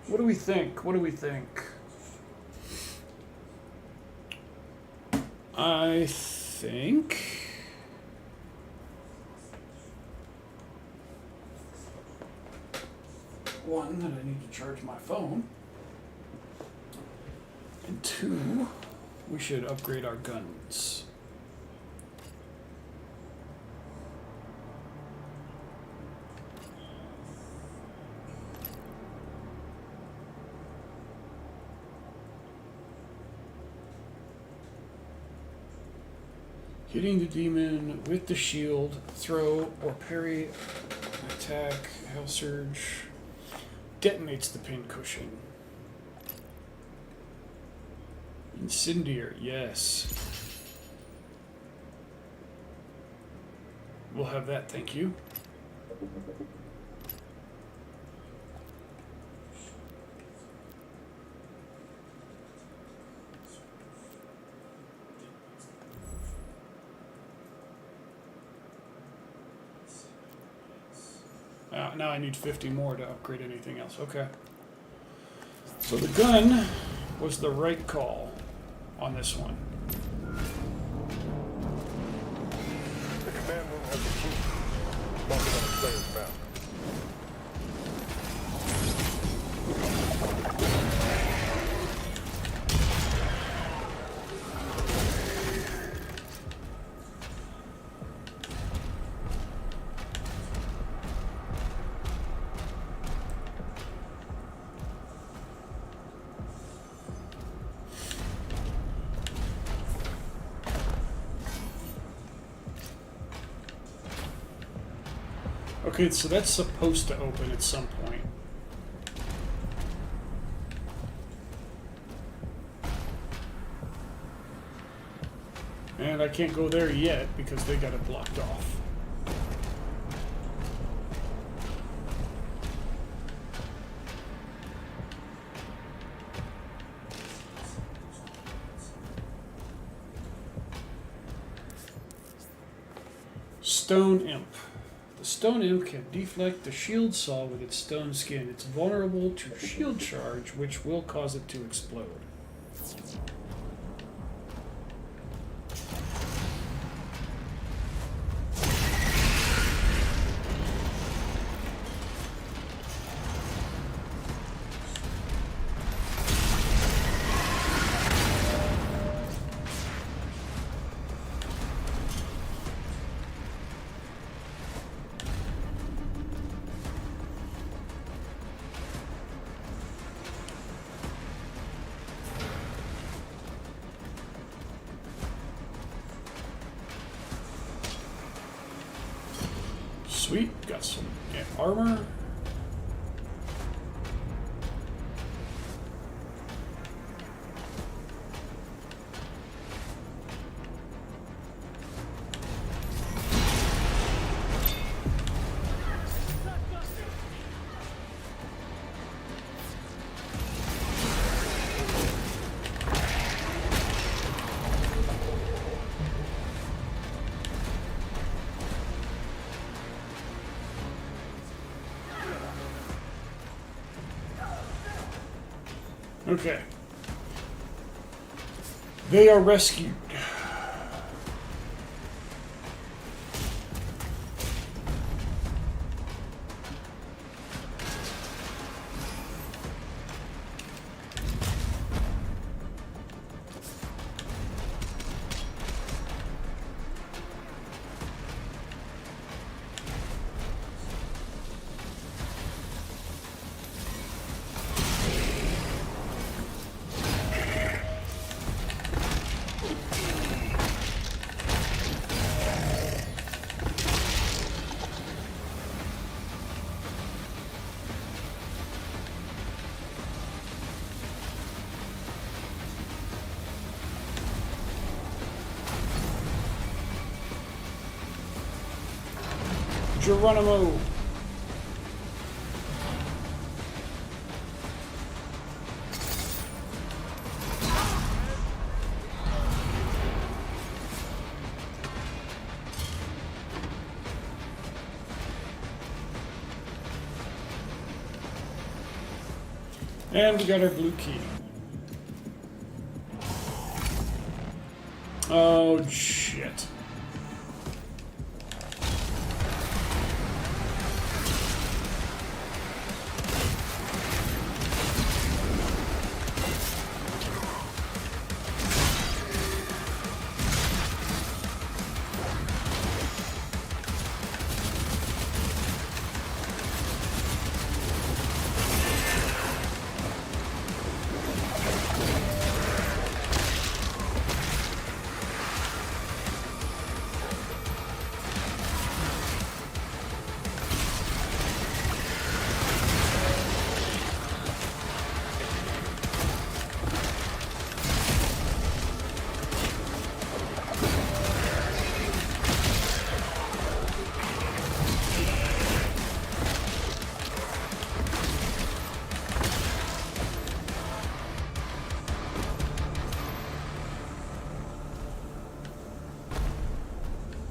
What do we think? What do we think? I think one, that I need to charge my phone, and two, we should upgrade our guns. Hitting the demon with the shield, throw, or parry attack, Hell Surge, detonates the pin cushion. Incendiary, yes. We'll have that, thank you. Now I need 50 more to upgrade anything else. Okay. So the gun was the right call on this one. The command room has a key. Mark it on the player's map. Okay, so that's supposed to open at some point. And I can't go there yet because they got it blocked off. Stone Imp. The Stone Imp can deflect the shield saw with its stone skin. It's vulnerable to shield charge, which will cause it to explode. Sweet, got some armor. Okay. They are rescued. Geronimo. And we got our blue key. Oh, shit.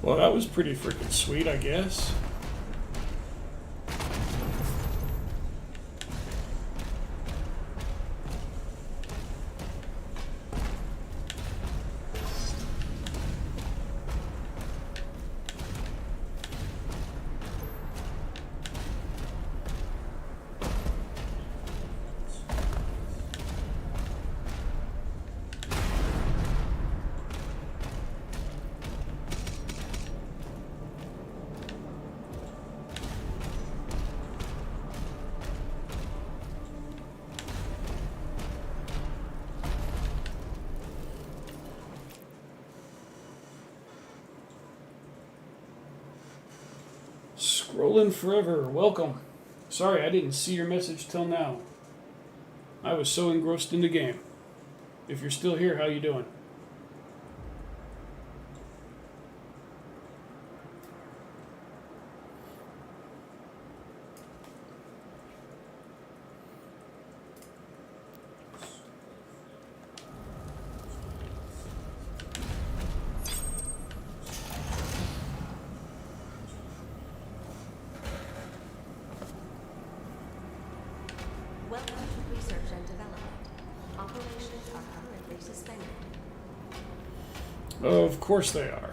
Well, that was pretty freaking sweet, I guess. Scrolling forever. Welcome. Sorry, I didn't see your message till now. I was so engrossed in the game. If you're still here, how you doing? Welcome to research and development. Operations are currently suspended. Of course they are.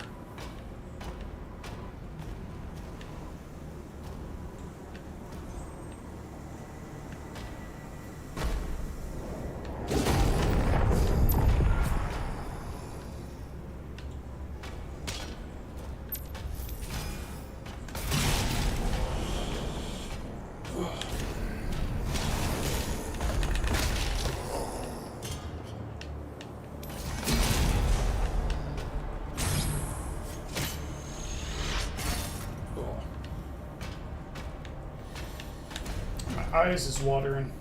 Eyes is watering.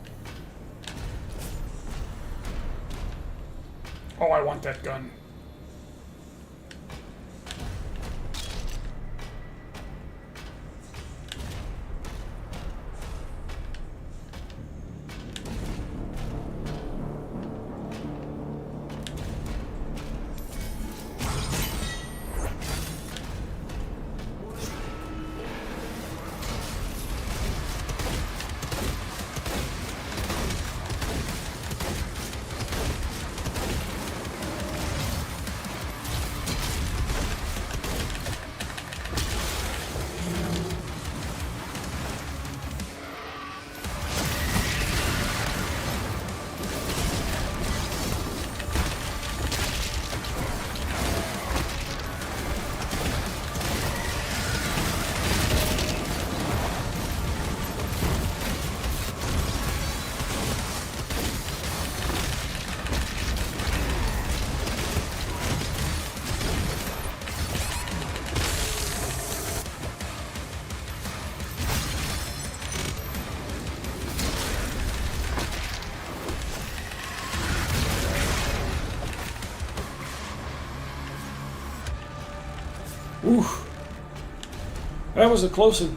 Oh, I want that gun. Oof. That was a close one.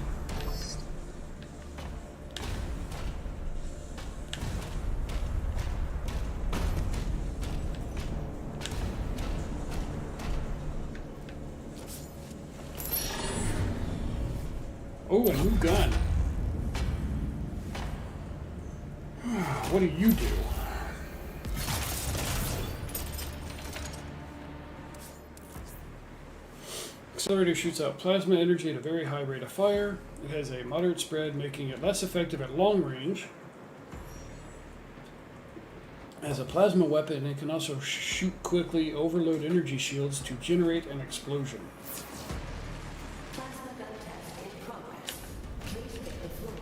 Oh, a new gun. What do you do? Accelerator shoots out plasma energy at a very high rate of fire. It has a moderate spread, making it less effective at long range. As a plasma weapon, it can also shoot quickly, overload energy shields to generate an explosion. Plasma gun test in progress. Please hit the floor.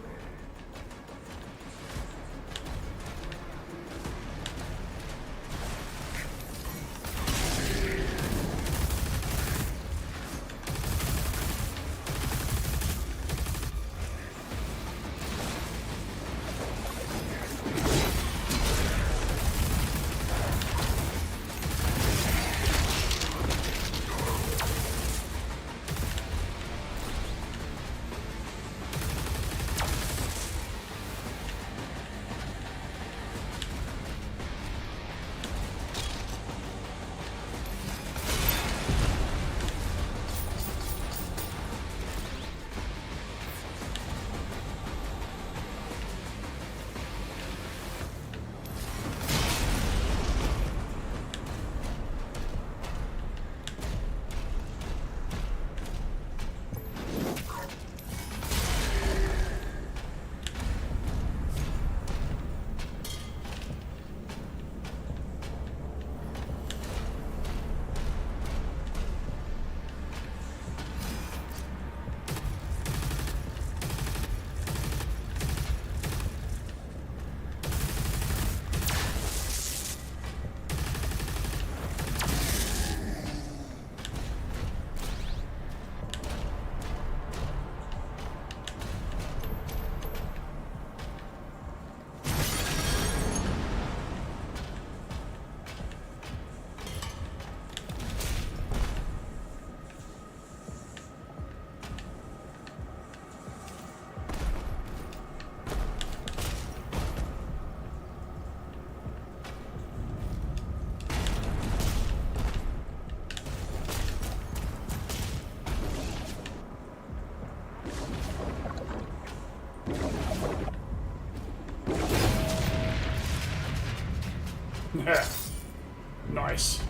Nice.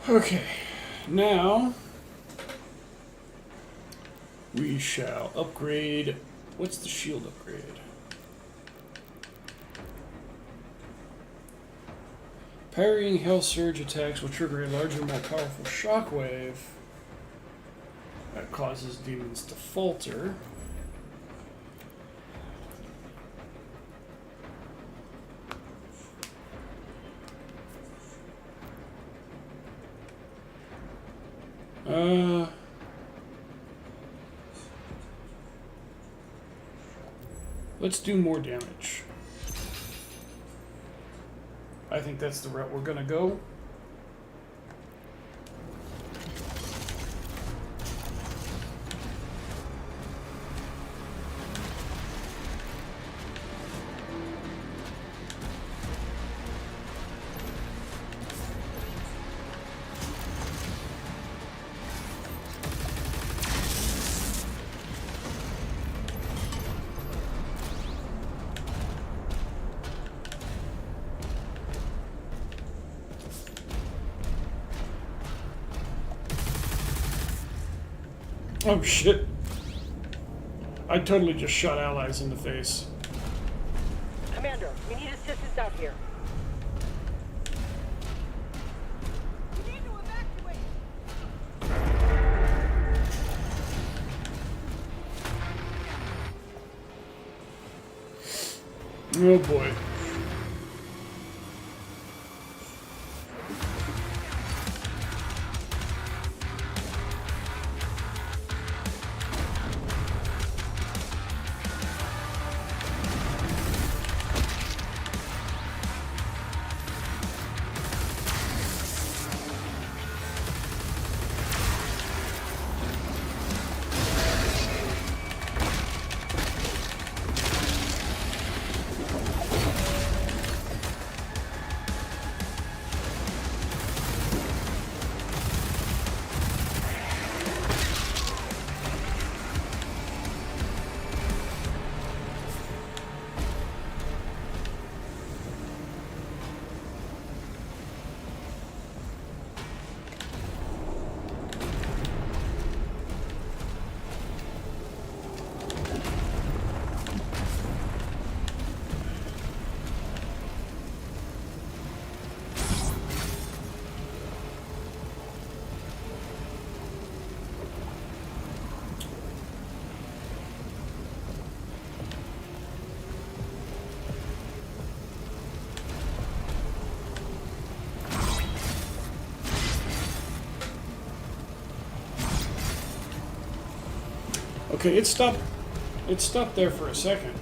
Okay, now we shall upgrade. What's the shield upgrade? Parrying Hell Surge attacks will trigger a larger, more powerful shockwave that causes demons to falter. Let's do more damage. I think that's the route we're gonna go. Oh shit. I totally just shot allies in the face. Commander, we need assistance out here. We need to evacuate. Oh boy. Okay, it stopped. It stopped there for a second.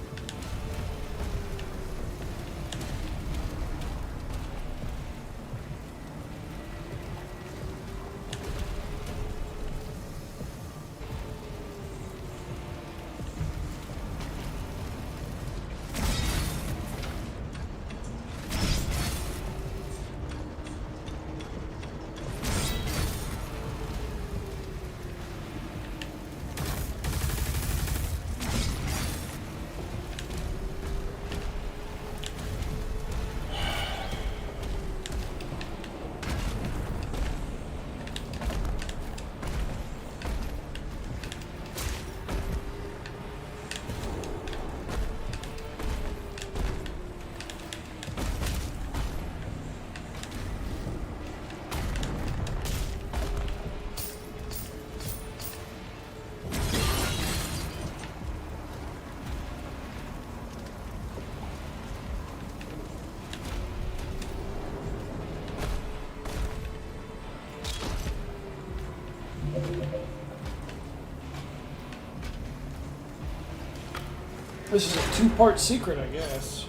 This is a two-part secret, I guess.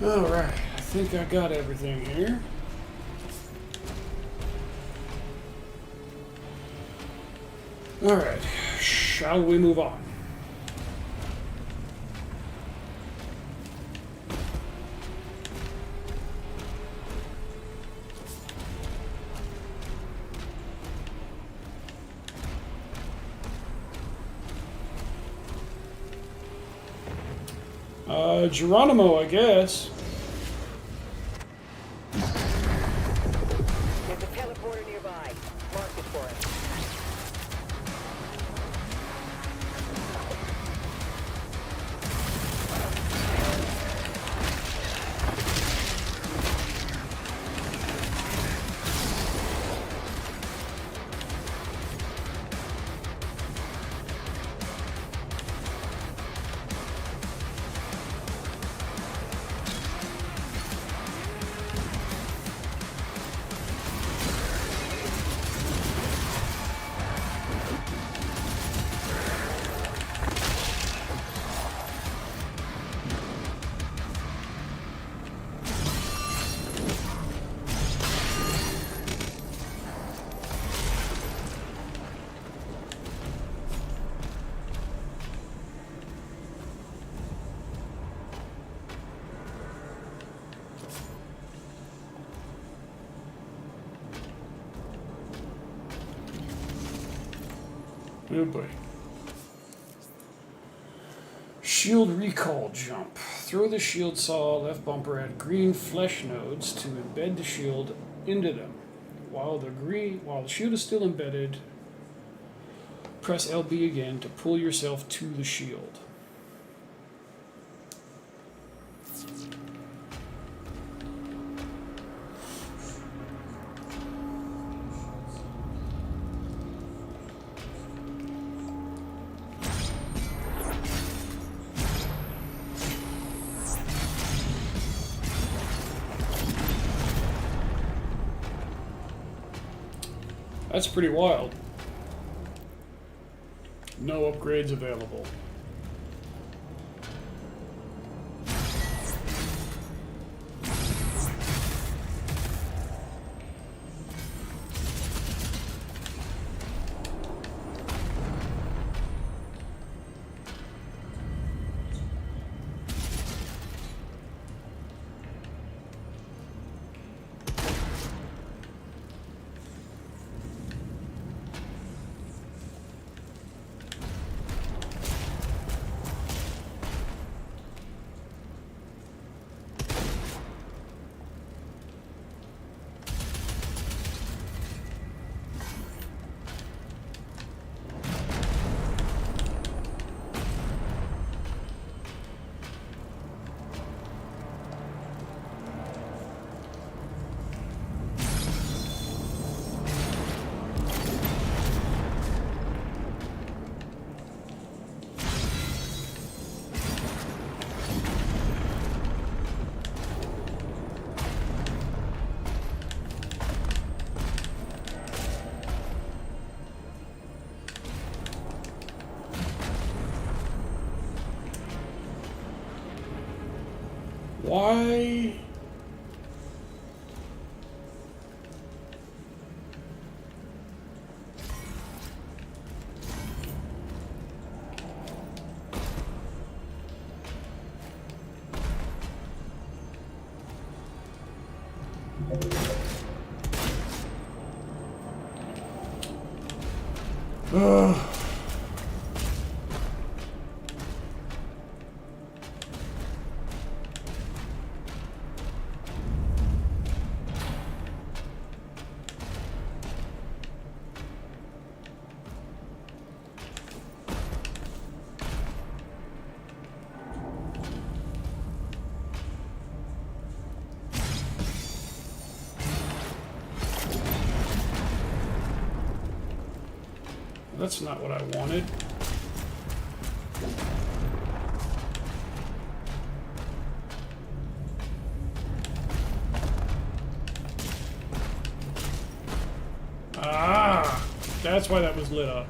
Alright, I think I got everything here. Alright, shall we move on? Geronimo, I guess. There's a teleporter nearby. Mark it for us. Oh boy. Shield recall jump. Throw the shield saw left bumper at green flesh nodes to embed the shield into them. While the shield is still embedded, press LB again to pull yourself to the shield. That's pretty wild. No upgrades available. Why? That's not what I wanted. Ah, that's why that was lit up.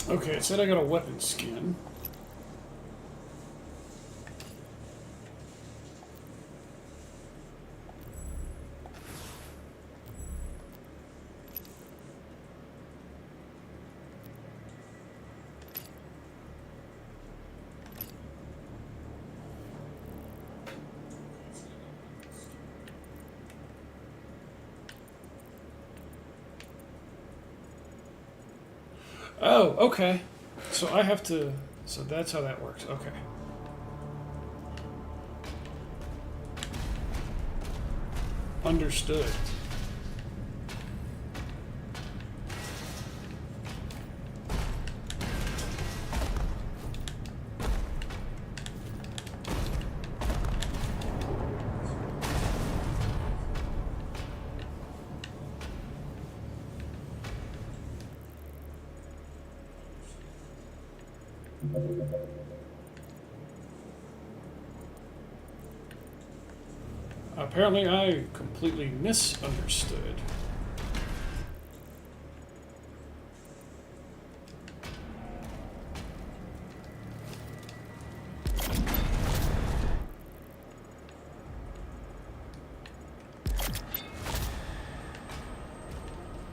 Okay, it said I got a weapon skin. Oh, okay. So I have to... So that's how that works. Okay. Understood. Apparently I completely misunderstood.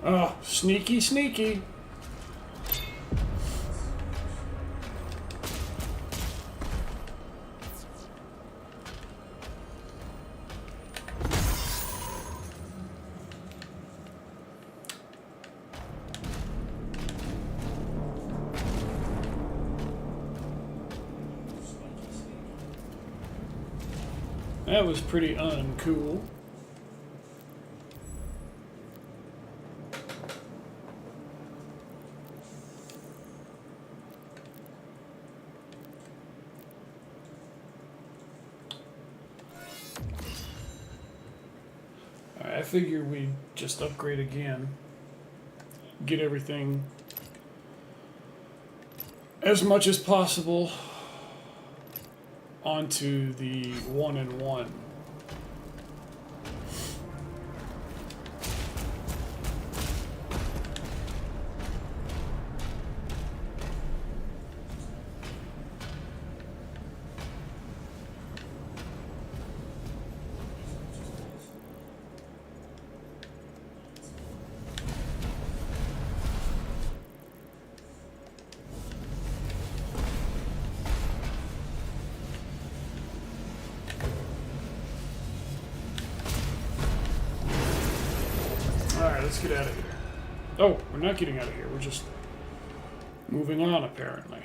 Oh, sneaky, sneaky. That was pretty uncool. I figure we just upgrade again. Get everything as much as possible onto the 1-in-1. Alright, let's get out of here. Oh, we're not getting out of here. We're just moving on, apparently.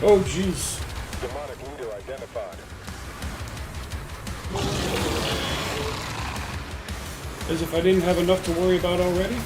Oh, jeez. Demonic leader identified. As if I didn't have enough to worry about already.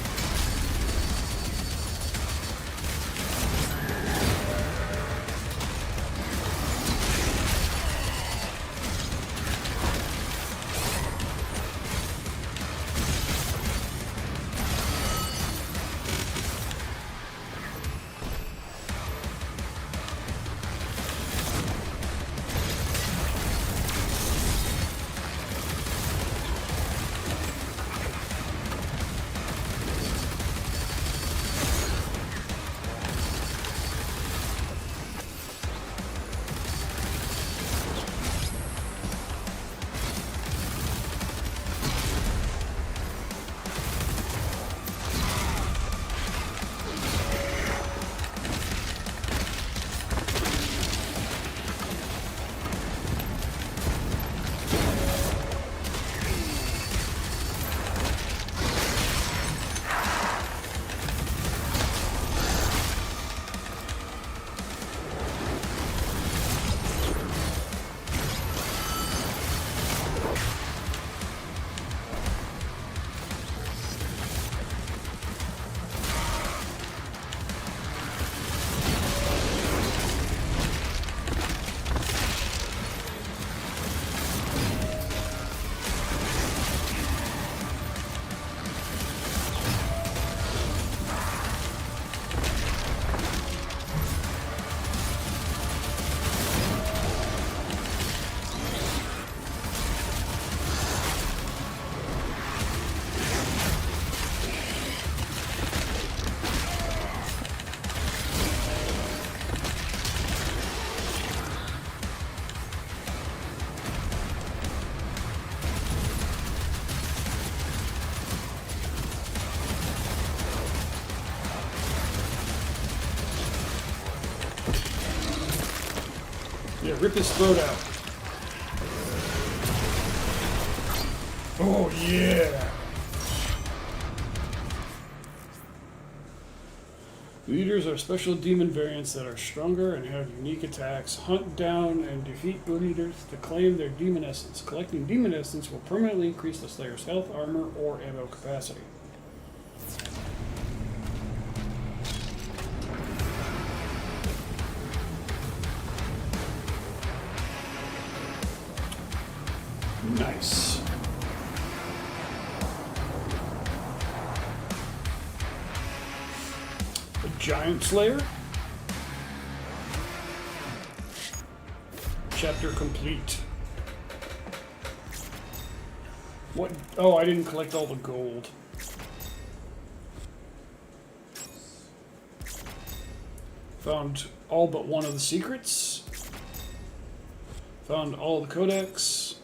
Yeah, rip his throat out. Oh, yeah. Leaders are special demon variants that are stronger and have unique attacks. Hunt down and defeat leaders to claim their demon essence. Collecting demon essence will permanently increase the Slayer's health, armor, or ammo capacity. Nice. A giant slayer. Chapter complete. What? Oh, I didn't collect all the gold. Found all but one of the secrets. Found all the codex.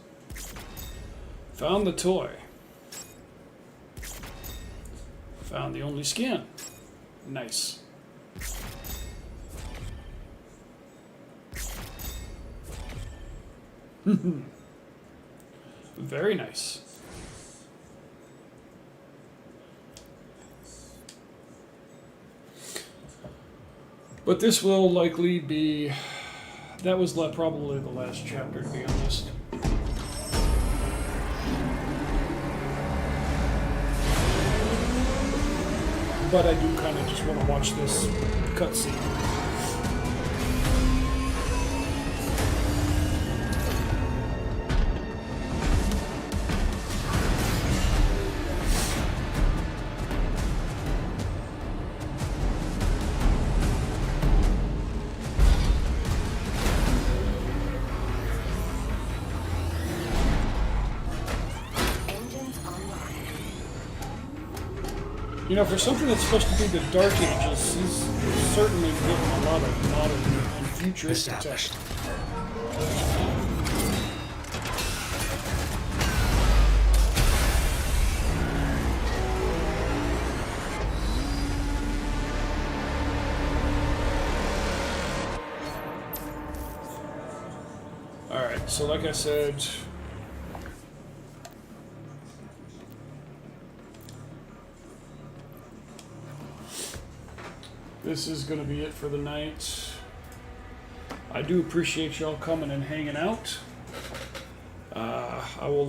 Found the toy. Found the only skin. Nice. Very nice. But this will likely be... That was probably the last chapter, to be honest. But I do kind of just want to watch this cutscene. You know, for something that's supposed to be the Dark Ages, he's certainly given a lot of modern and futuristic tech. Alright, so like I said... This is going to be it for the night. I do appreciate y'all coming and hanging out. I will